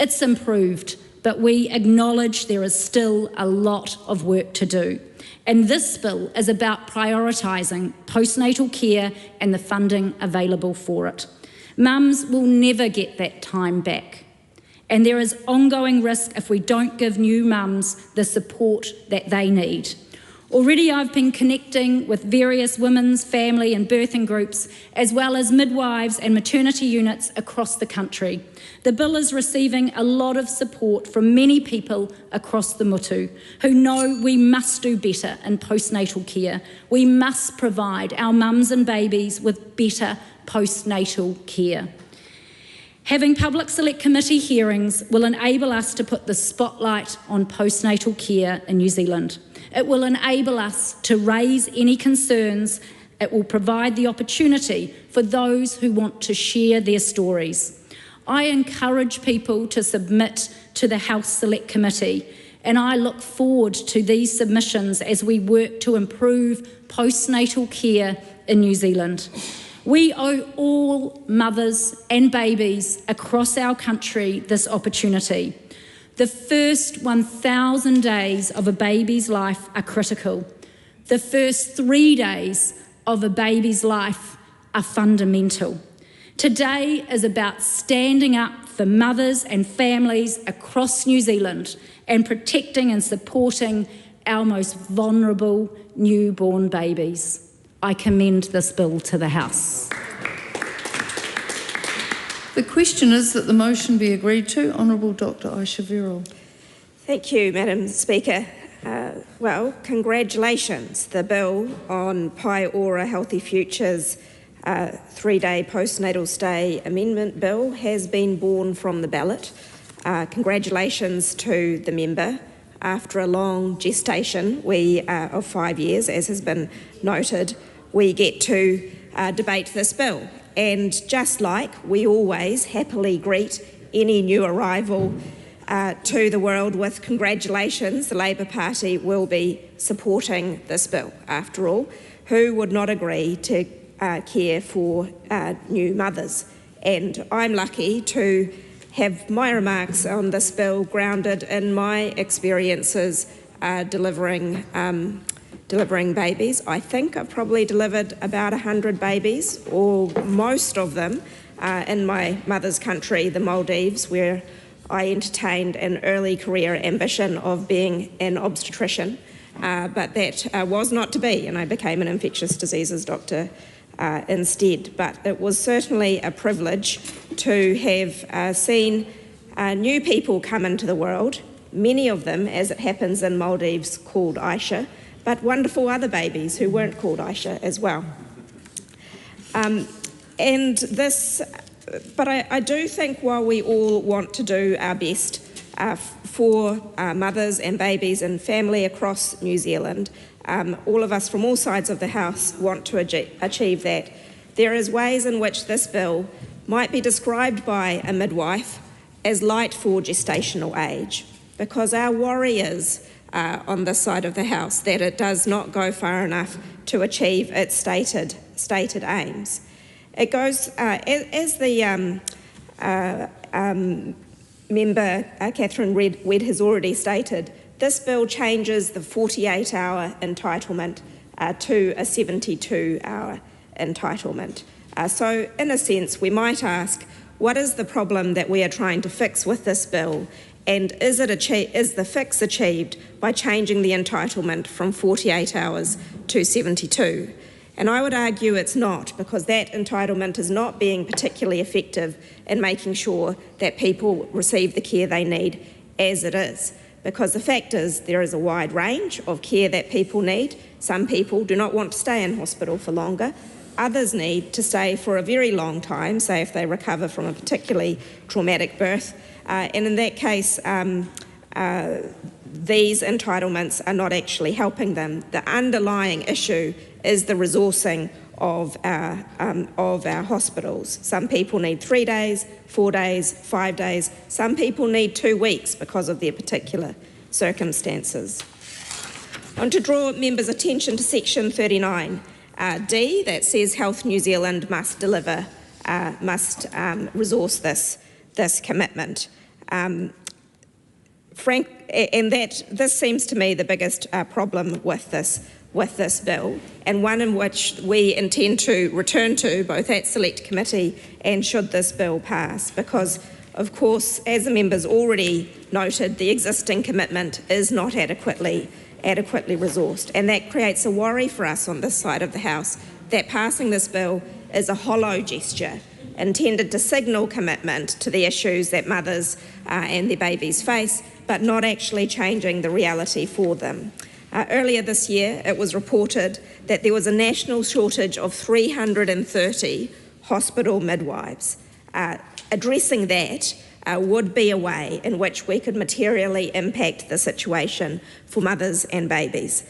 It's improved, but we acknowledge there is still a lot of work to do. And this bill is about prioritising postnatal care and the funding available for it. Mums will never get that time back. And there is ongoing risk if we don't give new mums the support that they need. Already I've been connecting with various women's, family and birthing groups, as well as midwives and maternity units across the country. The bill is receiving a lot of support from many people across the mutu who know we must do better in postnatal care. We must provide our mums and babies with better postnatal care. Having public select committee hearings will enable us to put the spotlight on postnatal care in New Zealand. It will enable us to raise any concerns. It will provide the opportunity for those who want to share their stories. I encourage people to submit to the Health Select Committee, and I look forward to these submissions as we work to improve postnatal care in New Zealand. We owe all mothers and babies across our country this opportunity. The first 1,000 days of a baby's life are critical. The first 3 days of a baby's life are fundamental. Today is about standing up for mothers and families across New Zealand and protecting and supporting our most vulnerable newborn babies. I commend this bill to the House. The question is that the motion be agreed to. Honourable Dr Aisha Verrill. Thank you, Madam Speaker. Well, congratulations. The bill on Aotearoa Healthy Futures 3-day postnatal stay amendment bill has been borne from the ballot. Congratulations to the member. After a long gestation of 5 years, as has been noted, we get to debate this bill. And just like we always happily greet any new arrival to the world with congratulations, the Labour Party will be supporting this bill. After all, who would not agree to care for new mothers? And I'm lucky to have my remarks on this bill grounded in my experiences delivering babies. I think I've probably delivered about 100 babies, or most of them in my mother's country, the Maldives, where I entertained an early career ambition of being an obstetrician, but that was not to be, and I became an infectious diseases doctor instead. But it was certainly a privilege to have seen new people come into the world, many of them, as it happens in Maldives, called Aisha, but wonderful other babies who weren't called Aisha as well. But I do think while we all want to do our best for mothers and babies and family across New Zealand, all of us from all sides of the House want to achieve that. There is ways in which this bill might be described by a midwife as light for gestational age, because our worry is on this side of the House that it does not go far enough to achieve its stated aims. It goes, as the member Catherine Wedd has already stated, this bill changes the 48-hour entitlement to a 72-hour entitlement. So in a sense, we might ask, what is the problem that we are trying to fix with this bill? And is the fix achieved by changing the entitlement from 48 hours to 72? And I would argue it's not, because that entitlement is not being particularly effective in making sure that people receive the care they need as it is. Because the fact is, there is a wide range of care that people need. Some people do not want to stay in hospital for longer. Others need to stay for a very long time, say if they recover from a particularly traumatic birth. And in that case, these entitlements are not actually helping them. The underlying issue is the resourcing of our hospitals. Some people need 3 days, 4 days, 5 days. Some people need 2 weeks because of their particular circumstances. I want to draw members' attention to section 39D that says Health New Zealand must deliver, resource this commitment. And that this seems to me the biggest problem with this bill, and one in which we intend to return to both at Select Committee and should this bill pass, because of course, as the members already noted, the existing commitment is not adequately resourced, and that creates a worry for us on this side of the House that passing this bill is a hollow gesture intended to signal commitment to the issues that mothers and their babies face, but not actually changing the reality for them. Earlier this year, it was reported that there was a national shortage of 330 hospital midwives. Addressing that would be a way in which we could materially impact the situation for mothers and babies.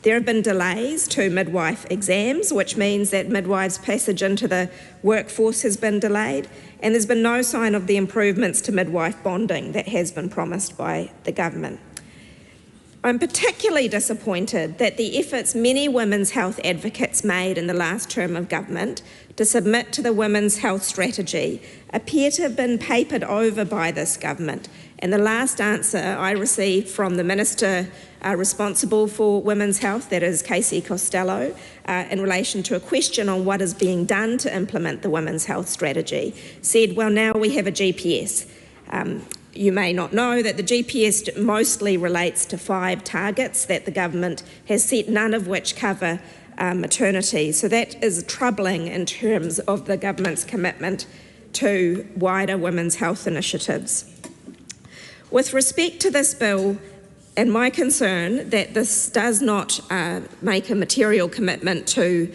There have been delays to midwife exams, which means that midwives' passage into the workforce has been delayed, and there's been no sign of the improvements to midwife bonding that has been promised by the government. I'm particularly disappointed that the efforts many women's health advocates made in the last term of government to submit to the Women's Health Strategy appear to have been papered over by this government. And the last answer I received from the Minister responsible for women's health, that is Casey Costello, in relation to a question on what is being done to implement the Women's Health Strategy, said, well, now we have a GPS. You may not know that the GPS mostly relates to 5 targets that the government has set, none of which cover maternity. So that is troubling in terms of the government's commitment to wider women's health initiatives. With respect to this bill, and my concern that this does not make a material commitment to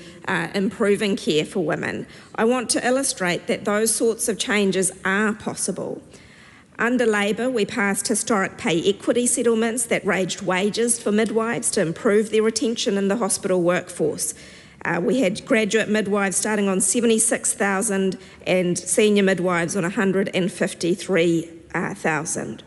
improving care for women, I want to illustrate that those sorts of changes are possible. Under Labor, we passed historic pay equity settlements that raised wages for midwives to improve their retention in the hospital workforce. We had graduate midwives starting on $76,000 and senior midwives on $153,000.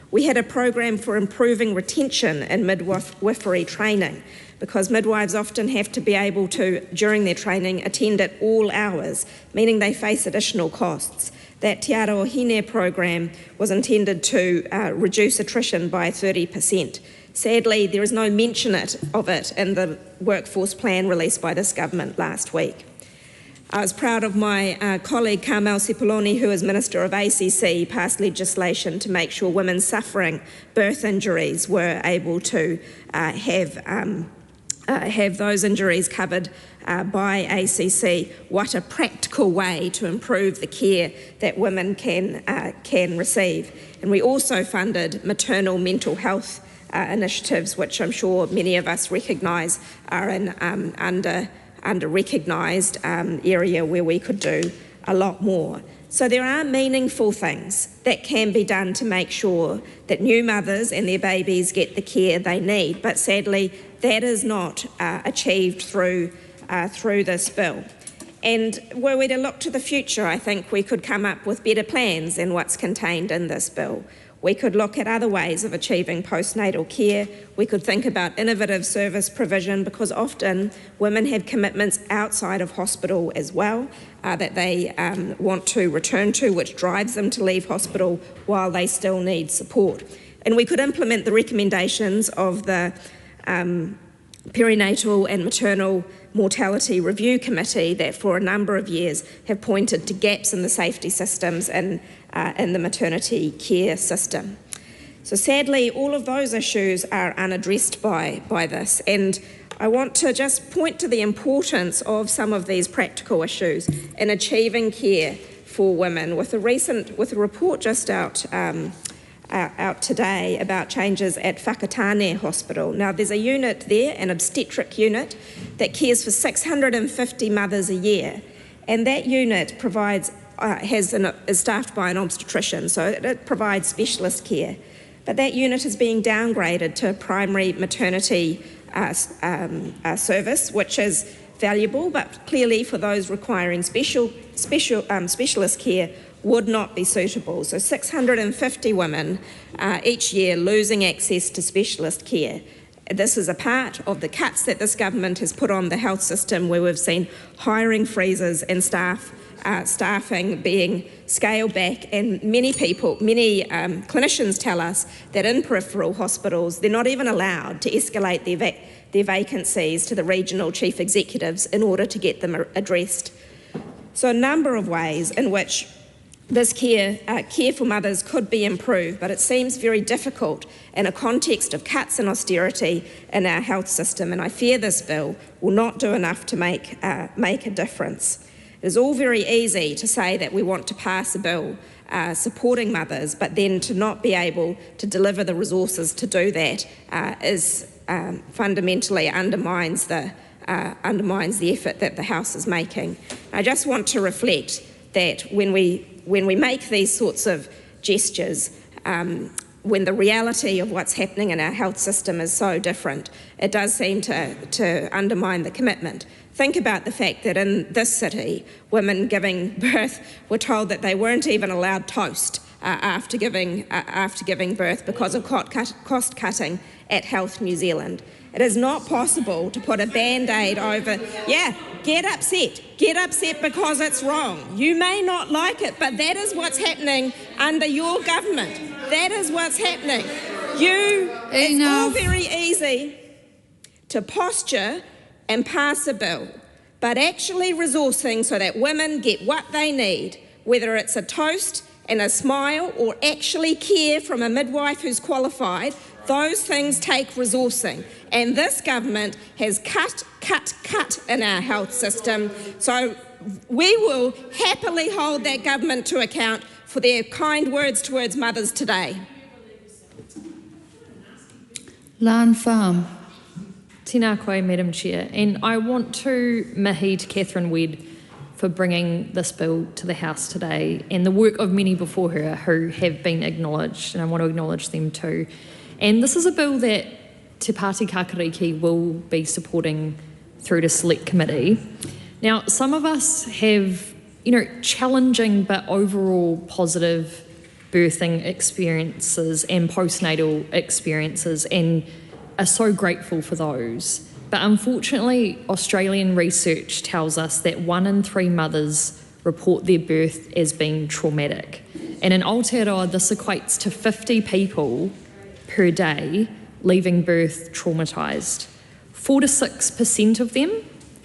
We had a program for improving retention in midwifery training, because midwives often have to be able to, during their training, attend at all hours, meaning they face additional costs. That Te Aroha Hine program was intended to reduce attrition by 30%. Sadly, there is no mention of it in the workforce plan released by this government last week. I was proud of my colleague Carmel Sepuloni, who is Minister of ACC, passed legislation to make sure women suffering birth injuries were able to have those injuries covered by ACC. What a practical way to improve the care that women can receive. And we also funded maternal mental health initiatives, which I'm sure many of us recognise are an under-recognised area where we could do a lot more. So there are meaningful things that can be done to make sure that new mothers and their babies get the care they need, but sadly that is not achieved through this bill. And were we to look to the future, I think we could come up with better plans than what's contained in this bill. We could look at other ways of achieving postnatal care. We could think about innovative service provision, because often women have commitments outside of hospital as well that they want to return to, which drives them to leave hospital while they still need support. And we could implement the recommendations of the Perinatal and Maternal Mortality Review Committee that for a number of years have pointed to gaps in the safety systems and in the maternity care system. So sadly, all of those issues are unaddressed by this, and I want to just point to the importance of some of these practical issues in achieving care for women. With a report just out today about changes at Whakatane Hospital. Now, there's a unit there, an obstetric unit, that cares for 650 mothers a year, and that unit provides is staffed by an obstetrician, so it provides specialist care. But that unit is being downgraded to a primary maternity service, which is valuable, but clearly for those requiring specialist care would not be suitable. So 650 women each year losing access to specialist care. This is a part of the cuts that this government has put on the health system, where we've seen hiring freezes and staffing being scaled back, and many clinicians tell us that in peripheral hospitals they're not even allowed to escalate their vacancies to the regional chief executives in order to get them addressed. So a number of ways in which this care for mothers could be improved, but it seems very difficult in a context of cuts and austerity in our health system, and I fear this bill will not do enough to make a difference. It is all very easy to say that we want to pass a bill supporting mothers, but then to not be able to deliver the resources to do that fundamentally undermines the effort that the House is making. I just want to reflect that when we make these sorts of gestures, when the reality of what's happening in our health system is so different, it does seem to undermine the commitment. Think about the fact that in this city, women giving birth were told that they weren't even allowed toast after giving birth because of cost cutting at Health New Zealand. It is not possible to put a band-aid over. Yeah, get upset because it's wrong. You may not like it, but that is what's happening under your government. That is what's happening. It's all very easy to posture and pass a bill, but actually resourcing so that women get what they need, whether it's a toast and a smile or actually care from a midwife who's qualified, those things take resourcing. And this government has cut in our health system. So we will happily hold that government to account for their kind words towards mothers today. Lan Farm. Tēnā koe, Madam Chair, and I want to mihi to Catherine Wedd for bringing this bill to the House today, and the work of many before her who have been acknowledged, and I want to acknowledge them too. And this is a bill that Te Pāti Kakariki will be supporting through the Select Committee. Now, some of us have, challenging but overall positive birthing experiences and postnatal experiences, and are so grateful for those. But unfortunately, Australian research tells us that 1 in 3 mothers report their birth as being traumatic. And in Aotearoa, this equates to 50 people per day leaving birth traumatised. 4 to 6% of them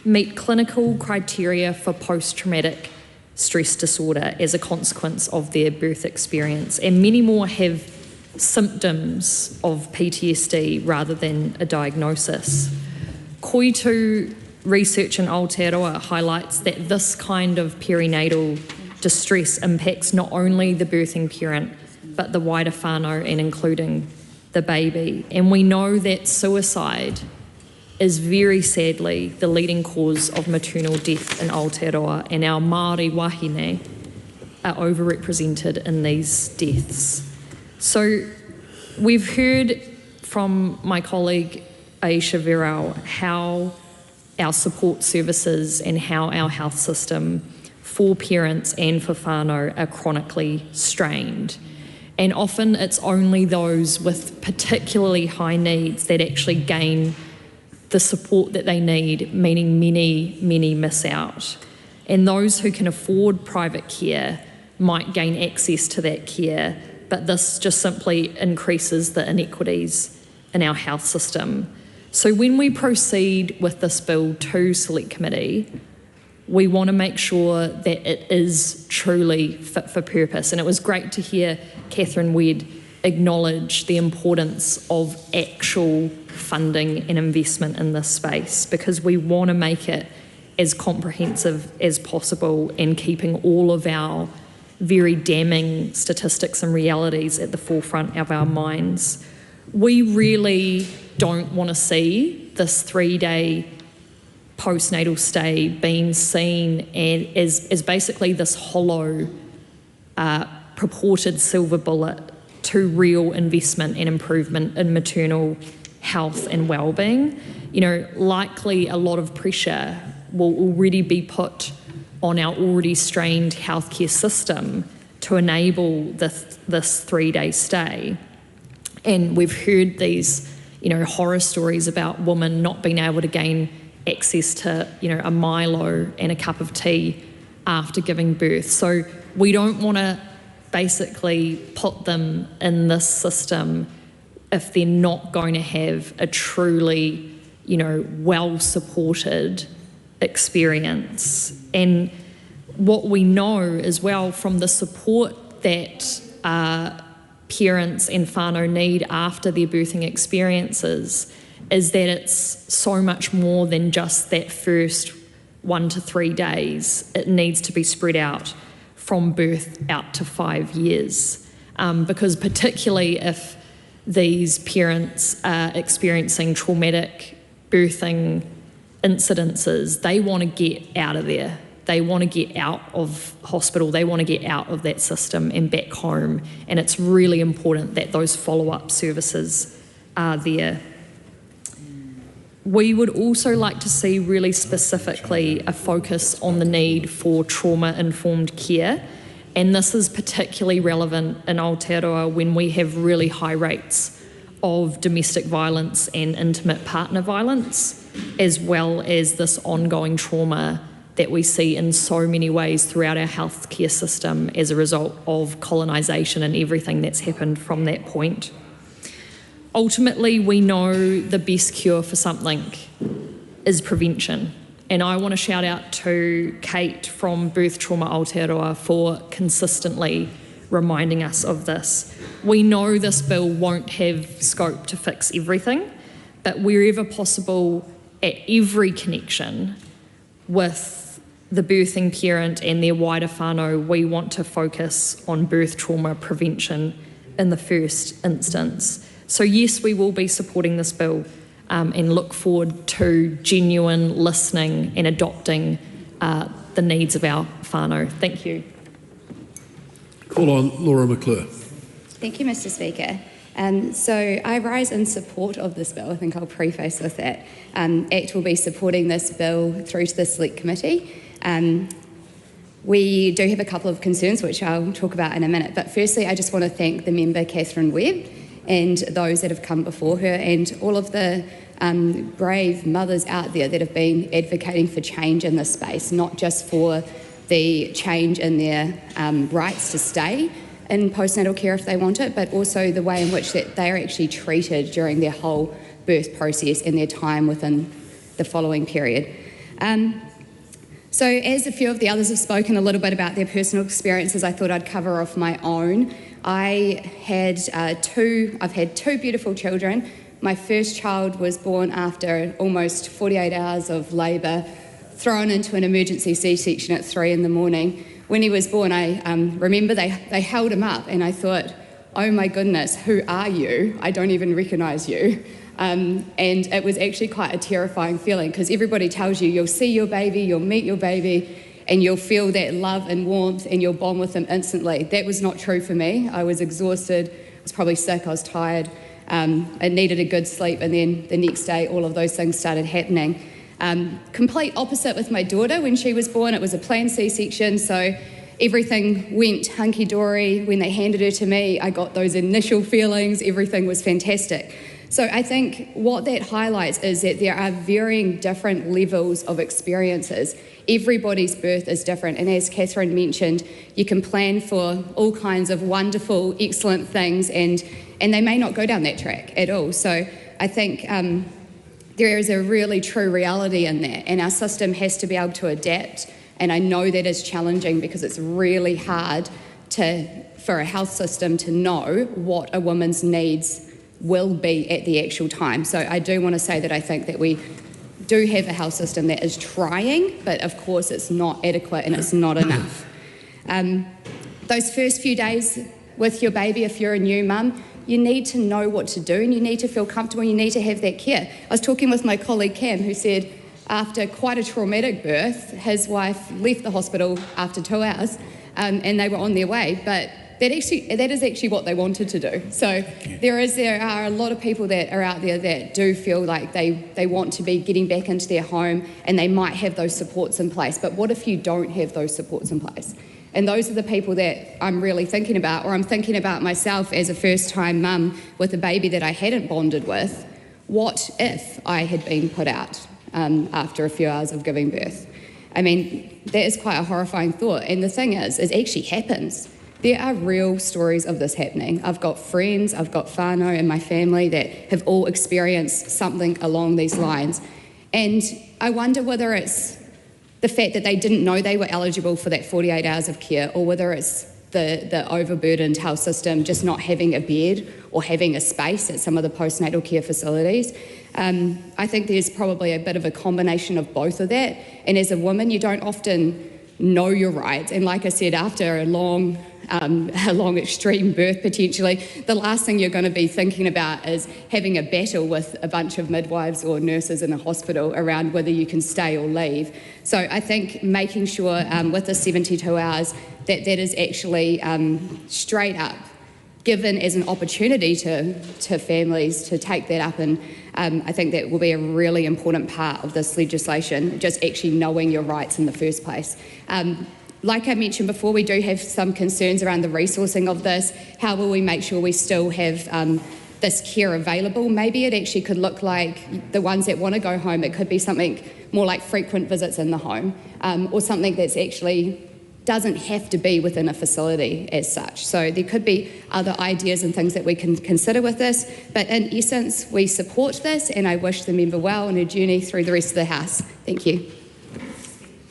meet clinical criteria for post-traumatic stress disorder as a consequence of their birth experience, and many more have symptoms of PTSD rather than a diagnosis. Koitu research in Aotearoa highlights that this kind of perinatal distress impacts not only the birthing parent, but the wider whānau and including the baby. And we know that suicide is very sadly the leading cause of maternal death in Aotearoa, and our Māori wahine are overrepresented in these deaths. So we've heard from my colleague Aisha Verau how our support services and how our health system for parents and for whānau are chronically strained. And often it's only those with particularly high needs that actually gain the support that they need, meaning many miss out. And those who can afford private care might gain access to that care, but this just simply increases the inequities in our health system. So when we proceed with this bill to Select Committee, we want to make sure that it is truly fit for purpose. And it was great to hear Catherine Wedd acknowledge the importance of actual funding and investment in this space, because we want to make it as comprehensive as possible and keeping all of our very damning statistics and realities at the forefront of our minds. We really don't want to see this 3-day postnatal stay being seen as basically this hollow purported silver bullet to real investment and improvement in maternal health and well-being. Likely a lot of pressure will already be put on our already strained healthcare system to enable this 3-day stay. And we've heard these, horror stories about women not being able to gain access to, a Milo and a cup of tea after giving birth. So we don't want to basically put them in this system if they're not going to have a truly, well-supported experience. And what we know as well from the support that parents and whānau need after their birthing experiences is that it's so much more than just that first 1 to 3 days. It needs to be spread out from birth out to 5 years, because particularly if these parents are experiencing traumatic birthing incidences, they want to get out of there. They want to get out of hospital, they want to get out of that system and back home, and it's really important that those follow-up services are there. We would also like to see really specifically a focus on the need for trauma-informed care, and this is particularly relevant in Aotearoa when we have really high rates of domestic violence and intimate partner violence, as well as this ongoing trauma that we see in so many ways throughout our healthcare system as a result of colonisation and everything that's happened from that point. Ultimately, we know the best cure for something is prevention. And I want to shout out to Kate from Birth Trauma Aotearoa for consistently reminding us of this. We know this bill won't have scope to fix everything, but wherever possible, at every connection with the birthing parent and their wider whānau, we want to focus on birth trauma prevention in the first instance. So yes, we will be supporting this bill and look forward to genuine listening and adopting the needs of our whānau. Thank you. Call on Laura McClure. Thank you, Mr. Speaker. So I rise in support of this bill. I think I'll preface with that. ACT will be supporting this bill through to the Select Committee. We do have a couple of concerns, which I'll talk about in a minute. But firstly, I just want to thank the member, Catherine Webb, and those that have come before her, and all of the brave mothers out there that have been advocating for change in this space, not just for the change in their rights to stay in postnatal care if they want it, but also the way in which that they are actually treated during their whole birth process and their time within the following period. So as a few of the others have spoken a little bit about their personal experiences, I thought I'd cover off my own. I've had two beautiful children. My first child was born after almost 48 hours of labour, thrown into an emergency C-section at 3 in the morning. When he was born, I remember they held him up and I thought, oh my goodness, who are you? I don't even recognise you. And it was actually quite a terrifying feeling because everybody tells you you'll see your baby, you'll meet your baby, and you'll feel that love and warmth and you'll bond with them instantly. That was not true for me. I was exhausted, I was probably sick, I was tired, I needed a good sleep, and then the next day all of those things started happening. Complete opposite with my daughter. When she was born, it was a planned C-section, so everything went hunky-dory. When they handed her to me, I got those initial feelings, everything was fantastic. So I think what that highlights is that there are varying different levels of experiences. Everybody's birth is different, and as Catherine mentioned, you can plan for all kinds of wonderful, excellent things, and they may not go down that track at all. So I think there is a really true reality in that, and our system has to be able to adapt, and I know that is challenging because it's really hard for a health system to know what a woman's needs will be at the actual time. So I do want to say that I think that we do have a health system that is trying, but of course it's not adequate and it's not enough. Those first few days with your baby, if you're a new mum, you need to know what to do and you need to feel comfortable, you need to have that care. I was talking with my colleague Cam, who said after quite a traumatic birth, his wife left the hospital after 2 hours and they were on their way, but that is actually what they wanted to do. So there are a lot of people that are out there that do feel like they want to be getting back into their home and they might have those supports in place. But what if you don't have those supports in place? And those are the people that I'm really thinking about, or I'm thinking about myself as a first-time mum with a baby that I hadn't bonded with. What if I had been put out after a few hours of giving birth? I mean, that is quite a horrifying thought. And the thing is, it actually happens. There are real stories of this happening. I've got friends, I've got whānau in my family that have all experienced something along these lines. And I wonder whether it's the fact that they didn't know they were eligible for that 48 hours of care, or whether it's the overburdened health system just not having a bed or having a space at some of the postnatal care facilities. I think there's probably a bit of a combination of both of that. And as a woman, you don't often know your rights. And like I said, after a long extreme birth potentially, the last thing you're going to be thinking about is having a battle with a bunch of midwives or nurses in a hospital around whether you can stay or leave. So I think making sure with the 72 hours that is actually straight up given as an opportunity to families to take that up, and I think that will be a really important part of this legislation, just actually knowing your rights in the first place. Like I mentioned before, we do have some concerns around the resourcing of this. How will we make sure we still have this care available? Maybe it actually could look like the ones that want to go home, it could be something more like frequent visits in the home, or something that's actually doesn't have to be within a facility as such. So there could be other ideas and things that we can consider with this, but in essence, we support this, and I wish the member well in her journey through the rest of the House. Thank you.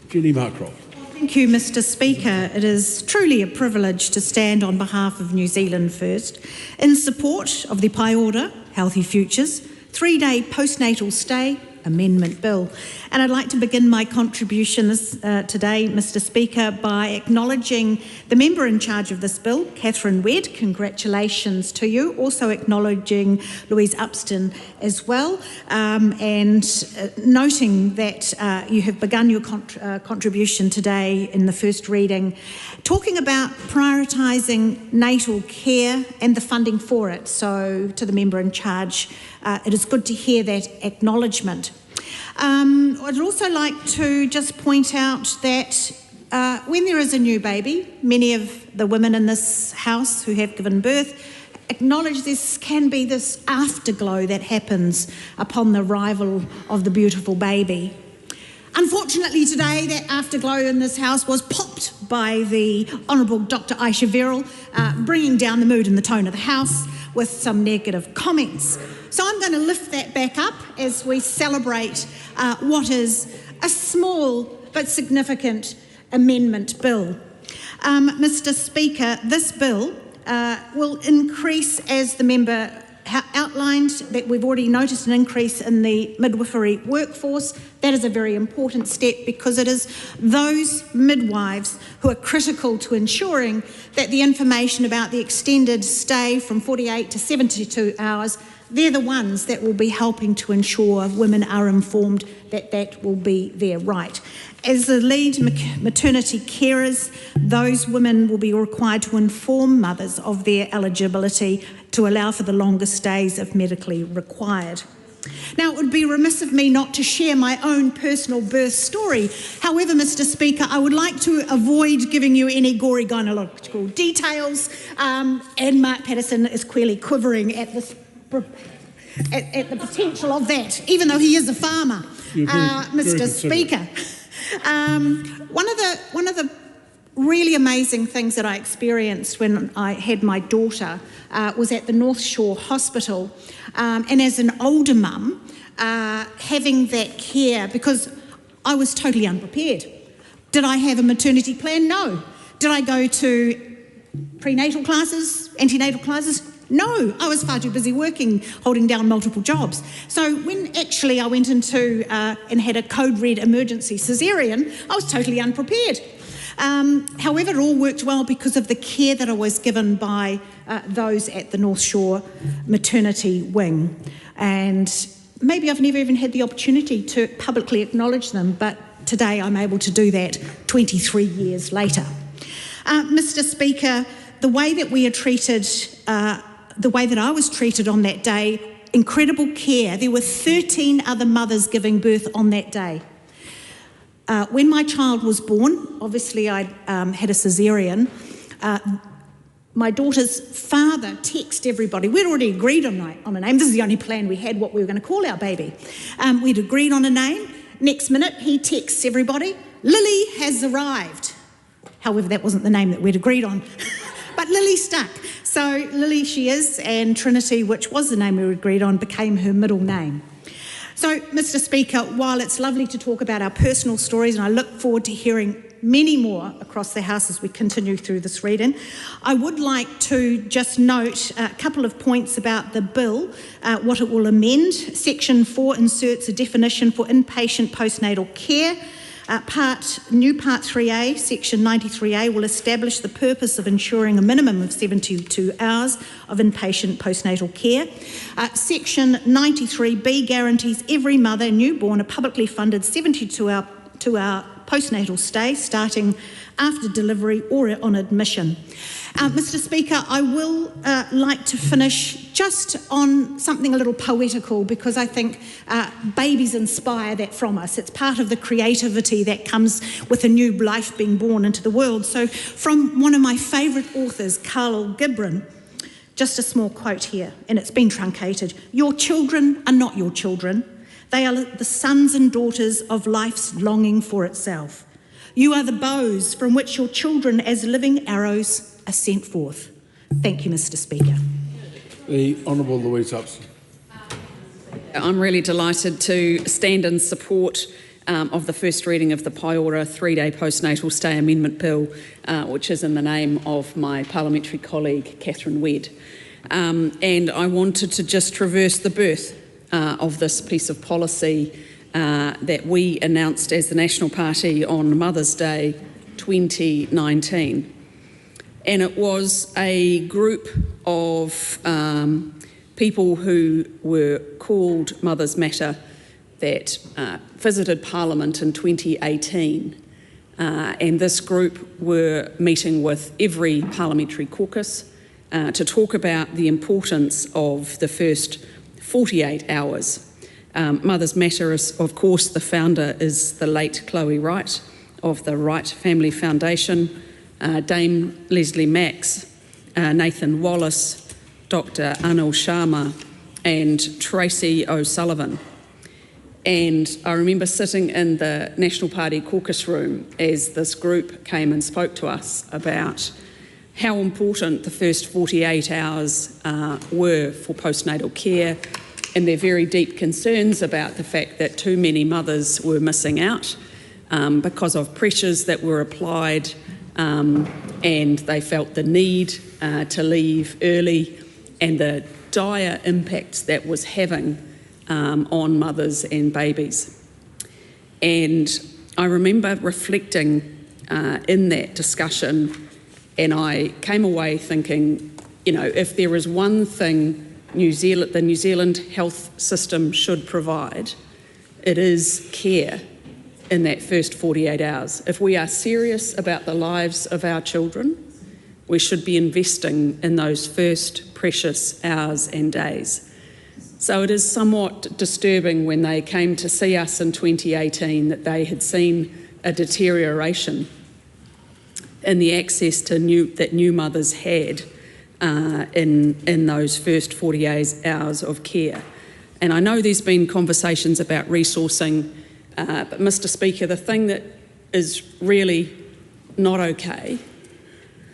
Jenny Marcroft. Thank you, Mr. Speaker. It is truly a privilege to stand on behalf of New Zealand First in support of the Pai Order, Healthy Futures, 3-day postnatal stay Amendment Bill. And I'd like to begin my contribution today, Mr Speaker, by acknowledging the member in charge of this bill, Catherine Wedd. Congratulations to you. Also acknowledging Louise Upston as well, and noting that you have begun your contribution today in the first reading, talking about prioritising natal care and the funding for it. So to the member in charge, it is good to hear that acknowledgement. I'd also like to just point out that when there is a new baby, many of the women in this house who have given birth acknowledge this can be this afterglow that happens upon the arrival of the beautiful baby. Unfortunately today, that afterglow in this house was popped by the Honourable Dr Aisha Verrill, bringing down the mood and the tone of the house with some negative comments. So I'm going to lift that back up as we celebrate what is a small but significant amendment bill. Mr Speaker, this bill will increase, as the member outlined, that we've already noticed an increase in the midwifery workforce. That is a very important step because it is those midwives who are critical to ensuring that the information about the extended stay from 48 to 72 hours, they're the ones that will be helping to ensure women are informed that that will be their right. As the lead maternity carers, those women will be required to inform mothers of their eligibility to allow for the longer stays if medically required. Now, it would be remiss of me not to share my own personal birth story. However, Mr Speaker, I would like to avoid giving you any gory gynecological details, and Mark Patterson is clearly quivering at this at the potential of that, even though he is a farmer, Mr Speaker. One of the really amazing things that I experienced when I had my daughter was at the North Shore Hospital, and as an older mum, having that care, because I was totally unprepared. Did I have a maternity plan? No. Did I go to prenatal classes, antenatal classes? No, I was far too busy working, holding down multiple jobs. So when actually I went into and had a code red emergency caesarean, I was totally unprepared. However, it all worked well because of the care that I was given by those at the North Shore maternity wing. And maybe I've never even had the opportunity to publicly acknowledge them, but today I'm able to do that 23 years later. Mr Speaker, the way that we are treated, the way that I was treated on that day, incredible care. There were 13 other mothers giving birth on that day. When my child was born, obviously I had a caesarean, my daughter's father texted everybody. We'd already agreed on a name. This is the only plan we had, what we were going to call our baby. We'd agreed on a name. Next minute, he texts everybody, Lily has arrived. However, that wasn't the name that we'd agreed on. But Lily stuck. So Lily she is, and Trinity, which was the name we agreed on, became her middle name. So, Mr Speaker, while it's lovely to talk about our personal stories, and I look forward to hearing many more across the House as we continue through this reading, I would like to just note a couple of points about the bill, what it will amend. Section 4 inserts a definition for inpatient postnatal care. New Part 3A, Section 93A, will establish the purpose of ensuring a minimum of 72 hours of inpatient postnatal care. Section 93B guarantees every mother and newborn a publicly funded 72-hour postnatal stay starting after delivery or on admission. Mr Speaker, I will like to finish just on something a little poetical, because I think babies inspire that from us. It's part of the creativity that comes with a new life being born into the world. So from one of my favourite authors, Khalil Gibran, just a small quote here, and it's been truncated. Your children are not your children. They are the sons and daughters of life's longing for itself. You are the bows from which your children as living arrows are sent forth. Thank you, Mr Speaker. The Honourable Louise Upston. I'm really delighted to stand in support of the first reading of the Paiora 3-day postnatal stay amendment bill, which is in the name of my parliamentary colleague, Catherine Wedd. And I wanted to just traverse the birth of this piece of policy that we announced as the National Party on Mother's Day 2019. And it was a group of people who were called Mothers Matter that visited Parliament in 2018. And this group were meeting with every parliamentary caucus to talk about the importance of the first 48 hours. Mothers Matter, is, of course, the founder is the late Chloe Wright of the Wright Family Foundation, Dame Leslie Max, Nathan Wallace, Dr. Anil Sharma and Tracy O'Sullivan. And I remember sitting in the National Party caucus room as this group came and spoke to us about how important the first 48 hours were for postnatal care, and their very deep concerns about the fact that too many mothers were missing out because of pressures that were applied, and they felt the need to leave early and the dire impacts that was having on mothers and babies. And I remember reflecting in that discussion, and I came away thinking, you know, if there is one thing the New Zealand health system should provide, it is care in that first 48 hours. If we are serious about the lives of our children, we should be investing in those first precious hours and days. So it is somewhat disturbing when they came to see us in 2018 that they had seen a deterioration in the access to that new mothers had in those first 48 hours of care. And I know there's been conversations about resourcing, but Mr. Speaker, the thing that is really not okay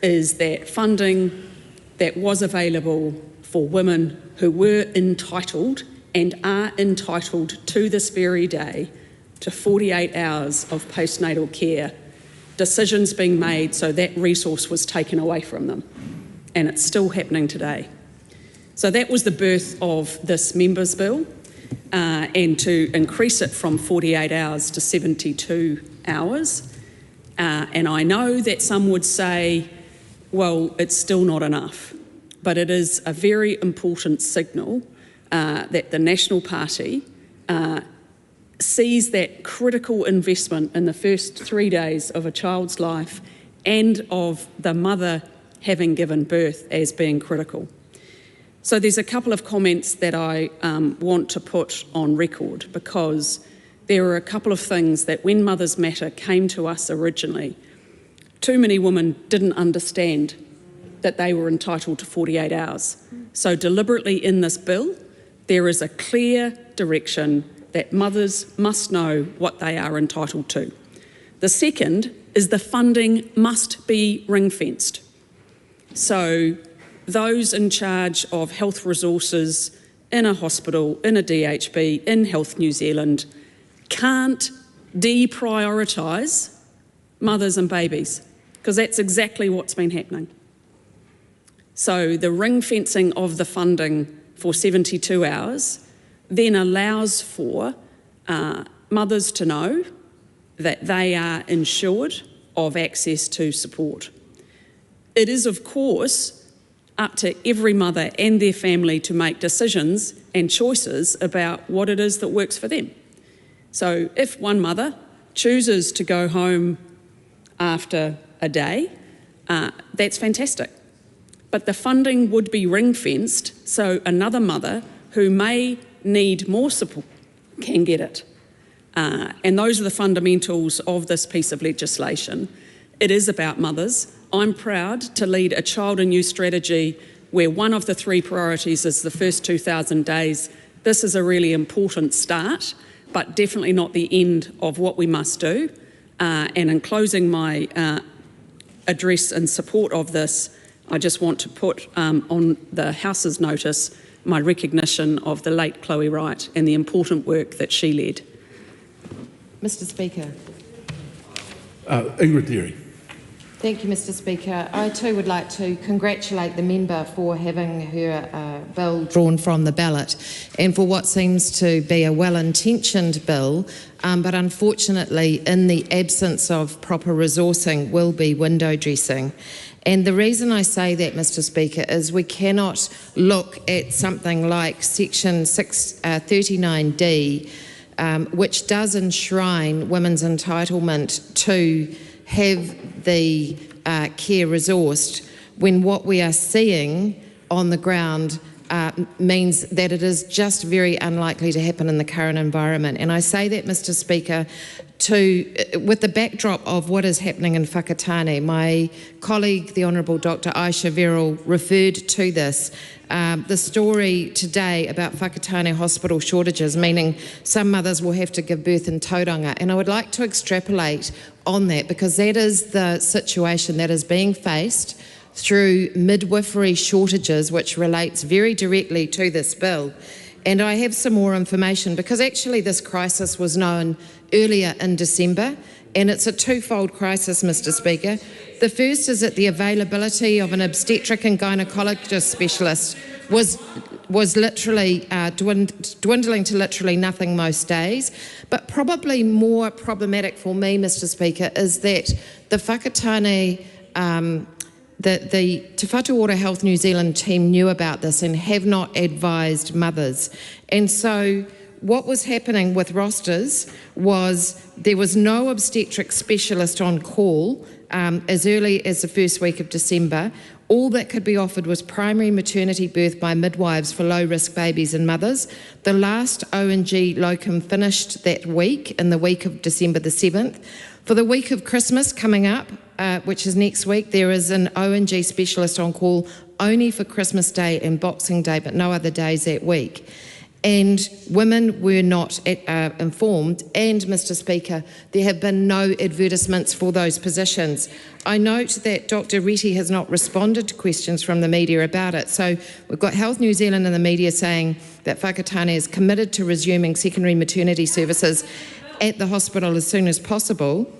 is that funding that was available for women who were entitled and are entitled to this very day to 48 hours of postnatal care, decisions being made so that resource was taken away from them. And it's still happening today. So that was the birth of this members' bill, and to increase it from 48 hours to 72 hours. And I know that some would say, well, it's still not enough. But it is a very important signal that the National Party sees that critical investment in the first 3 days of a child's life and of the mother having given birth as being critical. So there's a couple of comments that I want to put on record, because there are a couple of things that when Mothers Matter came to us originally, too many women didn't understand that they were entitled to 48 hours. So deliberately in this bill, there is a clear direction that mothers must know what they are entitled to. The second is the funding must be ring-fenced. So those in charge of health resources in a hospital, in a DHB, in Health New Zealand, can't deprioritise mothers and babies, because that's exactly what's been happening. So the ring fencing of the funding for 72 hours then allows for mothers to know that they are ensured of access to support. It is, of course, up to every mother and their family to make decisions and choices about what it is that works for them. So if one mother chooses to go home after a day, that's fantastic. But the funding would be ring-fenced so another mother who may need more support can get it. And those are the fundamentals of this piece of legislation. It is about mothers. I'm proud to lead a child and youth strategy where one of the 3 priorities is the first 2,000 days. This is a really important start, but definitely not the end of what we must do. And in closing my address in support of this, I just want to put on the House's notice my recognition of the late Chloe Wright and the important work that she led. Mr. Speaker. Ingrid Deary. Thank you, Mr Speaker. I too would like to congratulate the member for having her bill drawn from the ballot and for what seems to be a well-intentioned bill, but unfortunately in the absence of proper resourcing will be window dressing. And the reason I say that, Mr Speaker, is we cannot look at something like Section 39D, which does enshrine women's entitlement to have the care resourced, when what we are seeing on the ground means that it is just very unlikely to happen in the current environment. And I say that, Mr Speaker, with the backdrop of what is happening in Whakatane. My colleague, the Honourable Dr Aisha Verrill, referred to this. The story today about Whakatane hospital shortages, meaning some mothers will have to give birth in Tauranga. And I would like to extrapolate on that, because that is the situation that is being faced through midwifery shortages, which relates very directly to this bill. And I have some more information, because actually this crisis was known earlier in December, and it's a twofold crisis, Mr Speaker. The first is that the availability of an obstetric and gynaecologist specialist was literally dwindling to literally nothing most days. But probably more problematic for me, Mr Speaker, is that the Whakatane the Te Whatuora Health New Zealand team knew about this and have not advised mothers. And so what was happening with rosters was there was no obstetric specialist on call as early as the first week of December. All that could be offered was primary maternity birth by midwives for low-risk babies and mothers. The last O&G locum finished that week, in the week of December the 7th. For the week of Christmas coming up, which is next week, there is an O&G specialist on call only for Christmas Day and Boxing Day, but no other days that week. And women were not informed, and, Mr Speaker, there have been no advertisements for those positions. I note that Dr Reti has not responded to questions from the media about it. So we've got Health New Zealand and the media saying that Whakatane is committed to resuming secondary maternity services at the hospital as soon as possible.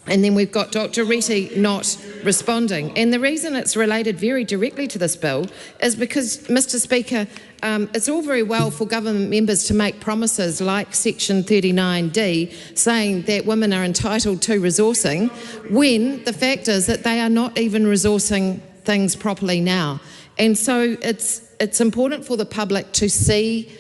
And then we've got Dr Reti not responding. And the reason it's related very directly to this bill is because, Mr Speaker, it's all very well for government members to make promises like Section 39D saying that women are entitled to resourcing, when the fact is that they are not even resourcing things properly now. And so it's important for the public to see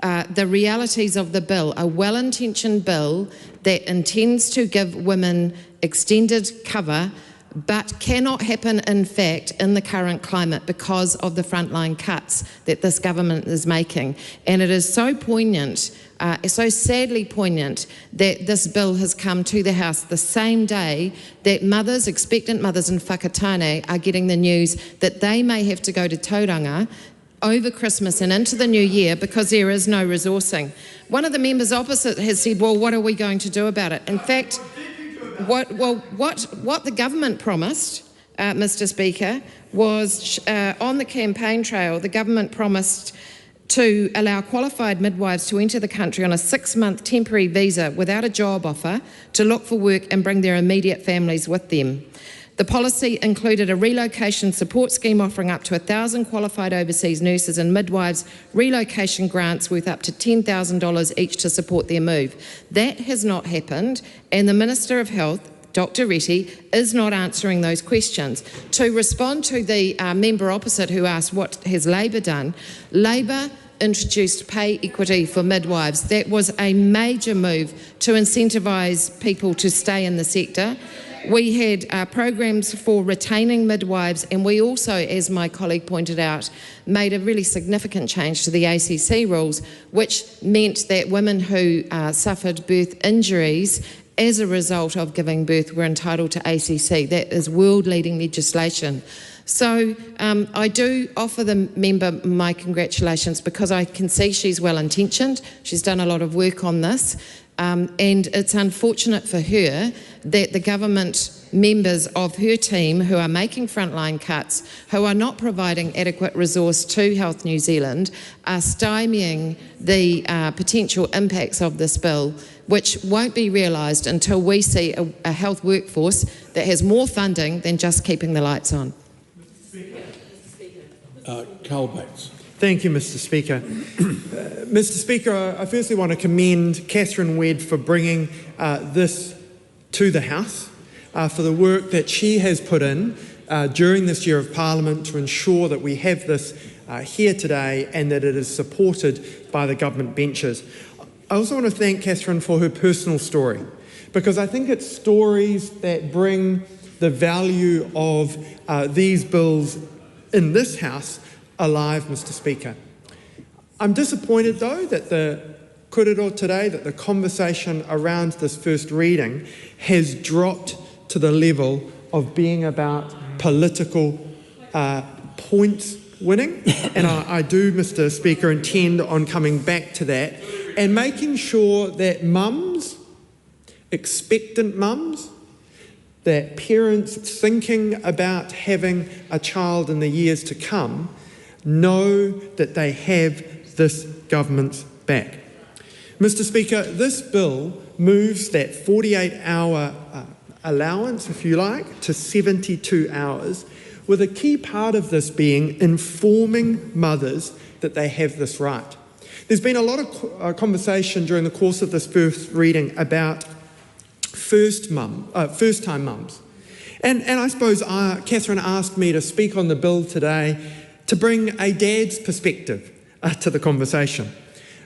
the realities of the bill, a well-intentioned bill that intends to give women extended cover, but cannot happen in fact in the current climate because of the frontline cuts that this government is making. And it is so poignant, so sadly poignant, that this bill has come to the House the same day that mothers, expectant mothers in Whakatane, are getting the news that they may have to go to Tauranga over Christmas and into the new year because there is no resourcing. One of the members opposite has said, well, what are we going to do about it? In fact, what the government promised, Mr Speaker, was on the campaign trail, the government promised to allow qualified midwives to enter the country on a 6-month temporary visa without a job offer to look for work and bring their immediate families with them. The policy included a relocation support scheme offering up to 1,000 qualified overseas nurses and midwives relocation grants worth up to $10,000 each to support their move. That has not happened, and the Minister of Health, Dr Reti, is not answering those questions. To respond to the member opposite who asked what has Labor done, Labor introduced pay equity for midwives. That was a major move to incentivise people to stay in the sector. We had programs for retaining midwives, and we also, as my colleague pointed out, made a really significant change to the ACC rules, which meant that women who suffered birth injuries as a result of giving birth were entitled to ACC. That is world-leading legislation. So I do offer the member my congratulations, because I can see she's well-intentioned. She's done a lot of work on this. And it's unfortunate for her that the government members of her team who are making frontline cuts, who are not providing adequate resource to Health New Zealand, are stymieing the potential impacts of this bill, which won't be realised until we see a health workforce that has more funding than just keeping the lights on. Carl Bates. Thank you, Mr. Speaker. Mr. Speaker, I firstly want to commend Catherine Wedd for bringing this to the House, for the work that she has put in during this year of Parliament to ensure that we have this here today and that it is supported by the government benches. I also want to thank Catherine for her personal story, because I think it's stories that bring the value of these bills in this House alive, Mr. Speaker. I'm disappointed, though, that the korero today, that the conversation around this first reading has dropped to the level of being about political points winning. And I do, Mr. Speaker, intend on coming back to that and making sure that mums, expectant mums, that parents thinking about having a child in the years to come know that they have this government's back. Mr. Speaker, this bill moves that 48-hour allowance, if you like, to 72 hours, with a key part of this being informing mothers that they have this right. There's been a lot of conversation during the course of this first reading about first-time mums. And I suppose Catherine asked me to speak on the bill today to bring a dad's perspective to the conversation.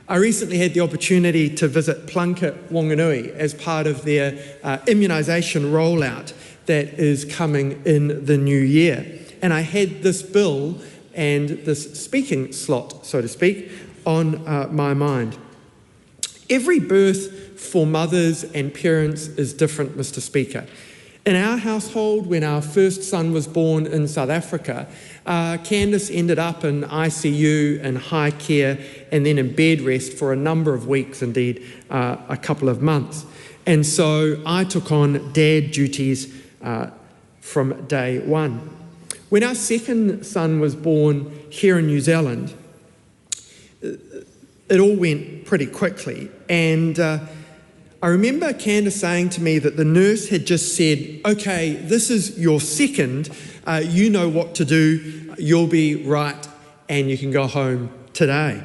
I recently had the opportunity to visit Plunket Wanganui as part of their immunisation rollout that is coming in the new year. And I had this bill and this speaking slot, so to speak, on my mind. Every birth for mothers and parents is different, Mr. Speaker. In our household, when our first son was born in South Africa, Candice ended up in ICU and high care and then in bed rest for a number of weeks, indeed a couple of months. And so I took on dad duties from day one. When our second son was born here in New Zealand, it all went pretty quickly. And I remember Candice saying to me that the nurse had just said, okay, this is your second, you know what to do, you'll be right, and you can go home today.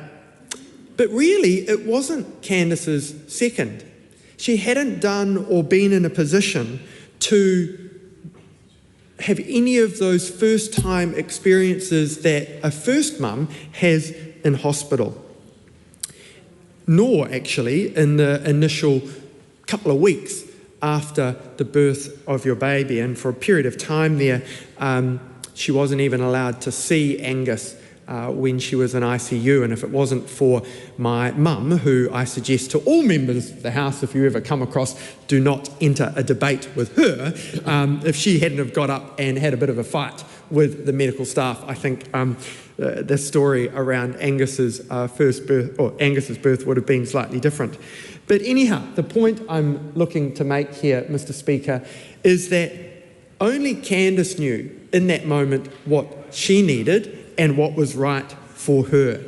But really, it wasn't Candice's second. She hadn't done or been in a position to have any of those first-time experiences that a first mum has in hospital, nor actually in the initial couple of weeks after the birth of your baby. And for a period of time there, she wasn't even allowed to see Angus when she was in ICU. And if it wasn't for my mum, who I suggest to all members of the House, if you ever come across, do not enter a debate with her, if she hadn't have got up and had a bit of a fight with the medical staff, I think the story around Angus's first birth, or Angus's birth, would have been slightly different. But anyhow, the point I'm looking to make here, Mr. Speaker, is that only Candice knew in that moment what she needed and what was right for her.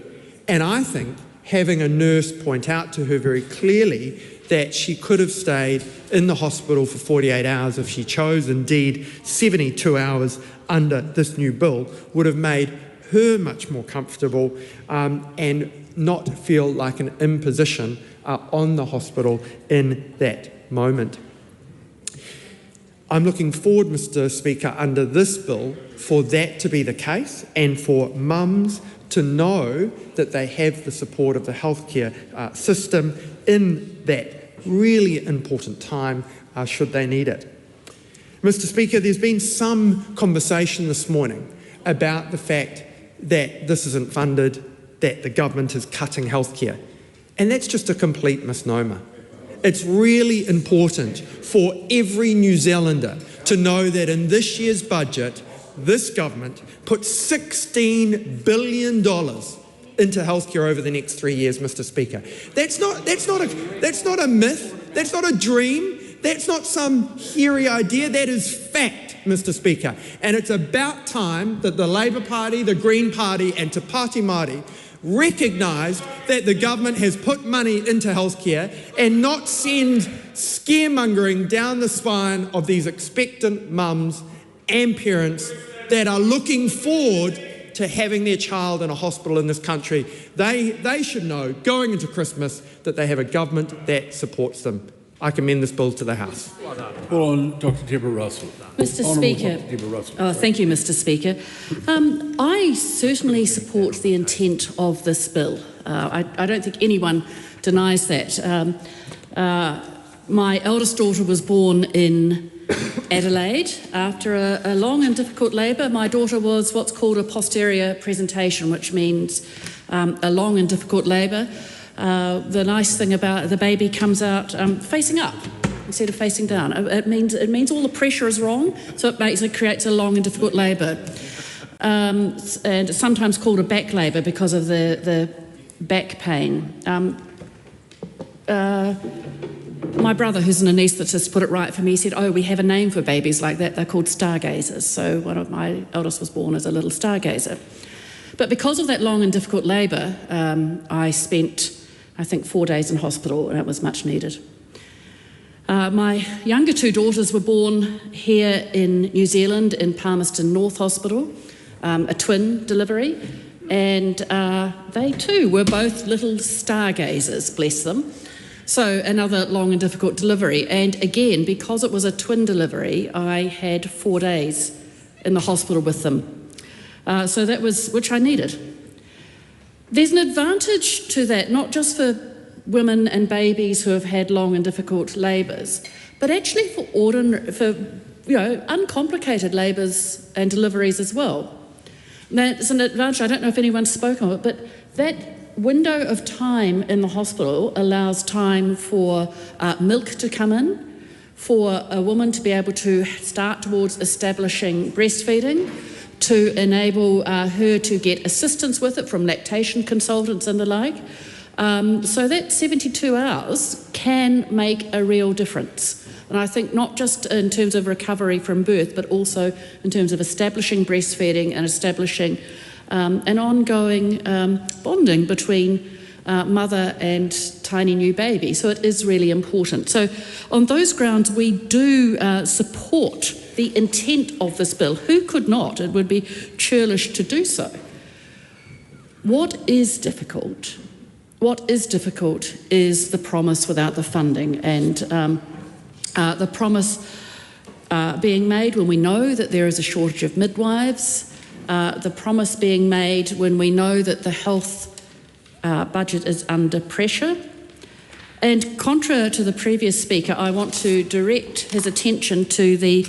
And I think having a nurse point out to her very clearly that she could have stayed in the hospital for 48 hours if she chose, indeed 72 hours under this new bill, would have made her much more comfortable and not feel like an imposition on the hospital in that moment. I'm looking forward, Mr. Speaker, under this bill for that to be the case and for mums to know that they have the support of the healthcare system in that really important time should they need it. Mr. Speaker, there's been some conversation this morning about the fact that this isn't funded, that the government is cutting healthcare. And that's just a complete misnomer. It's really important for every New Zealander to know that in this year's budget, this government put $16 billion into healthcare over the next 3 years, Mr. Speaker. That's not a myth. That's not a dream. That's not some hairy idea. That is fact, Mr. Speaker. And it's about time that the Labour Party, the Green Party and Te Pāti Māori recognised that the government has put money into healthcare and not send scaremongering down the spine of these expectant mums and parents that are looking forward to having their child in a hospital in this country. They should know going into Christmas that they have a government that supports them. I commend this bill to the House. Call on Dr. Deborah Russell. Mr. Honourable Speaker. Dr. Deborah Russell. Oh, thank you, Mr. Speaker. I certainly support the intent of this bill. I don't think anyone denies that. My eldest daughter was born in Adelaide after a long and difficult labour. My daughter was what's called a posterior presentation, which means a long and difficult labour. The nice thing about the baby comes out facing up instead of facing down. It means all the pressure is wrong, so it creates a long and difficult labour. And it's sometimes called a back labour because of the back pain. My brother, who's an anaesthetist, put it right for me. He said, we have a name for babies like that. They're called stargazers. So one of my eldest was born as a little stargazer. But because of that long and difficult labour, I spent, I think, 4 days in hospital, and it was much needed. My younger two daughters were born here in New Zealand in Palmerston North Hospital, a twin delivery, and they too were both little stargazers, bless them. So another long and difficult delivery. And again, because it was a twin delivery, I had 4 days in the hospital with them. So that was, which I needed. There's an advantage to that, not just for women and babies who have had long and difficult labours, but actually for uncomplicated labours and deliveries as well. That's an advantage. I don't know if anyone's spoken of it, but that window of time in the hospital allows time for milk to come in, for a woman to be able to start towards establishing breastfeeding, to enable her to get assistance with it from lactation consultants and the like. So that 72 hours can make a real difference. And I think not just in terms of recovery from birth, but also in terms of establishing breastfeeding and establishing an ongoing bonding between mother and tiny new baby. So it is really important. So on those grounds, we do support the intent of this bill. Who could not? It would be churlish to do so. What is difficult? What is difficult is the promise without the funding, and the promise being made when we know that there is a shortage of midwives, the promise being made when we know that the health budget is under pressure. And contrary to the previous speaker, I want to direct his attention to the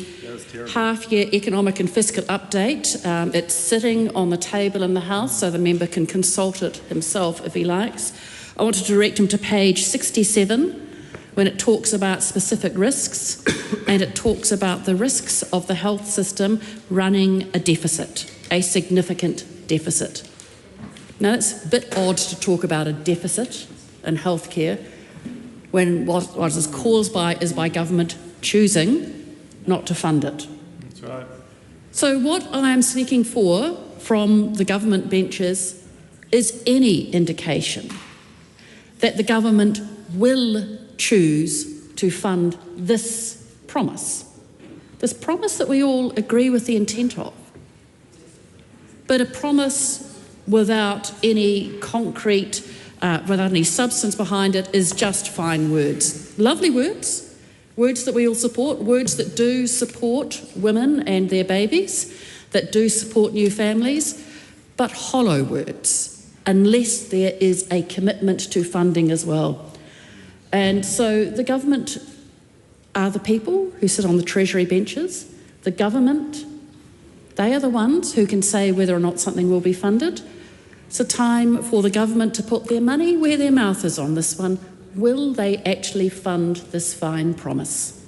half-year economic and fiscal update. It's sitting on the table in the House, so the member can consult it himself if he likes. I want to direct him to page 67, when it talks about specific risks, and it talks about the risks of the health system running a deficit, a significant deficit. Now, it's a bit odd to talk about a deficit in healthcare when what is caused by government choosing not to fund it. That's right. So what I am seeking for from the government benches is any indication that the government will choose to fund this promise that we all agree with the intent of, but a promise without any concrete, without any substance behind it, is just fine words. Lovely words, words that we all support, words that do support women and their babies, that do support new families, but hollow words, unless there is a commitment to funding as well. And so the government are the people who sit on the Treasury benches. The government, they are the ones who can say whether or not something will be funded. It's a time for the government to put their money where their mouth is on this one. Will they actually fund this fine promise?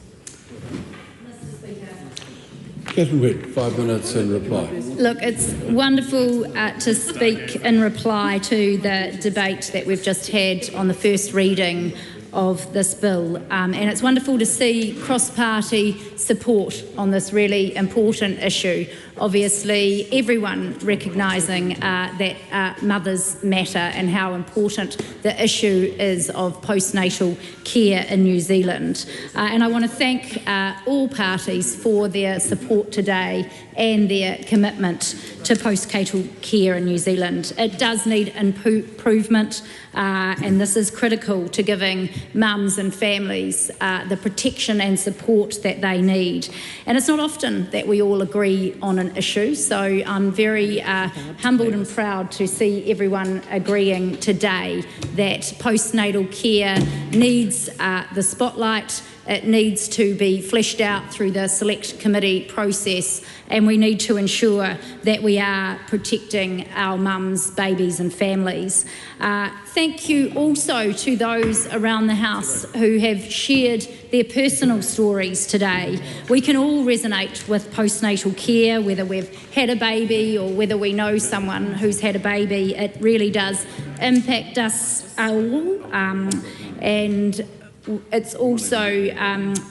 Catherine Webb, 5 minutes in reply. Look, it's wonderful to speak in reply to the debate that we've just had on the first reading of this bill. And it's wonderful to see cross-party support on this really important issue. Obviously, everyone recognising that mothers matter and how important the issue is of postnatal care in New Zealand. And I want to thank all parties for their support today and their commitment to postnatal care in New Zealand. It does need improvement, and this is critical to giving mums and families the protection and support that they need. And it's not often that we all agree on an issue, so I'm very humbled and proud to see everyone agreeing today that postnatal care needs the spotlight. It needs to be fleshed out through the select committee process, and we need to ensure that we are protecting our mums, babies and families. Thank you also to those around the House who have shared their personal stories today. We can all resonate with postnatal care, whether we've had a baby or whether we know someone who's had a baby. It really does impact us all, and it's also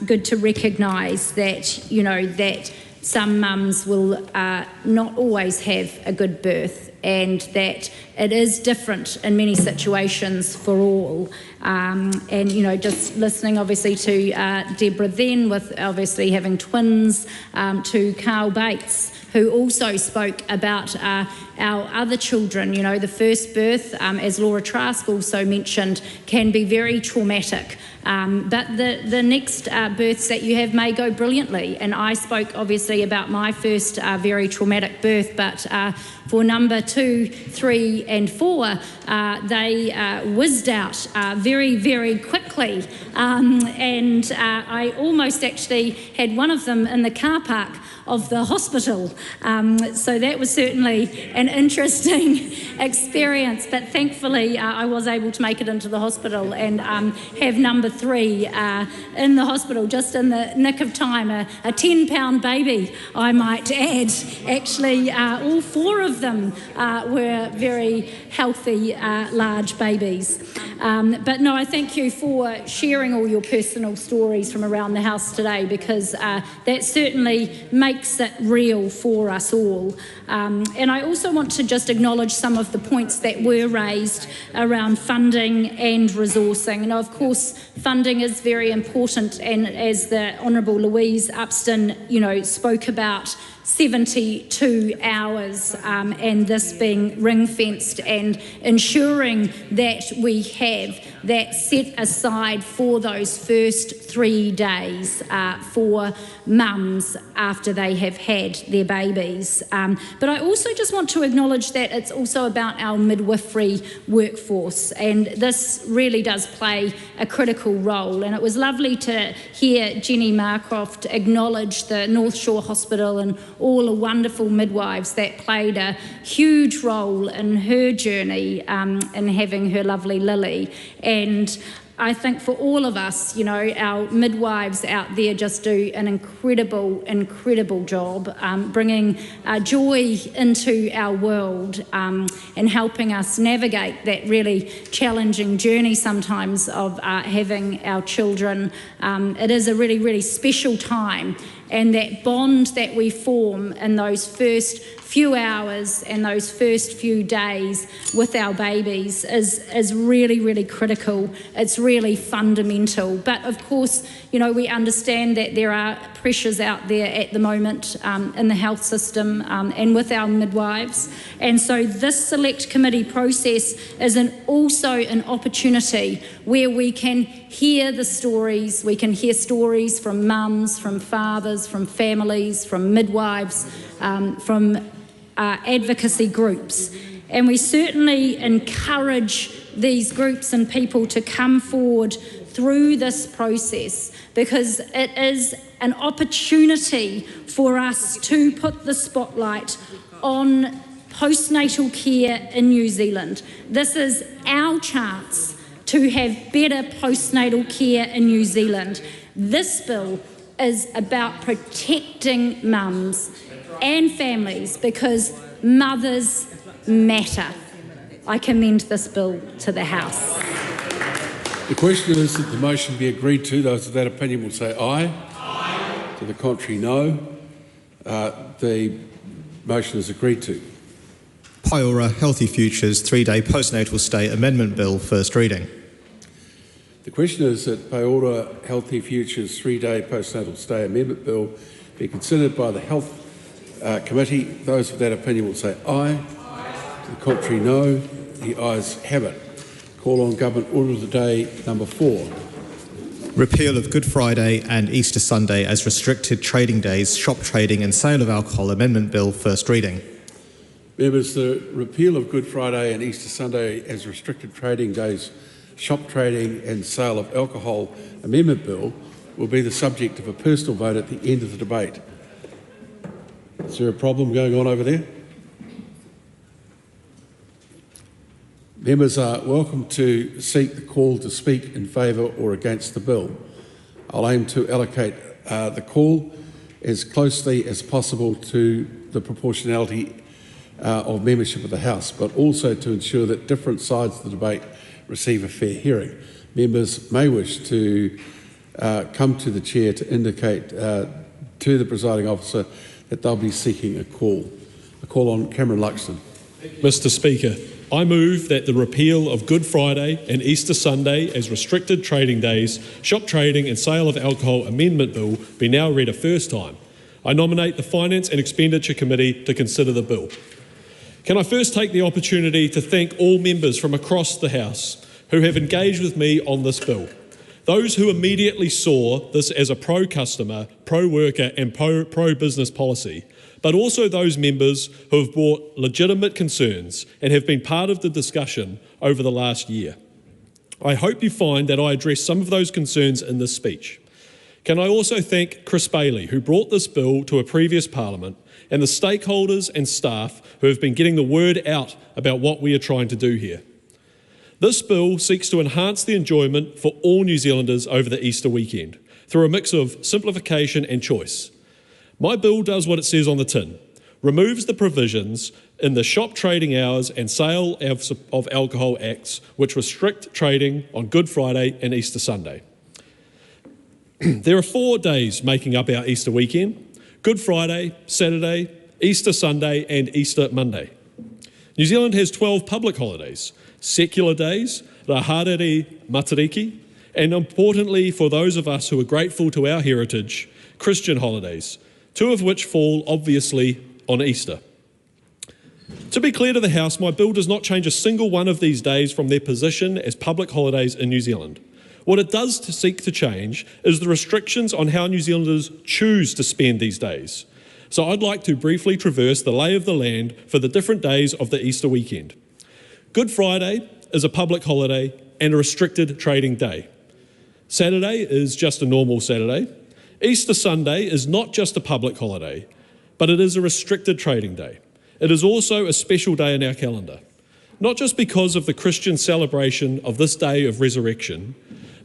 good to recognise that, you know, that some mums will not always have a good birth, and that it is different in many situations for all. And, you know, just listening obviously to Deborah then, with obviously having twins, to Carl Bates, who also spoke about our other children. You know, the first birth, as Laura Trask also mentioned, can be very traumatic. But the next births that you have may go brilliantly. And I spoke obviously about my first very traumatic birth, but for number 2, 3 and 4, they whizzed out very, very quickly. And I almost actually had one of them in the car park of the hospital. So that was certainly an interesting experience, but thankfully I was able to make it into the hospital and have number 3 in the hospital just in the nick of time, a 10-pound baby, I might add. Actually, all 4 of them were very healthy, large babies. But no, I thank you for sharing all your personal stories from around the House today, because that certainly makes it real for us all. And I also want to just acknowledge some of the points that were raised around funding and resourcing. And of course, funding is very important, and as the Honourable Louise Upston, you know, spoke about, 72 hours and this being ring-fenced and ensuring that we have that set aside for those first 3 days for mums after they have had their babies. But I also just want to acknowledge that it's also about our midwifery workforce, and this really does play a critical role. And it was lovely to hear Jenny Marcroft acknowledge the North Shore Hospital and all the wonderful midwives that played a huge role in her journey in having her lovely Lily. And I think for all of us, you know, our midwives out there just do an incredible, incredible job bringing joy into our world and helping us navigate that really challenging journey sometimes of having our children. It is a really, really special time, and that bond that we form in those first few hours and those first few days with our babies is really, really critical. It's really fundamental. But of course, you know, we understand that there are pressures out there at the moment in the health system and with our midwives. And so this select committee process is also an opportunity where we can hear the stories. We can hear stories from mums, from fathers, from families, from midwives, from advocacy groups. And we certainly encourage these groups and people to come forward through this process, because it is an opportunity for us to put the spotlight on postnatal care in New Zealand. This is our chance to have better postnatal care in New Zealand. This bill is about protecting mums and families, because mothers matter. I commend this bill to the House. The question is that the motion be agreed to. Those of that opinion will say aye. Aye. To the contrary, no. The motion is agreed to. Paiora Healthy Futures 3-Day Postnatal Stay Amendment Bill, first reading. The question is that Paiora Healthy Futures 3-Day Postnatal Stay Amendment Bill be considered by the Health Committee. Those of that opinion will say aye. Aye. To the contrary, no. The ayes have it. Call on Government Order of the Day number 4. Repeal of Good Friday and Easter Sunday as restricted trading days, shop trading and sale of alcohol Amendment Bill, first reading. Members, the repeal of Good Friday and Easter Sunday as restricted trading days, shop trading and sale of alcohol Amendment Bill will be the subject of a personal vote at the end of the debate. Is there a problem going on over there? Members are welcome to seek the call to speak in favour or against the bill. I'll aim to allocate the call as closely as possible to the proportionality of membership of the House, but also to ensure that different sides of the debate receive a fair hearing. Members may wish to come to the chair to indicate to the presiding officer that they'll be seeking a call. A call on Cameron Luxton. Mr. Speaker, I move that the repeal of Good Friday and Easter Sunday as restricted trading days, shop trading and sale of alcohol Amendment Bill be now read a first time. I nominate the Finance and Expenditure Committee to consider the bill. Can I first take the opportunity to thank all members from across the House who have engaged with me on this bill. Those who immediately saw this as a pro-customer, pro-worker and pro-business policy, but also those members who have brought legitimate concerns and have been part of the discussion over the last year. I hope you find that I address some of those concerns in this speech. Can I also thank Chris Bailey, who brought this bill to a previous Parliament, and the stakeholders and staff who have been getting the word out about what we are trying to do here. This bill seeks to enhance the enjoyment for all New Zealanders over the Easter weekend through a mix of simplification and choice. My bill does what it says on the tin, removes the provisions in the shop trading hours and sale of alcohol acts which restrict trading on Good Friday and Easter Sunday. There are 4 days making up our Easter weekend: Good Friday, Saturday, Easter Sunday and Easter Monday. New Zealand has 12 public holidays: secular days, Raharere Matariki, and importantly for those of us who are grateful to our heritage, Christian holidays, 2 of which fall obviously on Easter. To be clear to the House, my bill does not change a single one of these days from their position as public holidays in New Zealand. What it does seek to change is the restrictions on how New Zealanders choose to spend these days. So I'd like to briefly traverse the lay of the land for the different days of the Easter weekend. Good Friday is a public holiday and a restricted trading day. Saturday is just a normal Saturday. Easter Sunday is not just a public holiday, but it is a restricted trading day. It is also a special day in our calendar, not just because of the Christian celebration of this day of resurrection,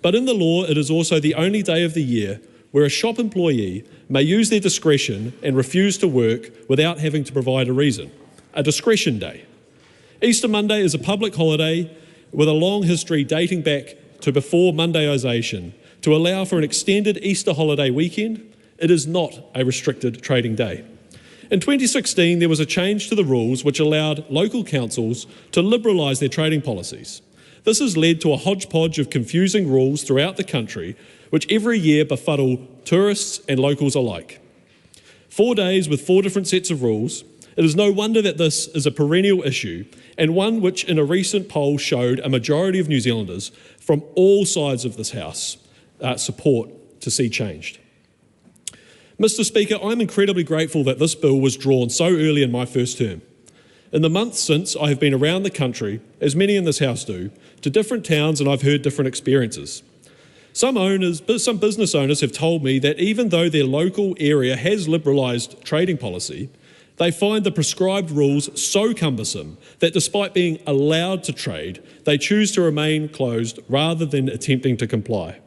but in the law it is also the only day of the year where a shop employee may use their discretion and refuse to work without having to provide a reason, a discretion day. Easter Monday is a public holiday with a long history dating back to before Mondayisation. To allow for an extended Easter holiday weekend, it is not a restricted trading day. In 2016, there was a change to the rules which allowed local councils to liberalise their trading policies. This has led to a hodgepodge of confusing rules throughout the country, which every year befuddle tourists and locals alike. 4 days with 4 different sets of rules. It is no wonder that this is a perennial issue, and one which in a recent poll showed a majority of New Zealanders from all sides of this House support to see changed. Mr. Speaker, I'm incredibly grateful that this bill was drawn so early in my first term. In the months since, I have been around the country, as many in this House do, to different towns, and I've heard different experiences. Some business owners have told me that even though their local area has liberalised trading policy, they find the prescribed rules so cumbersome that despite being allowed to trade, they choose to remain closed rather than attempting to comply.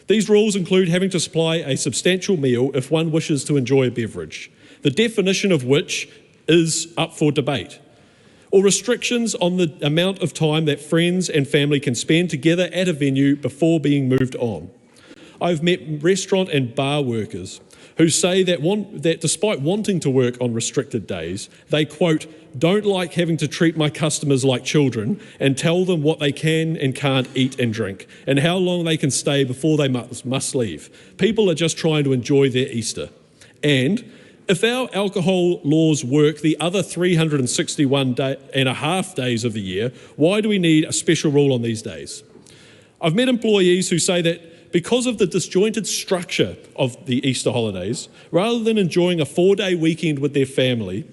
These rules include having to supply a substantial meal if one wishes to enjoy a beverage, the definition of which is up for debate. or restrictions on the amount of time that friends and family can spend together at a venue before being moved on. I've met restaurant and bar workers who say that despite wanting to work on restricted days, they, quote, don't like having to treat my customers like children and tell them what they can and can't eat and drink and how long they can stay before they must leave. People are just trying to enjoy their Easter. And if our alcohol laws work the other 361 and a half days of the year, why do we need a special rule on these days? I've met employees who say that because of the disjointed structure of the Easter holidays, rather than enjoying a 4-day weekend with their family,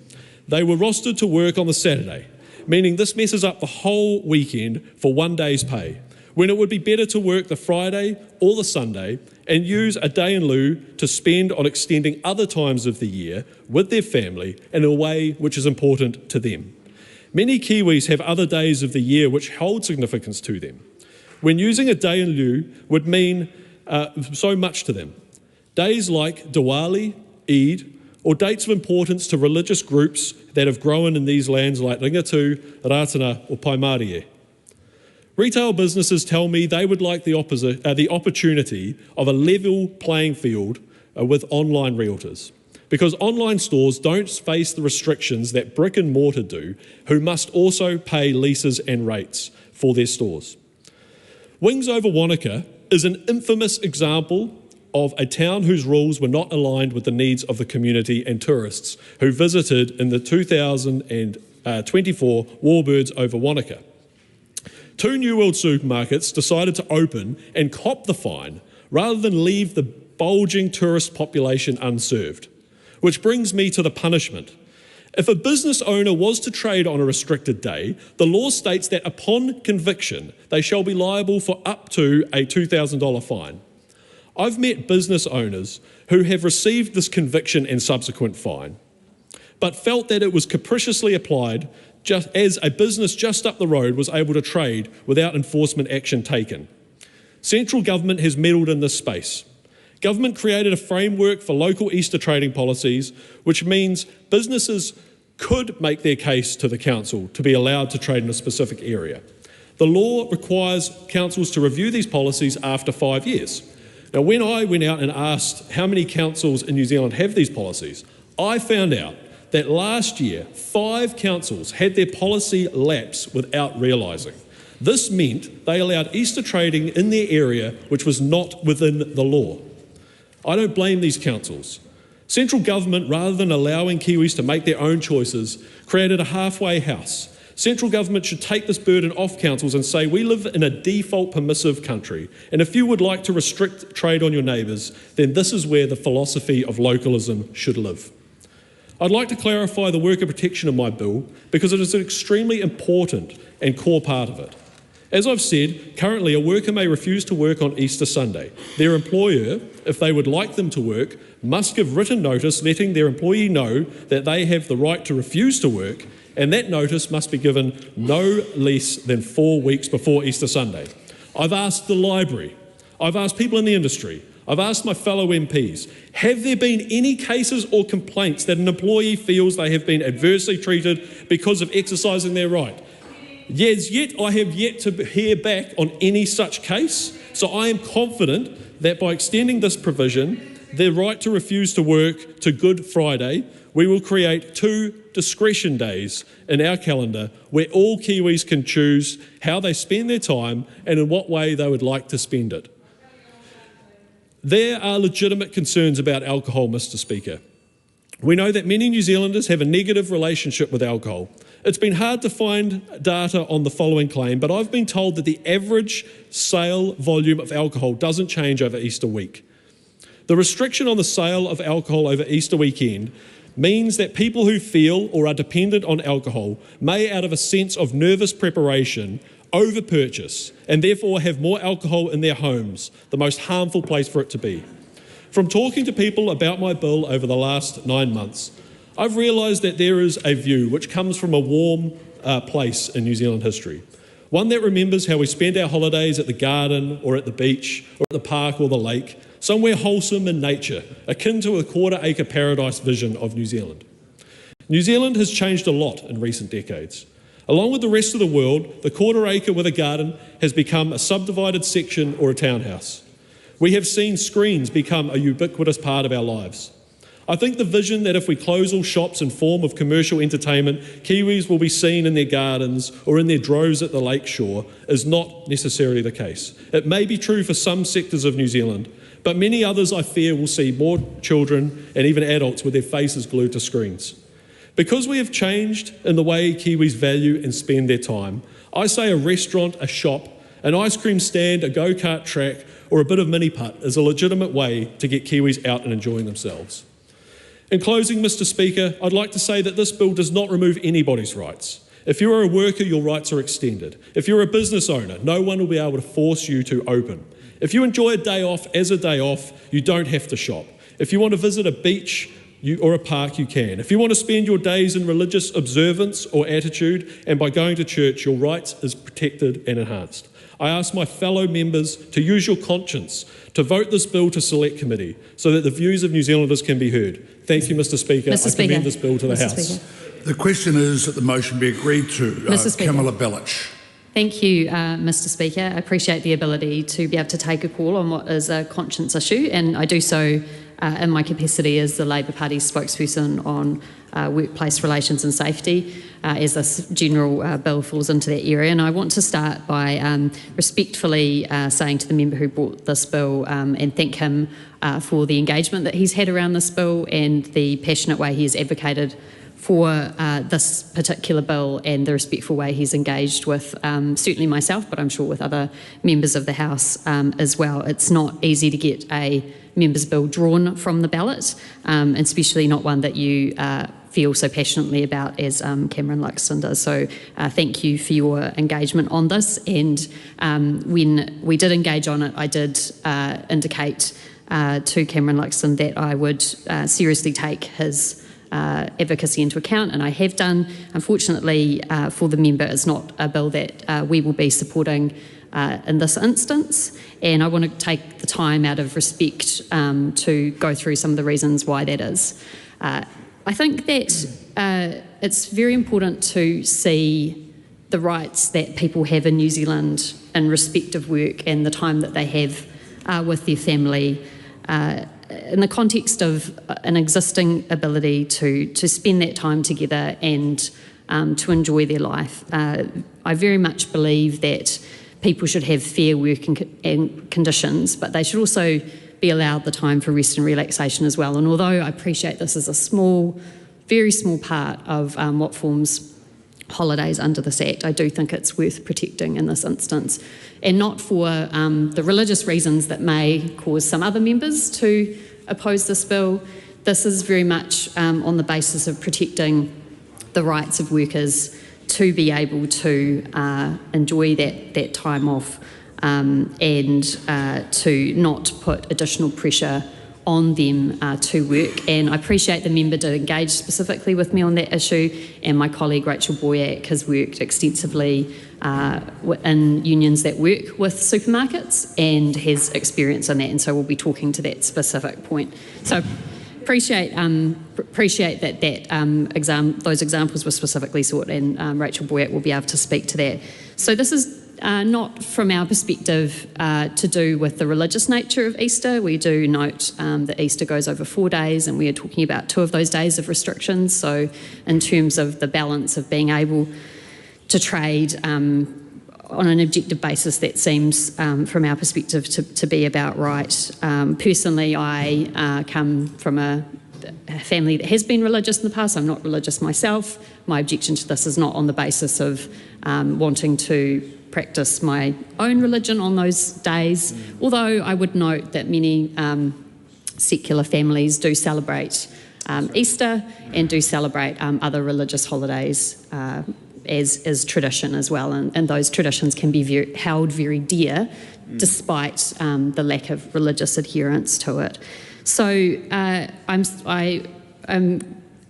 they were rostered to work on the Saturday, meaning this messes up the whole weekend for 1 day's pay, when it would be better to work the Friday or the Sunday and use a day in lieu to spend on extending other times of the year with their family in a way which is important to them. Many Kiwis have other days of the year which hold significance to them, when using a day in lieu would mean so much to them. Days like Diwali, Eid, or dates of importance to religious groups that have grown in these lands like Ringatu, Ratana or Paimarie. Retail businesses tell me they would like the opportunity of a level playing field with online realtors, because online stores don't face the restrictions that brick and mortar do, who must also pay leases and rates for their stores. Wings over Wanaka is an infamous example of a town whose rules were not aligned with the needs of the community and tourists who visited in the 2024 Warbirds over Wanaka. 2 New World supermarkets decided to open and cop the fine rather than leave the bulging tourist population unserved. Which brings me to the punishment. If a business owner was to trade on a restricted day, the law states that upon conviction, they shall be liable for up to a $2,000 fine. I've met business owners who have received this conviction and subsequent fine, but felt that it was capriciously applied just as a business just up the road was able to trade without enforcement action taken. Central government has meddled in this space. Government created a framework for local Easter trading policies, which means businesses could make their case to the council to be allowed to trade in a specific area. The law requires councils to review these policies after 5 years. Now, when I went out and asked how many councils in New Zealand have these policies, I found out that last year 5 councils had their policy lapse without realising. This meant they allowed Easter trading in their area which was not within the law. I don't blame these councils. Central government, rather than allowing Kiwis to make their own choices, created a halfway house. Central government should take this burden off councils and say, we live in a default permissive country, and if you would like to restrict trade on your neighbours, then this is where the philosophy of localism should live. I'd like to clarify the worker protection of my bill because it is an extremely important and core part of it. As I've said, currently a worker may refuse to work on Easter Sunday. Their employer, if they would like them to work, must give written notice letting their employee know that they have the right to refuse to work, and that notice must be given no less than 4 weeks before Easter Sunday. I've asked the library, I've asked people in the industry, I've asked my fellow MPs, have there been any cases or complaints that an employee feels they have been adversely treated because of exercising their right? Yes, yet I have yet to hear back on any such case, so I am confident that by extending this provision, the right to refuse to work to Good Friday, we will create 2 discretion days in our calendar where all Kiwis can choose how they spend their time and in what way they would like to spend it. There are legitimate concerns about alcohol, Mr. Speaker. We know that many New Zealanders have a negative relationship with alcohol. It's been hard to find data on the following claim, but I've been told that the average sale volume of alcohol doesn't change over Easter week. The restriction on the sale of alcohol over Easter weekend means that people who feel or are dependent on alcohol may, out of a sense of nervous preparation, over-purchase and therefore have more alcohol in their homes, the most harmful place for it to be. From talking to people about my bill over the last 9 months, I've realised that there is a view which comes from a warm place in New Zealand history. One that remembers how we spend our holidays at the garden or at the beach or at the park or the lake, somewhere wholesome in nature, akin to a quarter-acre paradise vision of New Zealand. New Zealand has changed a lot in recent decades. Along with the rest of the world, the quarter acre with a garden has become a subdivided section or a townhouse. We have seen screens become a ubiquitous part of our lives. I think the vision that if we close all shops and form of commercial entertainment, Kiwis will be seen in their gardens or in their droves at the lakeshore is not necessarily the case. It may be true for some sectors of New Zealand, but many others I fear will see more children and even adults with their faces glued to screens. Because we have changed in the way Kiwis value and spend their time, I say a restaurant, a shop, an ice cream stand, a go-kart track or a bit of mini-putt is a legitimate way to get Kiwis out and enjoying themselves. In closing, Mr Speaker, I'd like to say that this bill does not remove anybody's rights. If you are a worker, your rights are extended. If you're a business owner, no one will be able to force you to open. If you enjoy a day off as a day off, you don't have to shop. If you want to visit a beach or a park, you can. If you want to spend your days in religious observance or attitude and by going to church, your rights is protected and enhanced. I ask my fellow members to use your conscience to vote this bill to Select Committee so that the views of New Zealanders can be heard. Thank you, Mr Speaker. I commend this bill to the House. The question is that the motion be agreed to. Camilla Bellich. Thank you, Mr Speaker. I appreciate the ability to be able to take a call on what is a conscience issue, and I do so in my capacity as the Labour Party's spokesperson on workplace relations and safety, as this general bill falls into that area. And I want to start by respectfully saying to the member who brought this bill and thank him for the engagement that he's had around this bill and the passionate way he has advocated for this particular bill and the respectful way he's engaged with certainly myself, but I'm sure with other members of the House as well. It's not easy to get a member's bill drawn from the ballot, especially not one that you feel so passionately about as Cameron Luxton does. So thank you for your engagement on this. And when we did engage on it, I did indicate to Cameron Luxton that I would seriously take his advocacy into account, and I have done. Unfortunately for the member, it's not a bill that we will be supporting in this instance, and I want to take the time out of respect to go through some of the reasons why that is. I think that it's very important to see the rights that people have in New Zealand in respect of work and the time that they have with their family in the context of an existing ability to spend that time together and to enjoy their life. I very much believe that people should have fair working conditions, but they should also be allowed the time for rest and relaxation as well. And although I appreciate this is a small, very small part of what forms holidays under this Act, I do think it's worth protecting in this instance. And not for the religious reasons that may cause some other members to oppose this bill. This is very much on the basis of protecting the rights of workers to be able to enjoy that time off and to not put additional pressure on them to work. And I appreciate the member did engage specifically with me on that issue, and my colleague Rachel Boyack has worked extensively in unions that work with supermarkets and has experience in that, and so we'll be talking to that specific point. So appreciate that those examples were specifically sought, and Rachel Boyack will be able to speak to that. So this is not from our perspective to do with the religious nature of Easter. We do note that Easter goes over 4 days, and we are talking about 2 of those days of restrictions. So in terms of the balance of being able to trade on an objective basis, that seems from our perspective to be about right. Personally, I come from a family that has been religious in the past. I'm not religious myself. My objection to this is not on the basis of wanting to practice my own religion on those days, although I would note that many secular families do celebrate Easter and do celebrate other religious holidays as tradition as well, and those traditions can be held very dear despite the lack of religious adherence to it. So I'm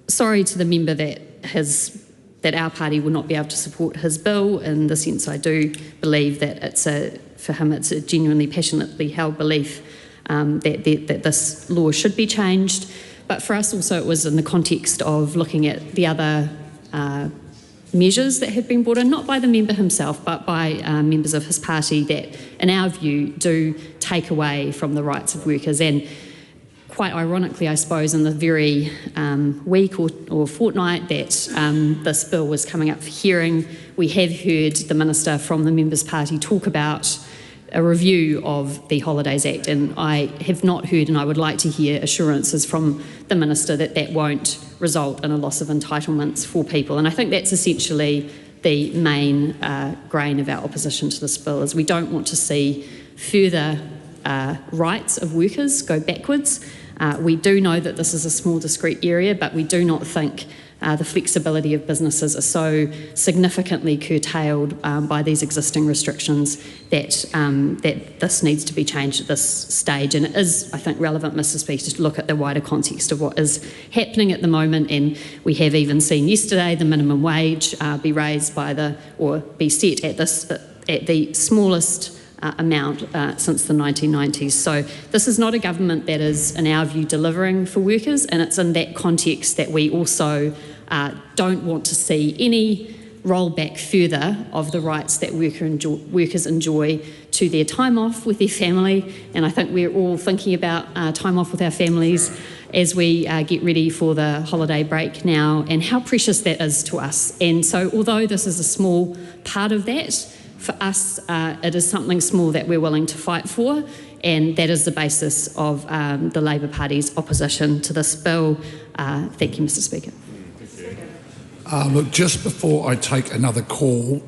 sorry to the member that our party will not be able to support his bill. In the sense, I do believe that for him it's a genuinely passionately held belief that this law should be changed. But for us also, it was in the context of looking at the other measures that have been brought in, not by the member himself, but by members of his party that, in our view, do take away from the rights of workers. And quite ironically, I suppose, in the very week or fortnight that this bill was coming up for hearing, we have heard the Minister from the Members' Party talk about a review of the Holidays Act, and I have not heard, and I would like to hear assurances from the Minister that that won't result in a loss of entitlements for people. And I think that's essentially the main grain of our opposition to this bill, is we don't want to see further rights of workers go backwards. We do know that this is a small discrete area, but we do not think the flexibility of businesses are so significantly curtailed by these existing restrictions that this needs to be changed at this stage. And it is, I think, relevant, Mr. Speaker, to look at the wider context of what is happening at the moment. And we have even seen yesterday the minimum wage be raised or be set at the smallest amount since the 1990s. So this is not a government that is, in our view, delivering for workers, and it's in that context that we also don't want to see any rollback further of the rights that workers enjoy to their time off with their family. And I think we're all thinking about time off with our families as we get ready for the holiday break now, and how precious that is to us. And so although this is a small part of that, for us, it is something small that we're willing to fight for, and that is the basis of the Labour Party's opposition to this bill. Thank you, Mr. Speaker. Look, just before I take another call,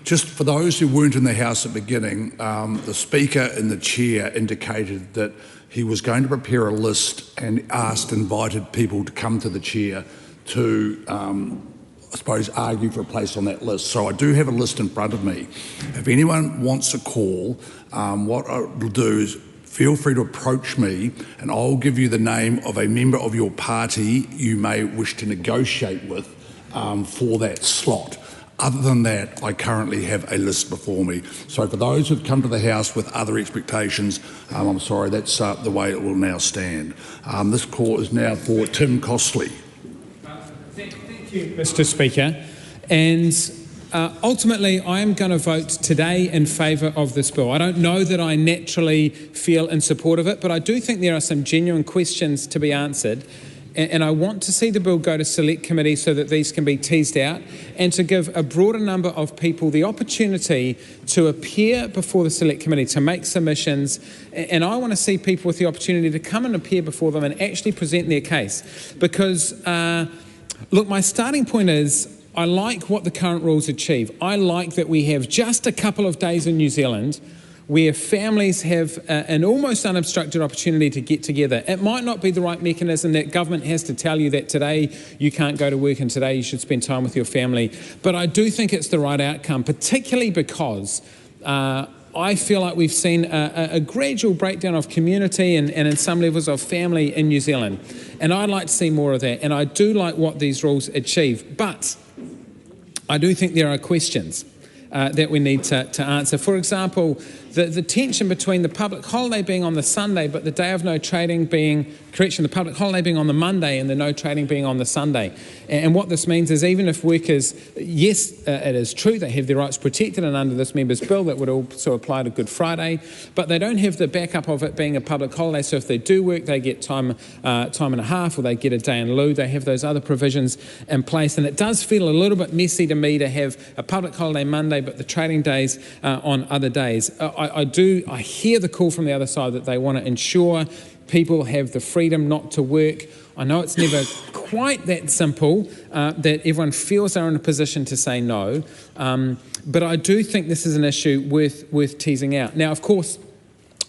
just for those who weren't in the House at the beginning, the Speaker and the Chair indicated that he was going to prepare a list and invited people to come to the Chair to I suppose, argue for a place on that list. So I do have a list in front of me. If anyone wants a call, what I will do is feel free to approach me and I'll give you the name of a member of your party you may wish to negotiate with for that slot. Other than that, I currently have a list before me. So for those who've come to the House with other expectations, I'm sorry, that's the way it will now stand. This call is now for Tim Costley. Mr. Speaker, and ultimately I am going to vote today in favour of this bill. I don't know that I naturally feel in support of it, but I do think there are some genuine questions to be answered, and I want to see the bill go to Select Committee so that these can be teased out, and to give a broader number of people the opportunity to appear before the Select Committee, to make submissions, and I want to see people with the opportunity to come and appear before them and actually present their case, because look, my starting point is I like what the current rules achieve. I like that we have just a couple of days in New Zealand where families have an almost unobstructed opportunity to get together. It might not be the right mechanism that government has to tell you that today you can't go to work and today you should spend time with your family, but I do think it's the right outcome, particularly because I feel like we've seen a gradual breakdown of community and in some levels of family in New Zealand. And I'd like to see more of that. And I do like what these rules achieve. But I do think there are questions that we need to answer. For example, the tension between the public holiday being on the Sunday, but the day of no trading being, the public holiday being on the Monday and the no trading being on the Sunday. And what this means is even if workers, yes, it is true, they have their rights protected and under this member's bill that would also apply to Good Friday, but they don't have the backup of it being a public holiday. So if they do work, they get time and a half, or they get a day in lieu. They have those other provisions in place. And it does feel a little bit messy to me to have a public holiday Monday, but the trading days on other days. I hear the call from the other side that they want to ensure people have the freedom not to work. I know it's never quite that simple, that everyone feels they're in a position to say no, but I do think this is an issue worth teasing out. Now, of course,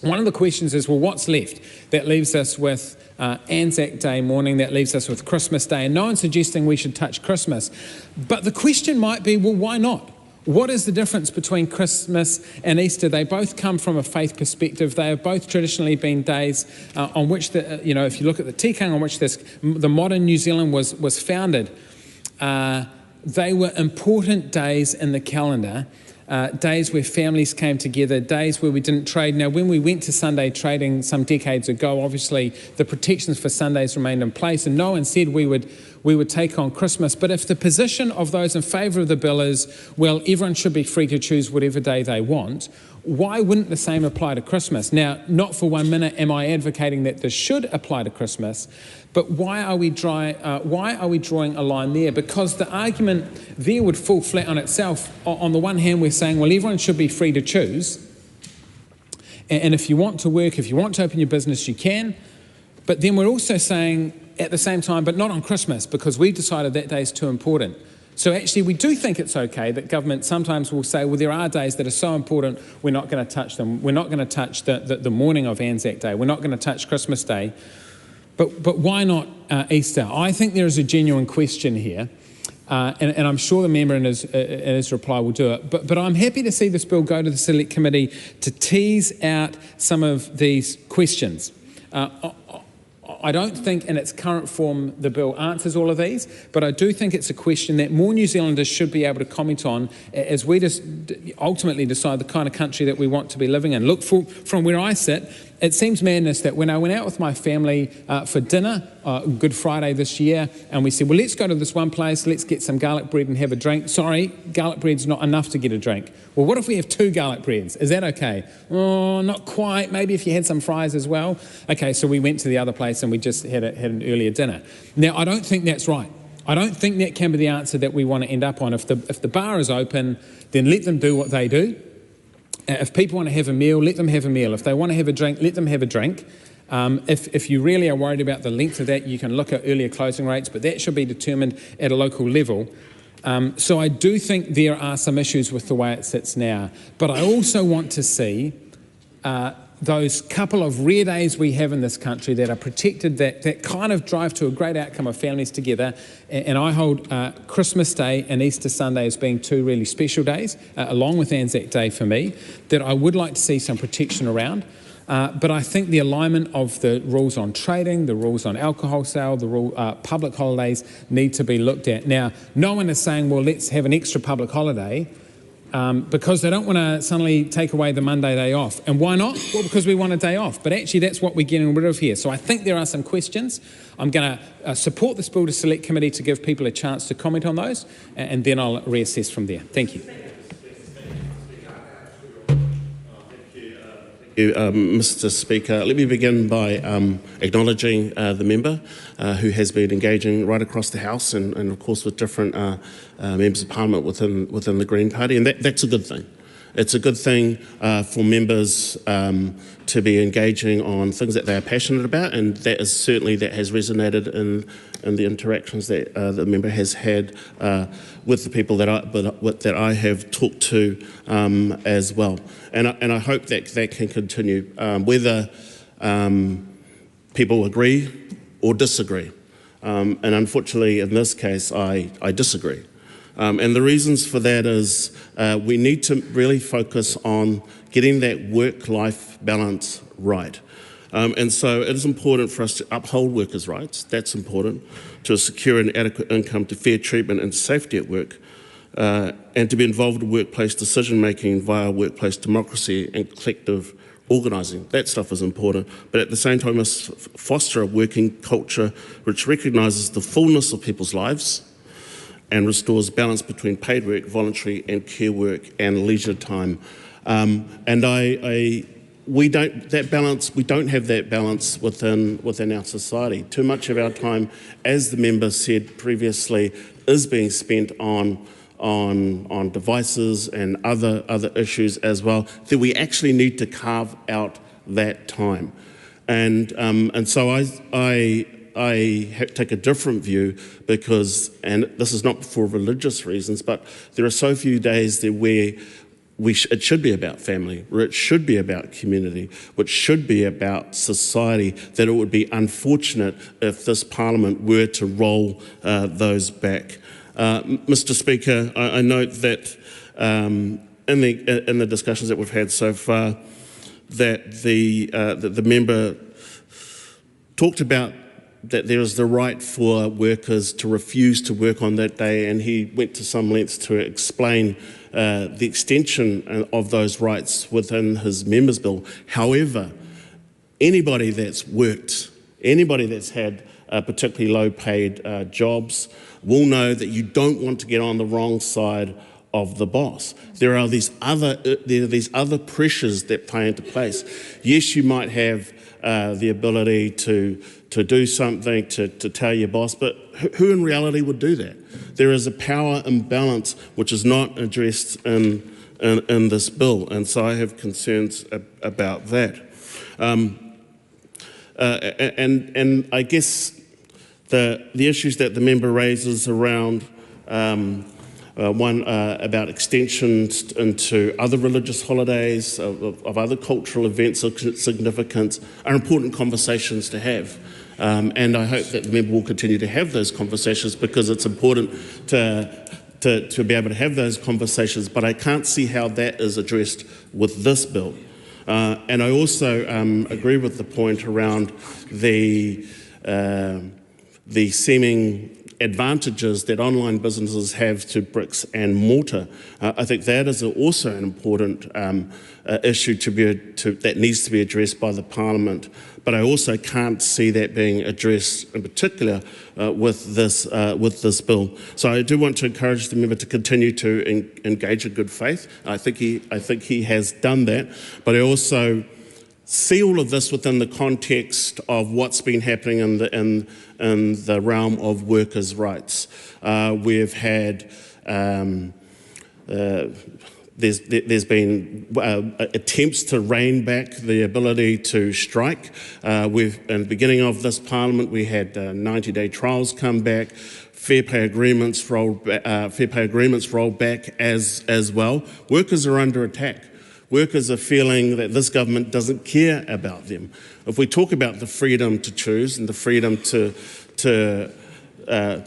one of the questions is, well, what's left? That leaves us with Anzac Day morning, that leaves us with Christmas Day, and no one's suggesting we should touch Christmas. But the question might be, well, why not? What is the difference between Christmas and Easter? They both come from a faith perspective. They have both traditionally been days on which, if you look at the tikanga on which the modern New Zealand was founded, they were important days in the calendar. days where families came together, days where we didn't trade. Now, when we went to Sunday trading some decades ago, obviously the protections for Sundays remained in place, and no one said we would take on Christmas. But if the position of those in favour of the bill is, well, everyone should be free to choose whatever day they want, why wouldn't the same apply to Christmas? Now, not for 1 minute am I advocating that this should apply to Christmas, but why are we drawing a line there? Because the argument there would fall flat on itself. On the one hand, we're saying, well, everyone should be free to choose, and if you want to work, if you want to open your business, you can. But then we're also saying at the same time, but not on Christmas, because we've decided that day is too important. So actually, we do think it's okay that government sometimes will say, well, there are days that are so important, we're not going to touch them. We're not going to touch the morning of Anzac Day. We're not going to touch Christmas Day. But why not Easter? I think there is a genuine question here, and I'm sure the member in his reply will do it. But I'm happy to see this bill go to the Select Committee to tease out some of these questions. I don't think in its current form the bill answers all of these, but I do think it's a question that more New Zealanders should be able to comment on as we just ultimately decide the kind of country that we want to be living in. Look, from where I sit, it seems madness that when I went out with my family for dinner, Good Friday this year, and we said, well, let's go to this one place, let's get some garlic bread and have a drink. Sorry, garlic bread's not enough to get a drink. Well, what if we have 2 garlic breads? Is that okay? Oh, not quite. Maybe if you had some fries as well. Okay, so we went to the other place and we just had an earlier dinner. Now, I don't think that's right. I don't think that can be the answer that we want to end up on. If the bar is open, then let them do what they do. If people want to have a meal, let them have a meal. If they want to have a drink, let them have a drink. If you really are worried about the length of that, you can look at earlier closing rates, but that should be determined at a local level. So I do think there are some issues with the way it sits now. But I also want to see those couple of rare days we have in this country that are protected, that kind of drive to a great outcome of families together. And I hold Christmas Day and Easter Sunday as being 2 really special days, along with Anzac Day for me, that I would like to see some protection around. But I think the alignment of the rules on trading, the rules on alcohol sale, the public holidays need to be looked at. Now, no one is saying, well, let's have an extra public holiday, because they don't want to suddenly take away the Monday day off. And why not? Well, because we want a day off. But actually, that's what we're getting rid of here. So I think there are some questions. I'm going to support this bill to Select Committee to give people a chance to comment on those, and then I'll reassess from there. Thank you. Mr. Speaker. Let me begin by acknowledging the member who has been engaging right across the House and of course with different members of Parliament within the Green Party, and that's a good thing. It's a good thing for members to be engaging on things that they are passionate about, and that has resonated in the interactions that the member has had with the people that I have talked to as well. And I hope that can continue, whether people agree or disagree. And unfortunately, in this case, I disagree. And the reasons for that is we need to really focus on getting that work-life balance right. And so it is important for us to uphold workers' rights. That's important, to secure an adequate income, to fair treatment and safety at work, and to be involved in workplace decision-making via workplace democracy and collective organising. That stuff is important, but at the same time, we must foster a working culture which recognises the fullness of people's lives and restores balance between paid work, voluntary and care work and leisure time. We don't have that balance within our society. Too much of our time, as the member said previously, is being spent on devices and other issues as well, that we actually need to carve out that time. And so I take a different view because, and this is not for religious reasons, but there are so few days there where it should be about family, where it should be about community, which should be about society, that it would be unfortunate if this Parliament were to roll those back. Mr. Speaker, I note that in the discussions that we've had so far, that the member talked about that there is the right for workers to refuse to work on that day, and he went to some lengths to explain the extension of those rights within his members' bill. However, anybody that's worked, anybody that's had particularly low-paid jobs will know that you don't want to get on the wrong side of the boss. There are these other pressures that play into place. Yes, you might have the ability to do something, to tell your boss, but who in reality would do that? There is a power imbalance which is not addressed in this bill, and so I have concerns about that. And I guess the issues that the member raises around one about extensions into other religious holidays, of other cultural events of significance, are important conversations to have. And I hope that the member will continue to have those conversations, because it's important to be able to have those conversations, but I can't see how that is addressed with this bill. And I also agree with the point around the seeming advantages that online businesses have to bricks and mortar. I think that is also an important issue that needs to be addressed by the Parliament, but I also can't see that being addressed in particular with this bill. So I do want to encourage the member to continue to engage in good faith. I think he has done that, but I also see all of this within the context of what's been happening in the realm of workers' rights. We've had there's been attempts to rein back the ability to strike. In the beginning of this Parliament, we had 90-day trials come back. Fair pay agreements rolled back as well. Workers are under attack. Workers are feeling that this government doesn't care about them. If we talk about the freedom to choose and the freedom to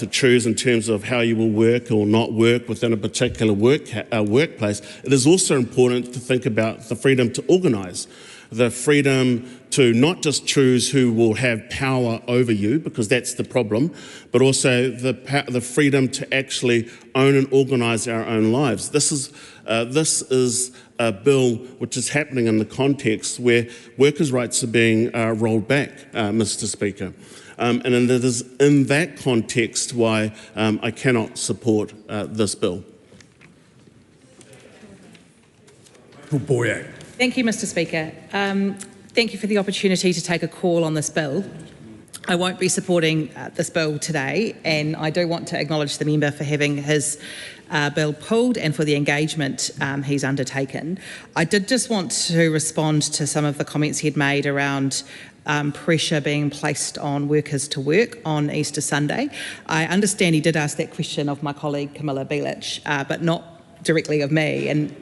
choose in terms of how you will work or not work within a particular workplace, it is also important to think about the freedom to organise, the freedom to not just choose who will have power over you, because that's the problem, but also the freedom to actually own and organise our own lives. This is a bill which is happening in the context where workers' rights are being rolled back, Mr. Speaker. And it is in that context why I cannot support this bill. Thank you, Mr. Speaker. Thank you for the opportunity to take a call on this bill. I won't be supporting this bill today, and I do want to acknowledge the member for having his bill pulled and for the engagement he's undertaken. I did just want to respond to some of the comments he'd made around pressure being placed on workers to work on Easter Sunday. I understand he did ask that question of my colleague Camilla Bielich, but not directly of me. And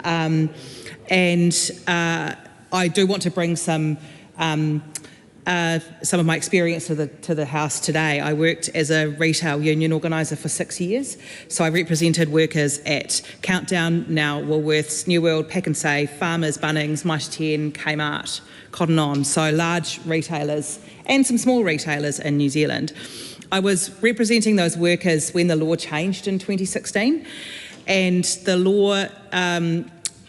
I do want to bring some of my experience to the House today. I worked as a retail union organiser for 6 years, so I represented workers at Countdown, now Woolworths, New World, Pack and Save, Farmers, Bunnings, Mighty 10, Kmart, Cotton On, so large retailers and some small retailers in New Zealand. I was representing those workers when the law changed in 2016, and the law,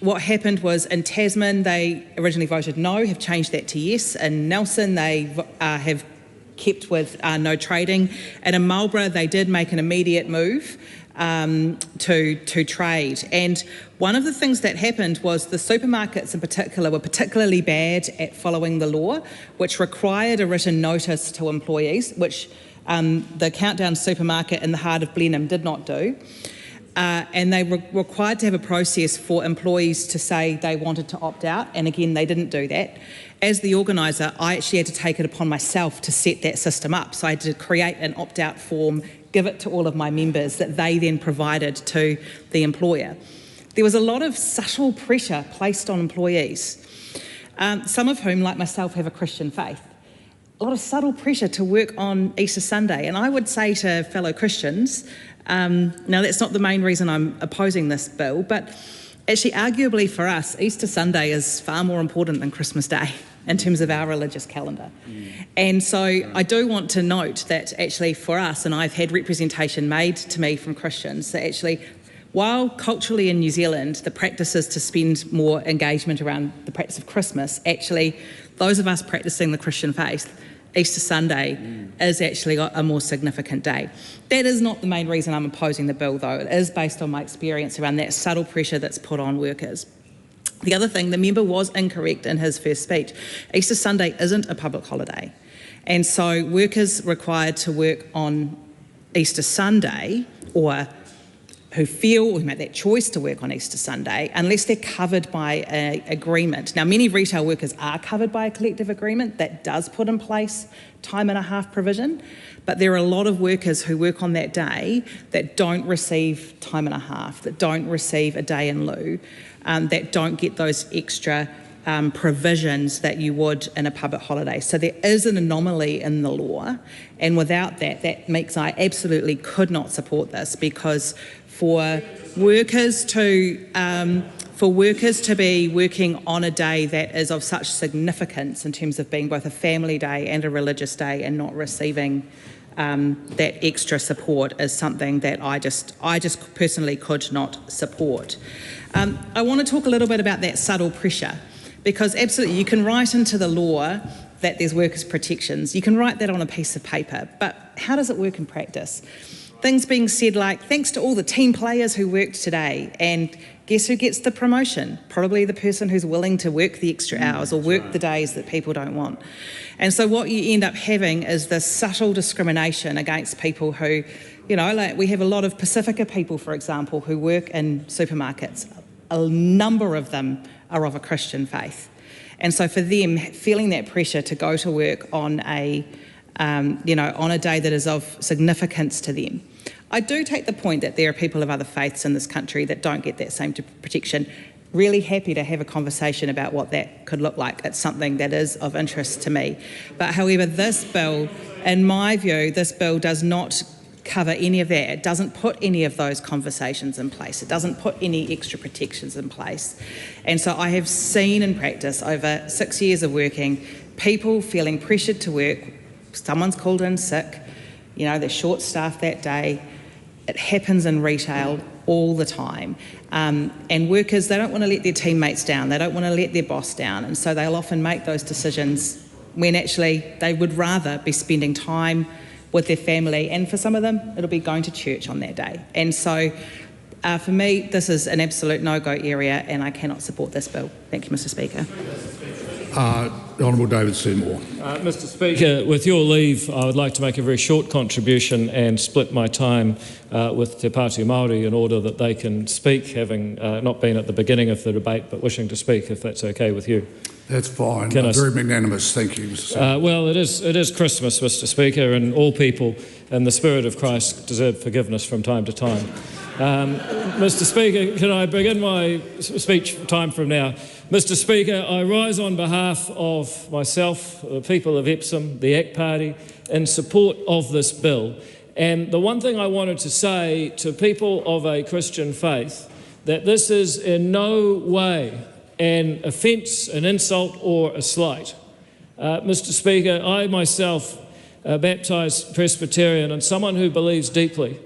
what happened was in Tasman they originally voted no, have changed that to yes. In Nelson they have kept with no trading, and in Marlborough they did make an immediate move to trade. And one of the things that happened was the supermarkets in particular were particularly bad at following the law, which required a written notice to employees, which the Countdown supermarket in the heart of Blenheim did not do. And they were required to have a process for employees to say they wanted to opt out, and again they didn't do that. As the organiser, I actually had to take it upon myself to set that system up, so I had to create an opt-out form, give it to all of my members that they then provided to the employer. There was a lot of subtle pressure placed on employees, some of whom, like myself, have a Christian faith. A lot of subtle pressure to work on Easter Sunday, and I would say to fellow Christians, now that's not the main reason I'm opposing this bill, but actually arguably for us, Easter Sunday is far more important than Christmas Day. in terms of our religious calendar. And so I do want to note that actually for us, and I've had representation made to me from Christians, that actually while culturally in New Zealand the practice is to spend more engagement around the practice of Christmas, actually those of us practicing the Christian faith, Easter Sunday is actually a more significant day. That is not the main reason I'm opposing the bill, though. It is based on my experience around that subtle pressure that's put on workers. The other thing, the member was incorrect in his first speech. Easter Sunday isn't a public holiday. And so workers required to work on Easter Sunday, or who feel or who make that choice to work on Easter Sunday, unless they're covered by an agreement. Now, many retail workers are covered by a collective agreement that does put in place time and a half provision, but there are a lot of workers who work on that day that don't receive time and a half, that don't receive a day in lieu, that don't get those extra provisions that you would in a public holiday. So there is an anomaly in the law, and without that, that means I absolutely could not support this, because for workers to be working on a day that is of such significance in terms of being both a family day and a religious day and not receiving that extra support is something that I just personally could not support. I want to talk a little bit about that subtle pressure, because absolutely you can write into the law that there's workers' protections. You can write that on a piece of paper, but how does it work in practice? Things being said like, thanks to all the team players who worked today, and guess who gets the promotion? Probably the person who's willing to work the extra hours or work the days that people don't want. And so what you end up having is this subtle discrimination against people who, you know, like we have a lot of Pacifica people, for example, who work in supermarkets. A number of them are of a Christian faith. And so for them, feeling that pressure to go to work on a on a day that is of significance to them. I do take the point that there are people of other faiths in this country that don't get that same protection. Really happy to have a conversation about what that could look like. It's something that is of interest to me. But however, this bill, in my view, this bill does not cover any of that. It doesn't put any of those conversations in place. It doesn't put any extra protections in place. And so I have seen in practice over 6 years of working, people feeling pressured to work. Someone's called in sick, you know, they're short-staffed that day. It happens in retail all the time. And workers, they don't want to let their teammates down. They don't want to let their boss down. And so they'll often make those decisions when actually they would rather be spending time with their family. And for some of them, it'll be going to church on that day. And so for me, this is an absolute no-go area, and I cannot support this bill. Thank you, Mr. Speaker. The Honourable David Seymour. Mr. Speaker, with your leave, I would like to make a very short contribution and split my time with Te Pāti Māori in order that they can speak, having not been at the beginning of the debate, but wishing to speak, if that's okay with you. That's fine. Very magnanimous. Thank you, Mr. Speaker. Well, it is Christmas, Mr. Speaker, and all people in the spirit of Christ deserve forgiveness from time to time. Mr. Speaker, can I begin my speech time from now? Mr. Speaker, I rise on behalf of myself, the people of Epsom, the ACT Party, in support of this bill. And the one thing I wanted to say to people of a Christian faith, that this is in no way an offence, an insult or a slight. Mr. Speaker, I myself, baptised Presbyterian and someone who believes deeply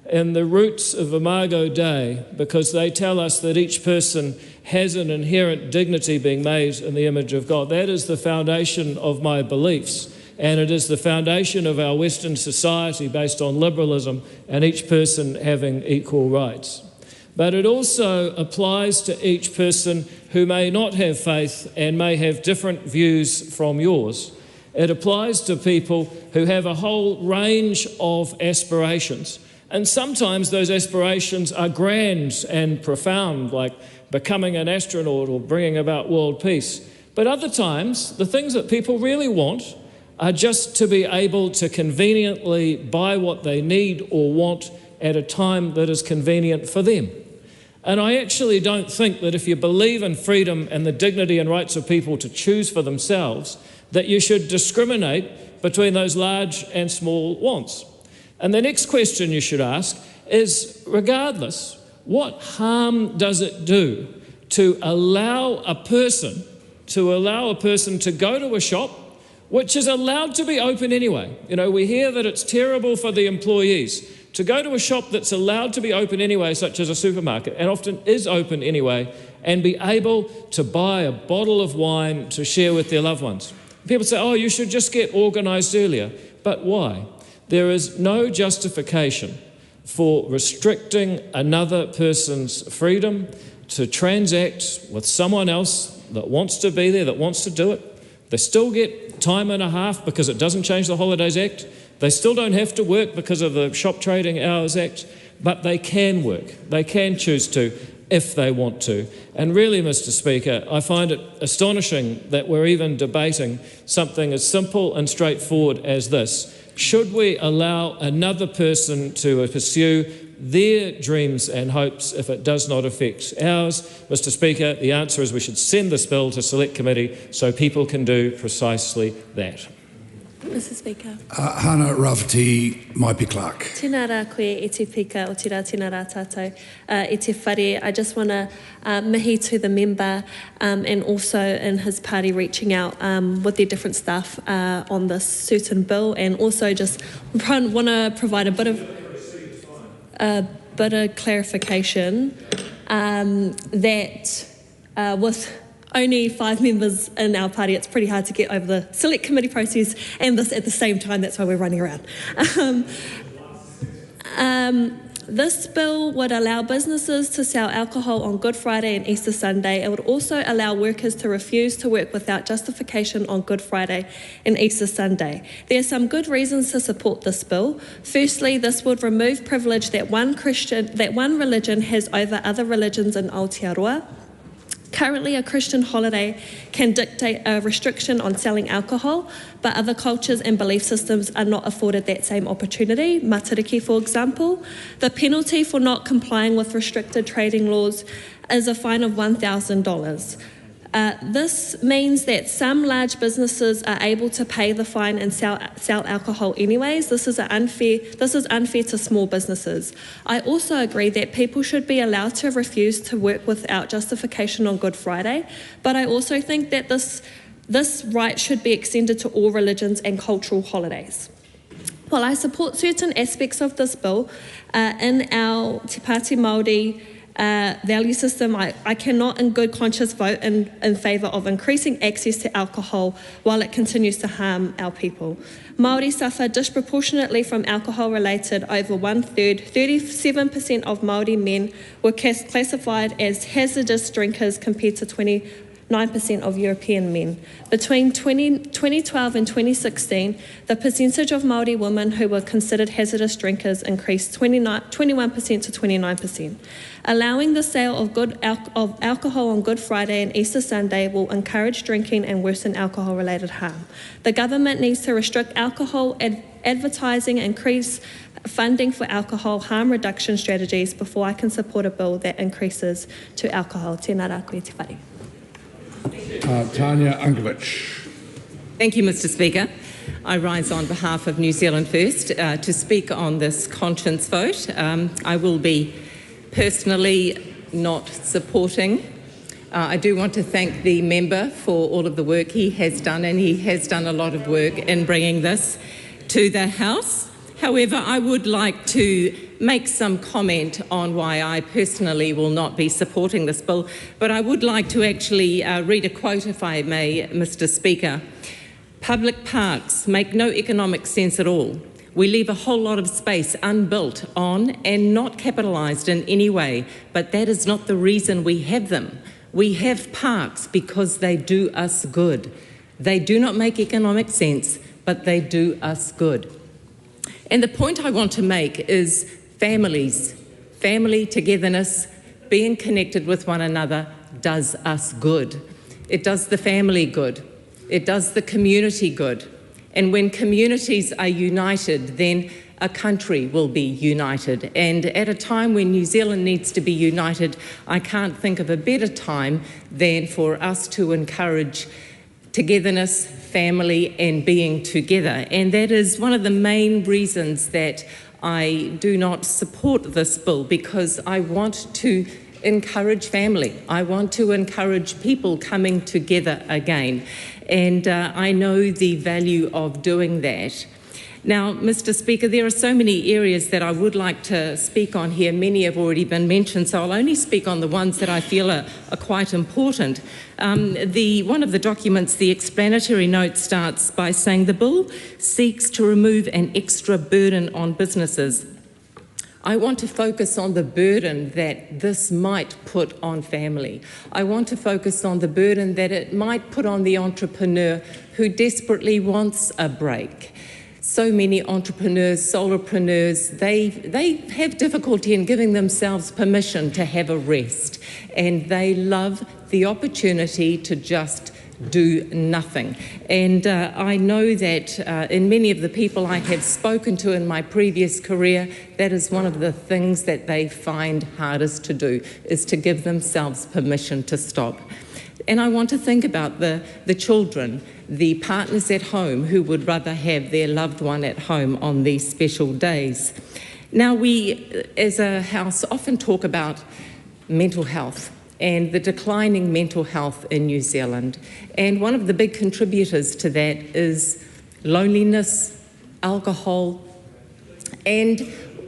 in the roots of Imago Dei, because they tell us that each person has an inherent dignity being made in the image of God. That is the foundation of my beliefs, and it is the foundation of our Western society based on liberalism and each person having equal rights. But it also applies to each person who may not have faith and may have different views from yours. It applies to people who have a whole range of aspirations. And sometimes those aspirations are grand and profound, like becoming an astronaut or bringing about world peace. But other times, the things that people really want are just to be able to conveniently buy what they need or want at a time that is convenient for them. And I actually don't think that if you believe in freedom and the dignity and rights of people to choose for themselves, that you should discriminate between those large and small wants. And the next question you should ask is, regardless, what harm does it do to allow a person to allow a person to go to a shop which is allowed to be open anyway. You know, we hear that it's terrible for the employees. To go to a shop that's allowed to be open anyway, such as a supermarket, and often is open anyway, and be able to buy a bottle of wine to share with their loved ones. People say, oh, you should just get organised earlier. But why? There is no justification for restricting another person's freedom to transact with someone else that wants to be there, that wants to do it. They still get time and a half because it doesn't change the Holidays Act. They still don't have to work because of the Shop Trading Hours Act, but they can work. They can choose to if they want to. And really, Mr. Speaker, I find it astonishing that we're even debating something as simple and straightforward as this. Should we allow another person to pursue their dreams and hopes if it does not affect ours? Mr. Speaker, the answer is we should send this bill to Select Committee so people can do precisely that. Mr. Speaker. Hana Rafti Maipi Clark. Tēnā rā koe e te pika o te rā, tēnā rā tātou e te whare. I just want to mihi to the member and also in his party reaching out with their different stuff on this certain bill, and also just want to provide a bit of clarification that with only 5 members in our party, it's pretty hard to get over the Select Committee process and this at the same time. That's why we're running around. This bill would allow businesses to sell alcohol on Good Friday and Easter Sunday. It would also allow workers to refuse to work without justification on Good Friday and Easter Sunday. There are some good reasons to support this bill. Firstly, this would remove privilege that one religion has over other religions in Aotearoa. Currently, a Christian holiday can dictate a restriction on selling alcohol, but other cultures and belief systems are not afforded that same opportunity. Matariki, for example, the penalty for not complying with restricted trading laws is a fine of $1,000. This means that some large businesses are able to pay the fine and sell alcohol anyways. This is unfair to small businesses. I also agree that people should be allowed to refuse to work without justification on Good Friday, but I also think that this right should be extended to all religions and cultural holidays. While I support certain aspects of this bill, in our Te Pāti Māori value system, I cannot in good conscience vote in favour of increasing access to alcohol while it continues to harm our people. Māori suffer disproportionately from alcohol-related over 1/3. 37% of Māori men were classified as hazardous drinkers compared to 29% of European men. Between 2012 and 2016, the percentage of Māori women who were considered hazardous drinkers increased 21% to 29%. Allowing the sale of alcohol on Good Friday and Easter Sunday will encourage drinking and worsen alcohol-related harm. The government needs to restrict alcohol advertising, increase funding for alcohol harm reduction strategies before I can support a bill that increases to alcohol. Tēnā rā koe te whare. Tanya Unkovich. Thank you, Mr. Speaker. I rise on behalf of New Zealand First to speak on this conscience vote. I will be personally not supporting. I do want to thank the member for all of the work he has done, and he has done a lot of work in bringing this to the House. However, I would like to make some comment on why I personally will not be supporting this bill, but I would like to actually read a quote, if I may, Mr. Speaker. Public parks make no economic sense at all. We leave a whole lot of space unbuilt on and not capitalised in any way, but that is not the reason we have them. We have parks because they do us good. They do not make economic sense, but they do us good. And the point I want to make is families, family togetherness, being connected with one another does us good. It does the family good. It does the community good. And when communities are united, then a country will be united. And at a time when New Zealand needs to be united, I can't think of a better time than for us to encourage togetherness, family, and being together. And that is one of the main reasons that I do not support this bill, because I want to encourage family. I want to encourage people coming together again. And I know the value of doing that. Now, Mr. Speaker, there are so many areas that I would like to speak on here. Many have already been mentioned, so I'll only speak on the ones that I feel are quite important. One of the documents, the explanatory note, starts by saying the bill seeks to remove an extra burden on businesses. I want to focus on the burden that this might put on family. I want to focus on the burden that it might put on the entrepreneur who desperately wants a break. So many entrepreneurs, solopreneurs, they have difficulty in giving themselves permission to have a rest, and they love the opportunity to just do nothing. And I know that in many of the people I have spoken to in my previous career, that is one of the things that they find hardest to do, is to give themselves permission to stop. And I want to think about the children, the partners at home who would rather have their loved one at home on these special days. Now, we as a house often talk about mental health and the declining mental health in New Zealand. And one of the big contributors to that is loneliness, alcohol, and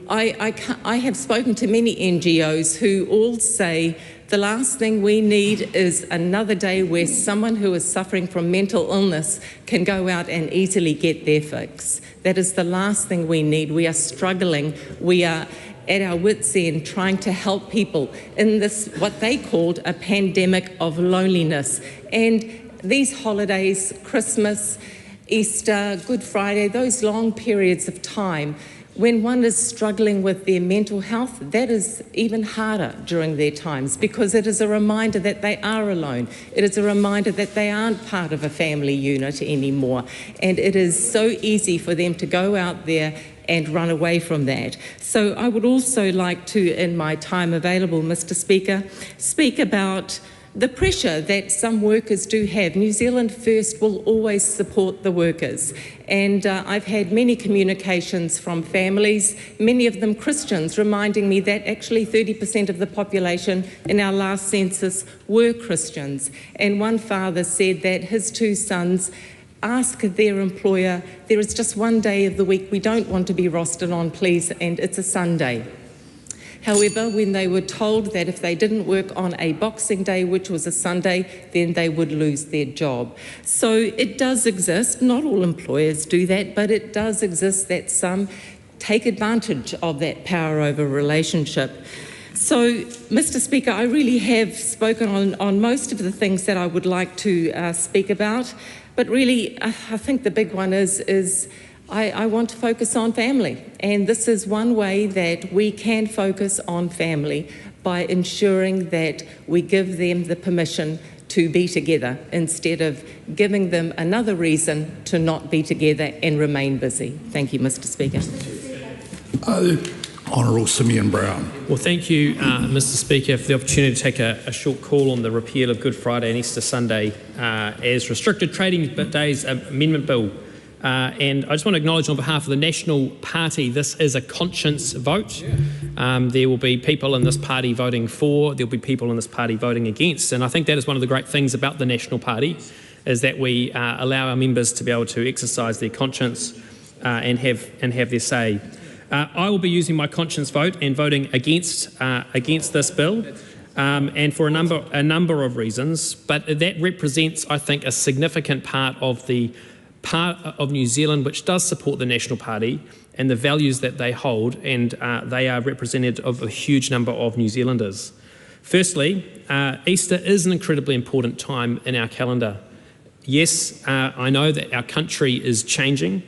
I have spoken to many NGOs who all say the last thing we need is another day where someone who is suffering from mental illness can go out and easily get their fix. That is the last thing we need. We are struggling. We are at our wits' end trying to help people in this, what they called a pandemic of loneliness. And these holidays, Christmas, Easter, Good Friday, those long periods of time, when one is struggling with their mental health, that is even harder during their times, because it is a reminder that they are alone. It is a reminder that they aren't part of a family unit anymore. And it is so easy for them to go out there and run away from that. So I would also like to, in my time available, Mr. Speaker, speak about the pressure that some workers do have. New Zealand First will always support the workers. And I've had many communications from families, many of them Christians, reminding me that actually 30% of the population in our last census were Christians. And one father said that his two sons ask their employer, there is just one day of the week we don't want to be rostered on, please, and it's a Sunday. However, when they were told that if they didn't work on a Boxing Day, which was a Sunday, then they would lose their job. So it does exist, not all employers do that, but it does exist that some take advantage of that power over relationship. So, Mr. Speaker, I really have spoken on most of the things that I would like to speak about, but really I think the big one is I want to focus on family, and this is one way that we can focus on family, by ensuring that we give them the permission to be together instead of giving them another reason to not be together and remain busy. Thank you, Mr. Speaker. Honourable Simeon Brown. Well, thank you, Mr. Speaker, for the opportunity to take a short call on the repeal of Good Friday and Easter Sunday as restricted trading days amendment bill. And I just want to acknowledge on behalf of the National Party, this is a conscience vote. There will be people in this party voting for, there will be people in this party voting against, and I think that is one of the great things about the National Party, is that we allow our members to be able to exercise their conscience and have their say. I will be using my conscience vote and voting against this bill, and for a number of reasons, but that represents, I think, a significant part of New Zealand which does support the National Party and the values that they hold, and they are representative of a huge number of New Zealanders. Firstly, Easter is an incredibly important time in our calendar. Yes, I know that our country is changing,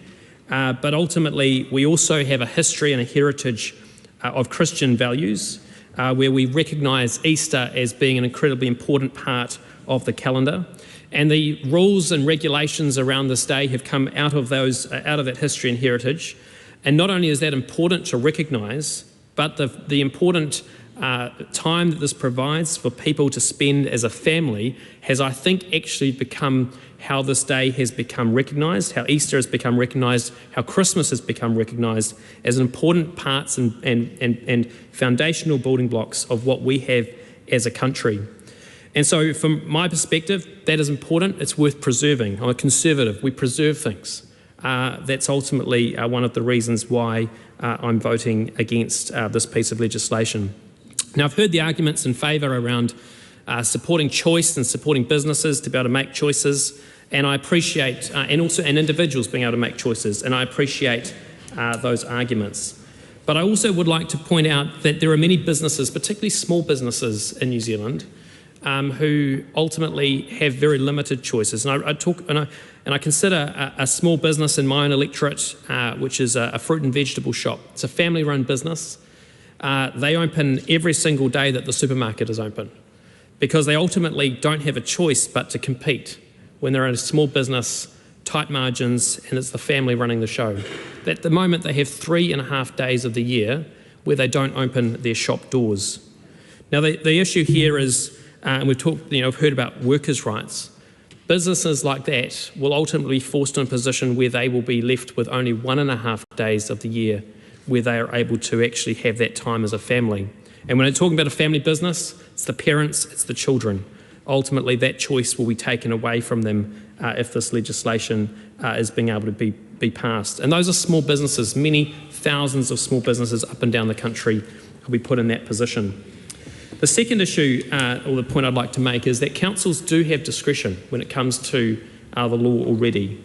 but ultimately we also have a history and a heritage of Christian values where we recognise Easter as being an incredibly important part of the calendar. And the rules and regulations around this day have come out of that history and heritage. And not only is that important to recognise, but the important time that this provides for people to spend as a family has, I think, actually become how this day has become recognised, how Easter has become recognised, how Christmas has become recognised as important parts and foundational building blocks of what we have as a country. And so from my perspective, that is important. It's worth preserving. I'm a conservative. We preserve things. That's ultimately one of the reasons why I'm voting against this piece of legislation. Now, I've heard the arguments in favour around supporting choice and supporting businesses to be able to make choices, and I appreciate, and individuals being able to make choices, and I appreciate those arguments. But I also would like to point out that there are many businesses, particularly small businesses in New Zealand, who ultimately have very limited choices. And I consider a small business in my own electorate, which is a fruit and vegetable shop. It's a family-run business. They open every single day that the supermarket is open, because they ultimately don't have a choice but to compete when they're in a small business, tight margins, and it's the family running the show. At the moment, they have 3.5 days of the year where they don't open their shop doors. Now, the issue here is, and we've talked, I've heard about workers' rights. Businesses like that will ultimately be forced in a position where they will be left with only 1.5 days of the year where they are able to actually have that time as a family. And when I'm talking about a family business, it's the parents, it's the children. Ultimately, that choice will be taken away from them if this legislation is being able to be passed. And those are small businesses. Many thousands of small businesses up and down the country will be put in that position. The second issue, or the point I'd like to make, is that councils do have discretion when it comes to the law already.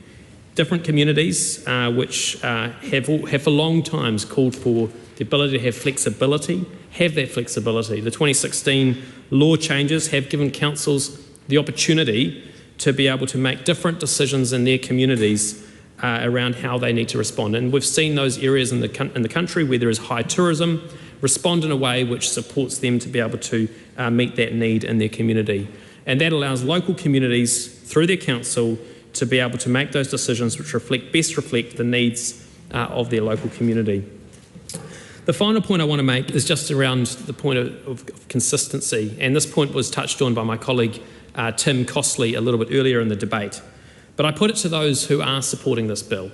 Different communities which have for long times called for the ability to have flexibility, have that flexibility. The 2016 law changes have given councils the opportunity to be able to make different decisions in their communities around how they need to respond. And we've seen those areas in the country where there is high tourism respond in a way which supports them to be able to meet that need in their community. And that allows local communities, through their council, to be able to make those decisions which best reflect the needs of their local community. The final point I want to make is just around the point of consistency, and this point was touched on by my colleague Tim Costley a little bit earlier in the debate. But I put it to those who are supporting this bill.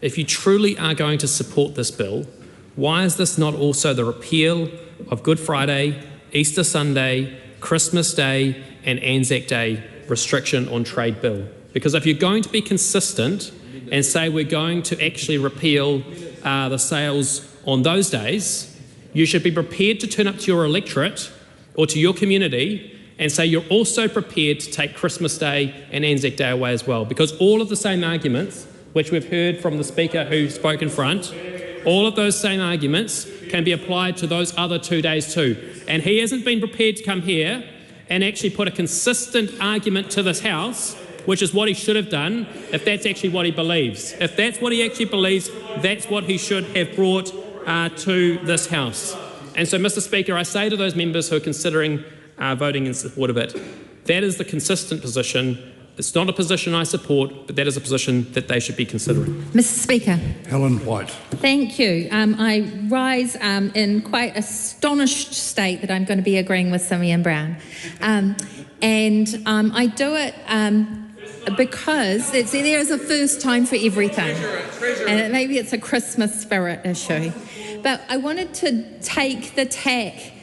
If you truly are going to support this bill, why is this not also the repeal of Good Friday, Easter Sunday, Christmas Day and Anzac Day restriction on trade bill? Because if you're going to be consistent and say we're going to actually repeal the sales on those days, you should be prepared to turn up to your electorate or to your community and say you're also prepared to take Christmas Day and Anzac Day away as well. Because all of the same arguments, which we've heard from the speaker who spoke in front, all of those same arguments can be applied to those other 2 days too. And he hasn't been prepared to come here and actually put a consistent argument to this House, which is what he should have done if that's actually what he believes. If that's what he actually believes, that's what he should have brought to this House. And so, Mr. Speaker, I say to those members who are considering voting in support of it, that is the consistent position. It's not a position I support, but that is a position that they should be considering. Mr. Speaker. Helen White. Thank you. I rise in quite astonished state that I'm going to be agreeing with Simeon Brown. I do it because there is a first time for everything. And maybe it's a Christmas spirit issue. But I wanted to take the tack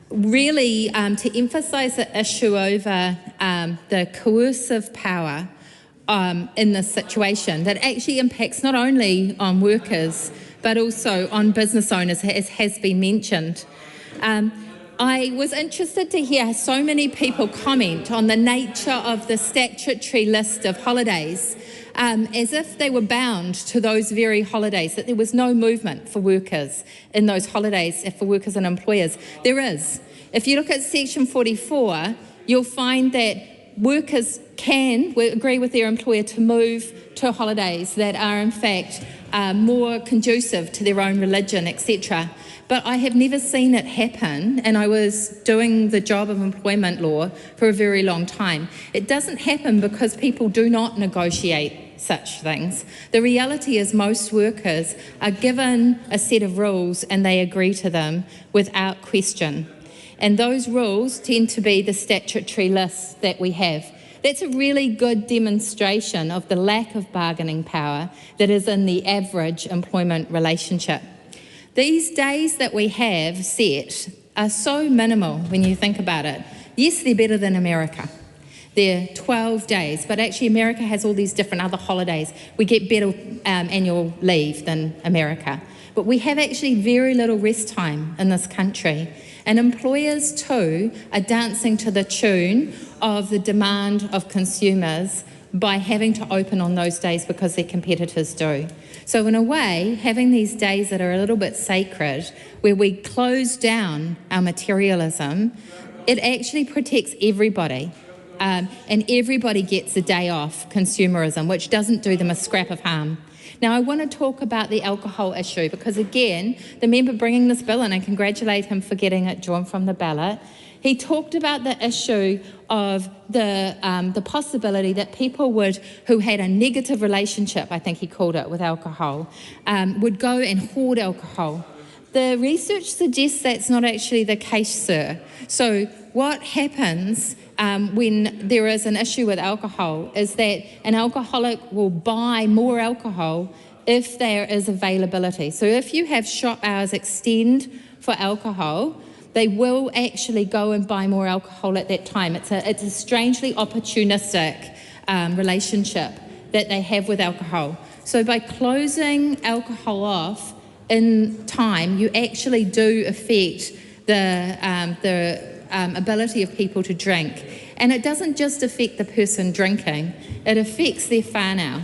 really to emphasise the issue over the coercive power in this situation that actually impacts not only on workers but also on business owners, as has been mentioned. I was interested to hear so many people comment on the nature of the statutory list of holidays as if they were bound to those very holidays, that there was no movement for workers in those holidays, for workers and employers. There is. If you look at Section 44, you'll find that workers can agree with their employer to move to holidays that are in fact more conducive to their own religion, etc. But I have never seen it happen, and I was doing the job of employment law for a very long time. It doesn't happen because people do not negotiate such things. The reality is most workers are given a set of rules and they agree to them without question. And those rules tend to be the statutory lists that we have. That's a really good demonstration of the lack of bargaining power that is in the average employment relationship. These days that we have set are so minimal when you think about it. Yes, they're better than America. They're 12 days, but actually America has all these different other holidays. We get better annual leave than America. But we have actually very little rest time in this country. And employers too are dancing to the tune of the demand of consumers by having to open on those days because their competitors do. So in a way, having these days that are a little bit sacred, where we close down our materialism, it actually protects everybody. And everybody gets a day off consumerism, which doesn't do them a scrap of harm. Now, I want to talk about the alcohol issue because, again, the member bringing this bill, and I congratulate him for getting it drawn from the ballot, he talked about the issue of the possibility that people who had a negative relationship, I think he called it, with alcohol, would go and hoard alcohol. The research suggests that's not actually the case, sir. So what happens when there is an issue with alcohol is that an alcoholic will buy more alcohol if there is availability. So if you have shop hours extend for alcohol, they will actually go and buy more alcohol at that time. It's a strangely opportunistic relationship that they have with alcohol. So by closing alcohol off in time, you actually do affect the ability of people to drink. And it doesn't just affect the person drinking, it affects their whānau.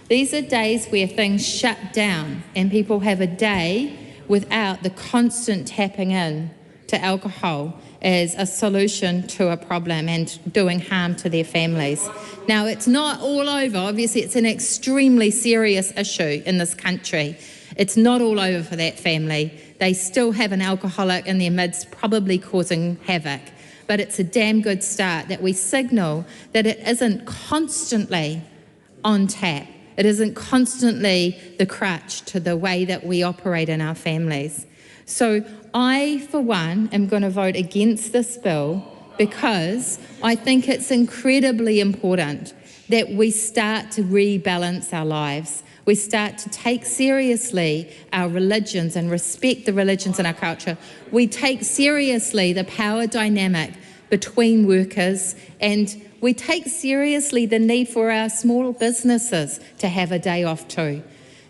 These are days where things shut down and people have a day without the constant tapping in to alcohol as a solution to a problem and doing harm to their families. Now, it's not all over. Obviously, it's an extremely serious issue in this country. It's not all over for that family. They still have an alcoholic in their midst, probably causing havoc. But it's a damn good start that we signal that it isn't constantly on tap. It isn't constantly the crutch to the way that we operate in our families. So I, for one, am going to vote against this bill because I think it's incredibly important that we start to rebalance our lives. We start to take seriously our religions and respect the religions in our culture. We take seriously the power dynamic between workers, and we take seriously the need for our small businesses to have a day off too.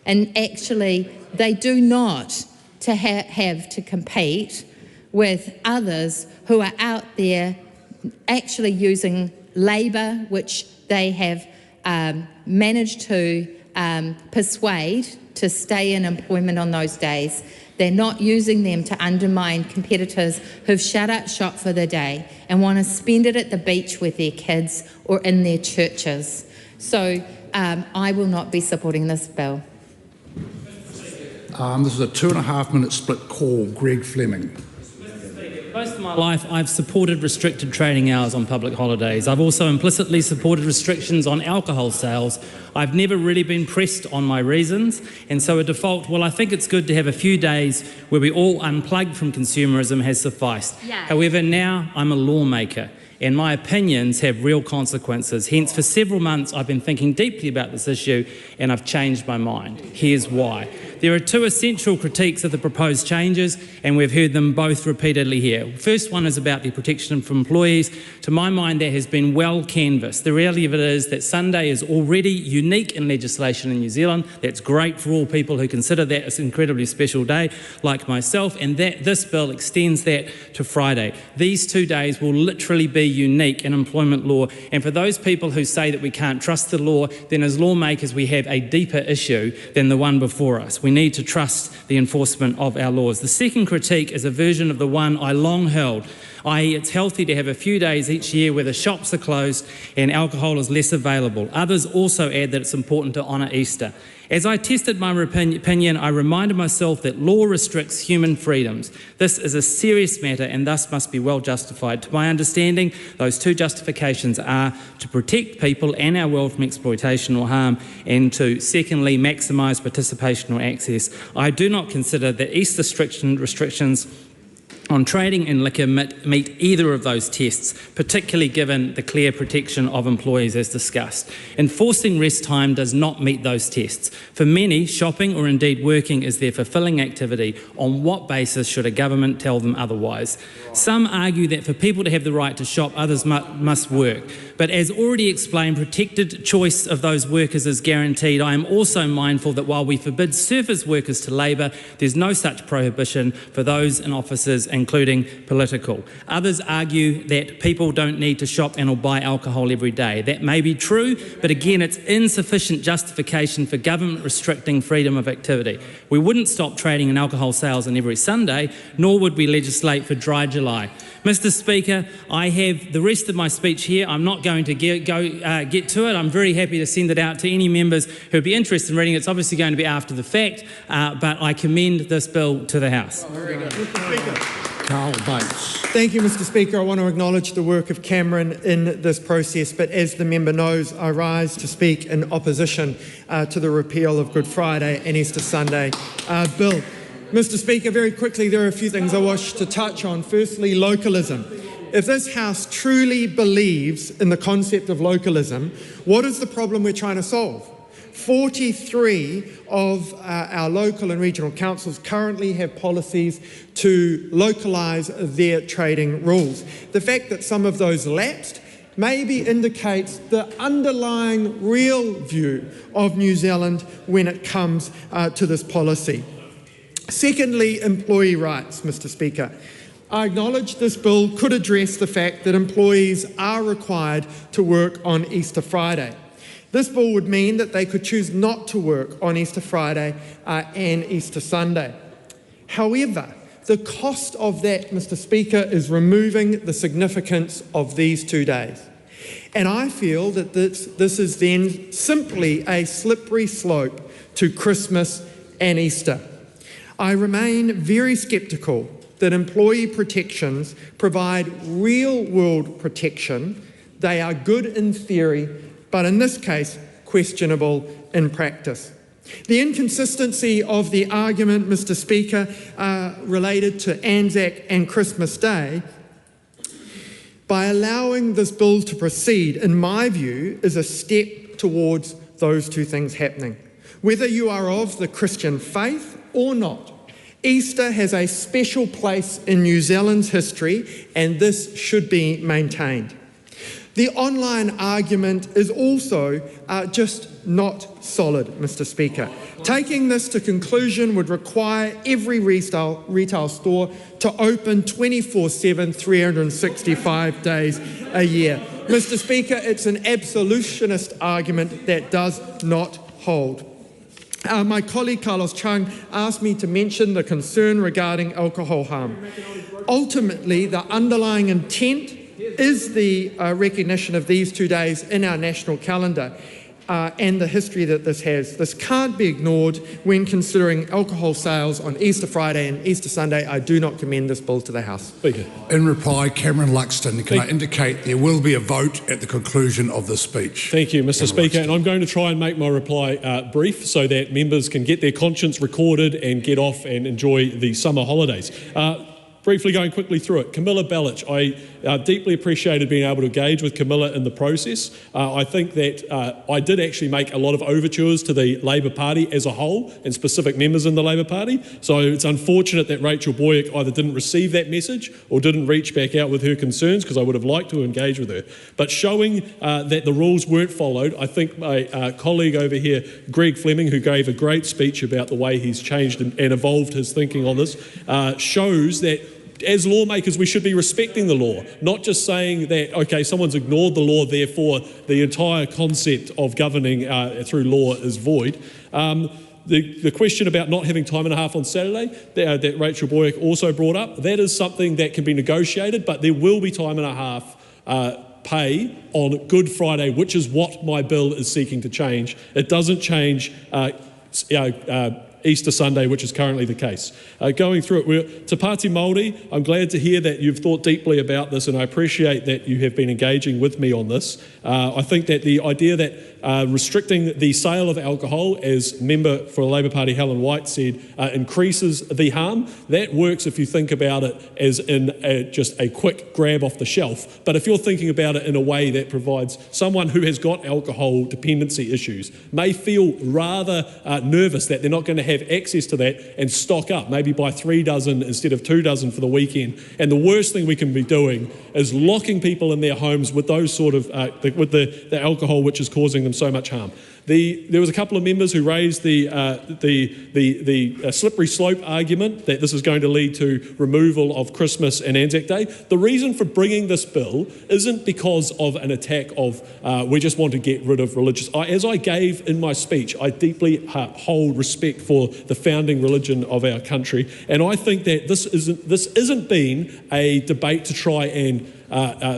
And actually, they do not have to compete with others who are out there actually using labour, which they have managed to persuade to stay in employment on those days. They're not using them to undermine competitors who've shut up shop for the day and want to spend it at the beach with their kids or in their churches. So I will not be supporting this bill. This is a 2.5-minute split call. Greg Fleming. Most of my life, I've supported restricted trading hours on public holidays. I've also implicitly supported restrictions on alcohol sales. I've never really been pressed on my reasons, and so a default, well, I think it's good to have a few days where we all unplug from consumerism has sufficed. Yeah. However, now I'm a lawmaker, and my opinions have real consequences. Hence, for several months, I've been thinking deeply about this issue, and I've changed my mind. Here's why. There are two essential critiques of the proposed changes, and we've heard them both repeatedly here. First one is about the protection of employees. To my mind, that has been well canvassed. The reality of it is that Sunday is already unique in legislation in New Zealand. That's great for all people who consider that an incredibly special day, like myself, and that this bill extends that to Friday. These 2 days will literally be unique in employment law, and for those people who say that we can't trust the law, then as lawmakers we have a deeper issue than the one before us. We need to trust the enforcement of our laws. The second critique is a version of the one I long held, i.e. it's healthy to have a few days each year where the shops are closed and alcohol is less available. Others also add that it's important to honour Easter. As I tested my opinion, I reminded myself that law restricts human freedoms. This is a serious matter and thus must be well justified. To my understanding, those two justifications are to protect people and our world from exploitation or harm, and to, secondly, maximise participation or access. I do not consider that Easter restrictions on trading and liquor meet either of those tests, particularly given the clear protection of employees as discussed. Enforcing rest time does not meet those tests. For many, shopping or indeed working is their fulfilling activity. On what basis should a government tell them otherwise? Some argue that for people to have the right to shop, others must work. But as already explained, protected choice of those workers is guaranteed. I am also mindful that while we forbid surface workers to labour, there's no such prohibition for those in offices, including political. Others argue that people don't need to shop and or buy alcohol every day. That may be true, but again, it's insufficient justification for government restricting freedom of activity. We wouldn't stop trading in alcohol sales on every Sunday, nor would we legislate for Dry July. Mr. Speaker, I have the rest of my speech here. I'm not going to get to it. I'm very happy to send it out to any members who would be interested in reading it. It's obviously going to be after the fact, but I commend this bill to the House. Very good. Thank you, Mr. Speaker. I want to acknowledge the work of Cameron in this process, but as the member knows, I rise to speak in opposition to the repeal of Good Friday and Easter Sunday bill. Mr. Speaker, very quickly, there are a few things I wish to touch on. Firstly, localism. If this House truly believes in the concept of localism, what is the problem we're trying to solve? 43 of our local and regional councils currently have policies to localise their trading rules. The fact that some of those lapsed maybe indicates the underlying real view of New Zealand when it comes to this policy. Secondly, employee rights, Mr. Speaker. I acknowledge this bill could address the fact that employees are required to work on Easter Friday. This bill would mean that they could choose not to work on Easter Friday and Easter Sunday. However, the cost of that, Mr. Speaker, is removing the significance of these 2 days. And I feel that this is then simply a slippery slope to Christmas and Easter. I remain very sceptical that employee protections provide real-world protection. They are good in theory, but in this case, questionable in practice. The inconsistency of the argument, Mr. Speaker, related to Anzac and Christmas Day, by allowing this bill to proceed, in my view, is a step towards those two things happening. Whether you are of the Christian faith or not, Easter has a special place in New Zealand's history, and this should be maintained. The online argument is also just not solid, Mr. Speaker. Taking this to conclusion would require every retail store to open 24/7, 365 days a year. Mr. Speaker, it's an absolutionist argument that does not hold. My colleague Carlos Chung asked me to mention the concern regarding alcohol harm. Ultimately, the underlying intent is the recognition of these 2 days in our national calendar and the history that this has. This can't be ignored when considering alcohol sales on Easter Friday and Easter Sunday. I do not commend this bill to the House. Speaker. In reply, Cameron Luxton, can I indicate there will be a vote at the conclusion of the speech? Thank you, Mr. Speaker, and I'm going to try and make my reply brief so that members can get their conscience recorded and get off and enjoy the summer holidays. Briefly going quickly through it, Camilla Bellich, I deeply appreciated being able to engage with Camilla in the process. I think that I did actually make a lot of overtures to the Labor Party as a whole and specific members in the Labor Party. So it's unfortunate that Rachel Boyack either didn't receive that message or didn't reach back out with her concerns, because I would have liked to engage with her. But showing that the rules weren't followed, I think my colleague over here, Greg Fleming, who gave a great speech about the way he's changed and evolved his thinking on this, shows that as lawmakers, we should be respecting the law, not just saying that, okay, someone's ignored the law, therefore the entire concept of governing through law is void. The question about not having time and a half on Saturday that Rachel Boyack also brought up, that is something that can be negotiated, but there will be time and a half pay on Good Friday, which is what my bill is seeking to change. It doesn't change Easter Sunday, which is currently the case. Going through it, Te Pāti Māori, I'm glad to hear that you've thought deeply about this, and I appreciate that you have been engaging with me on this. I think that the idea that restricting the sale of alcohol, as member for the Labour Party Helen White said, increases the harm. That works if you think about it as in just a quick grab off the shelf. But if you're thinking about it in a way that provides someone who has got alcohol dependency issues may feel rather nervous that they're not going to have access to that and stock up, maybe buy 3 dozen instead of 2 dozen for the weekend. And the worst thing we can be doing is locking people in their homes with those sort of, with the alcohol which is causing them so much harm. There was a couple of members who raised the slippery slope argument that this is going to lead to removal of Christmas and Anzac Day. The reason for bringing this bill isn't because of an attack of we just want to get rid of religious. As I gave in my speech, I deeply hold respect for the founding religion of our country, and I think that this isn't been a debate to try and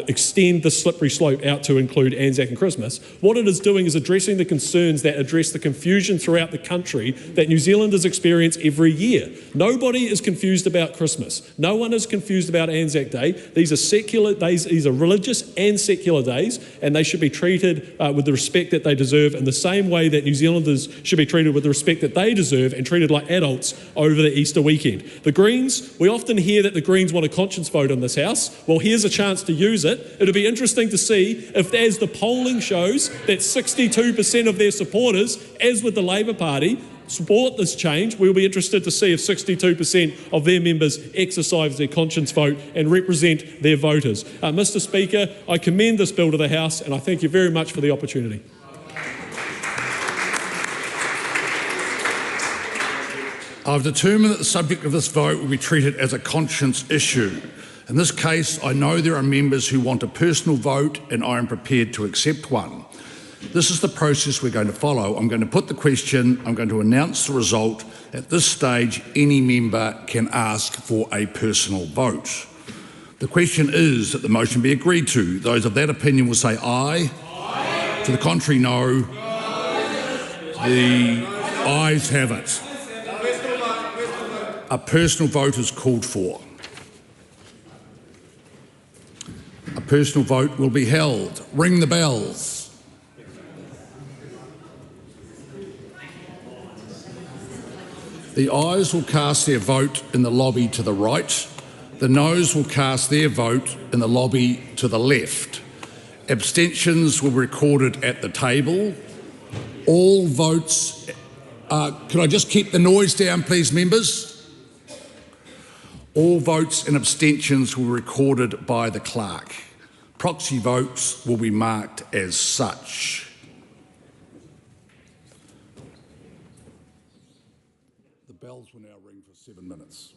extend the slippery slope out to include Anzac and Christmas. What it is doing is addressing the concerns that address the confusion throughout the country that New Zealanders experience every year. Nobody is confused about Christmas. No one is confused about Anzac Day. These are secular days, these are religious and secular days, and they should be treated with the respect that they deserve in the same way that New Zealanders should be treated with the respect that they deserve and treated like adults over the Easter weekend. The Greens, we often hear that the Greens want a conscience vote in this House. Well, here's a chance to use it. It'll be interesting to see if, as the polling shows, that 62% of their supporters, as with the Labour Party, support this change. We'll be interested to see if 62% of their members exercise their conscience vote and represent their voters. Mr. Speaker, I commend this bill to the House, and I thank you very much for the opportunity. I've determined that the subject of this vote will be treated as a conscience issue. In this case, I know there are members who want a personal vote, and I am prepared to accept one. This is the process we're going to follow. I'm going to put the question, I'm going to announce the result. At this stage, any member can ask for a personal vote. The question is that the motion be agreed to. Those of that opinion will say aye. Aye. To the contrary, no. The ayes have it. A personal vote is called for. A personal vote will be held. Ring the bells. The ayes will cast their vote in the lobby to the right. The noes will cast their vote in the lobby to the left. Abstentions will be recorded at the table. All votes... could I just keep the noise down, please, members? All votes and abstentions will be recorded by the clerk. Proxy votes will be marked as such. The bells will now ring for 7 minutes.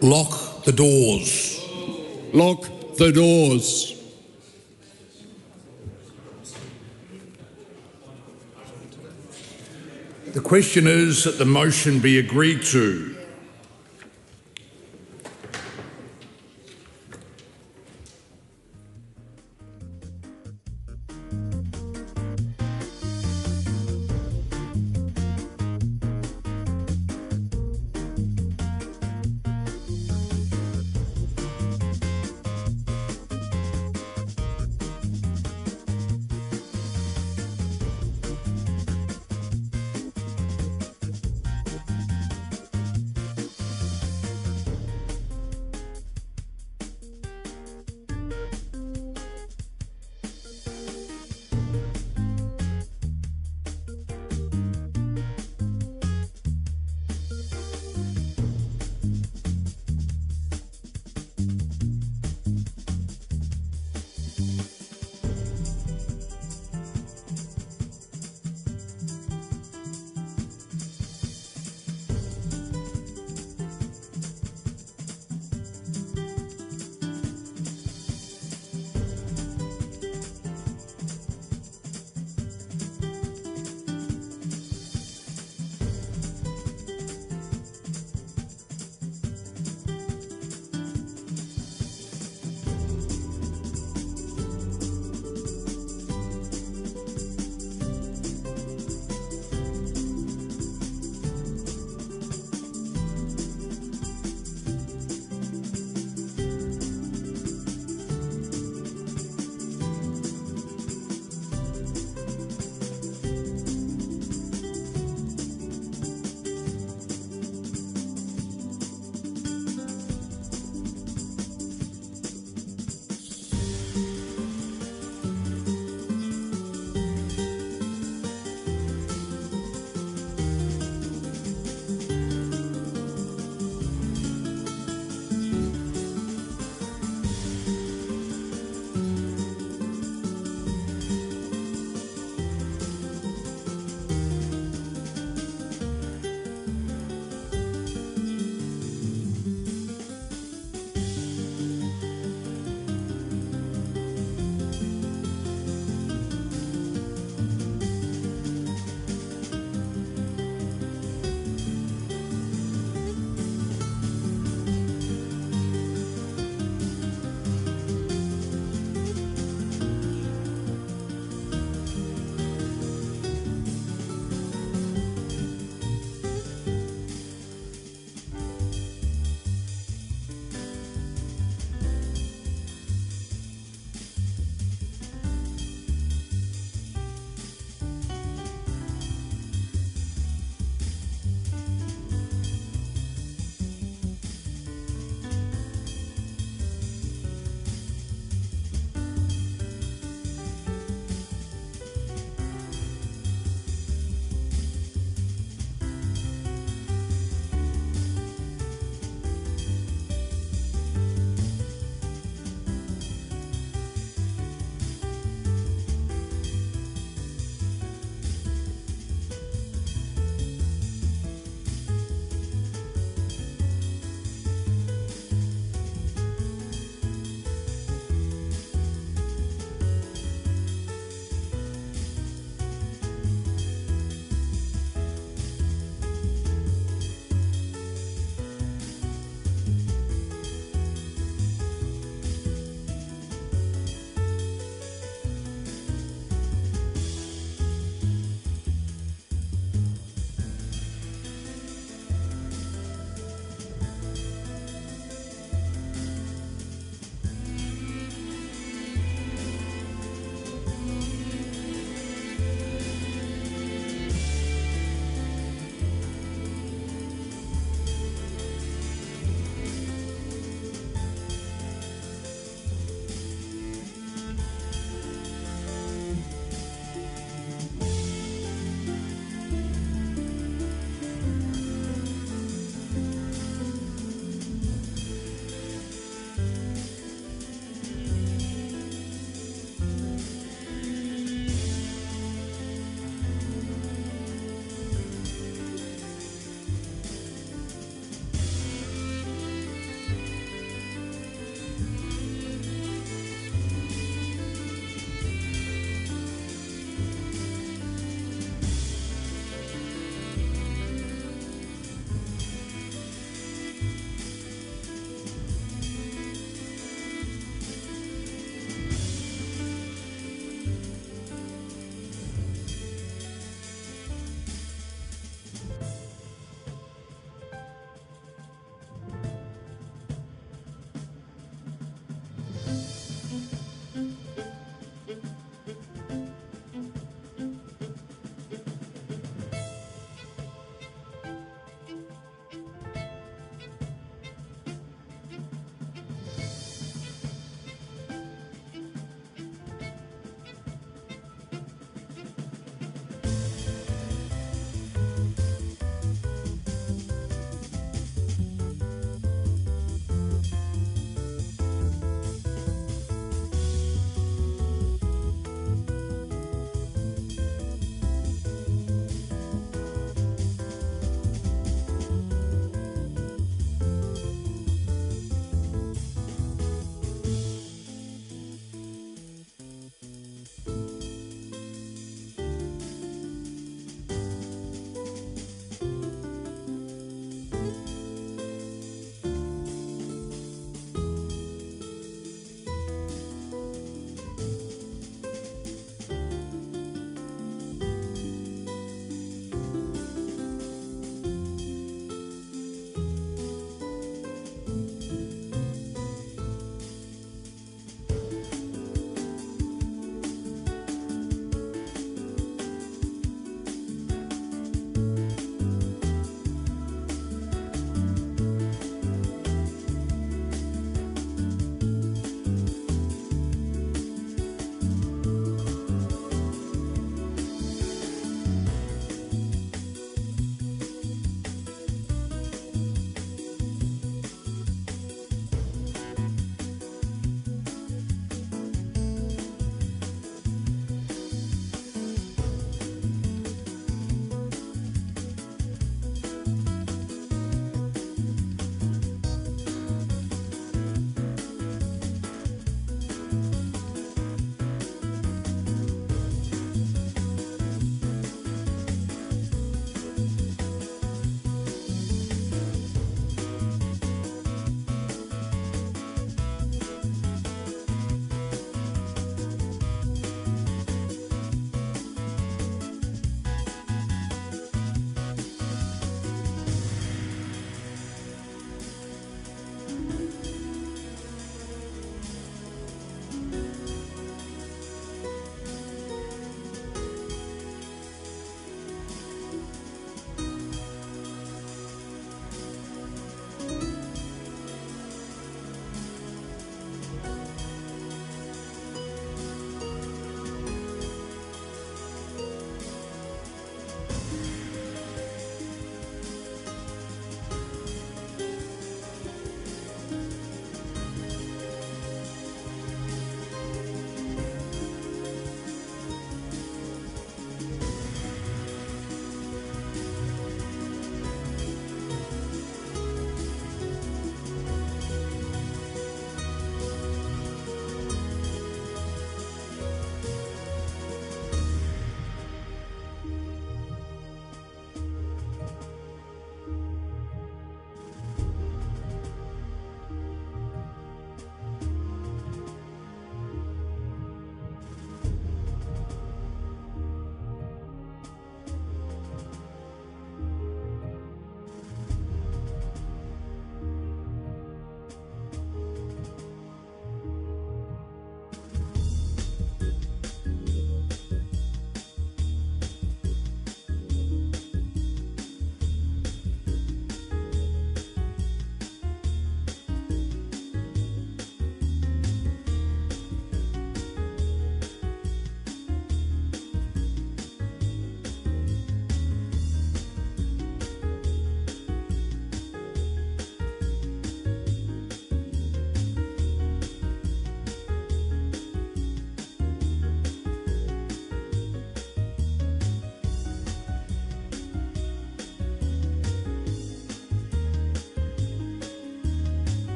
Lock the doors. Lock the doors. The question is that the motion be agreed to.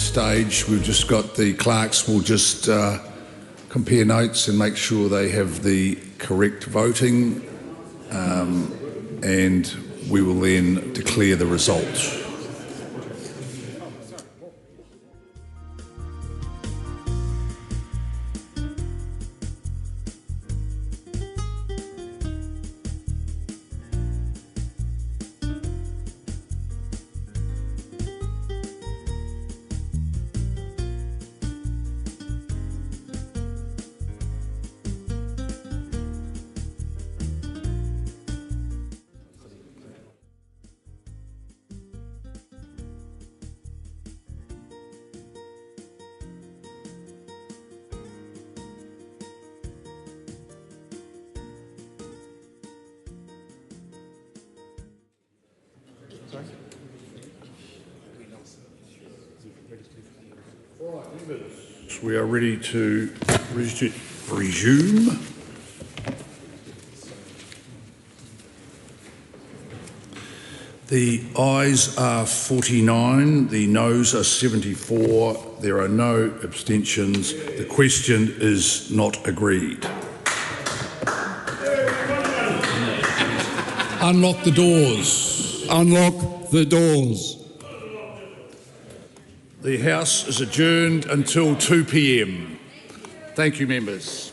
stage, we've just got the clerks will just compare notes and make sure they have the correct voting, and we will then declare the results. We are ready to resume. The ayes are 49, the noes are 74, there are no abstentions. The question is not agreed. Unlock the doors. Unlock the doors. The House is adjourned until 2 p.m. Thank you, members.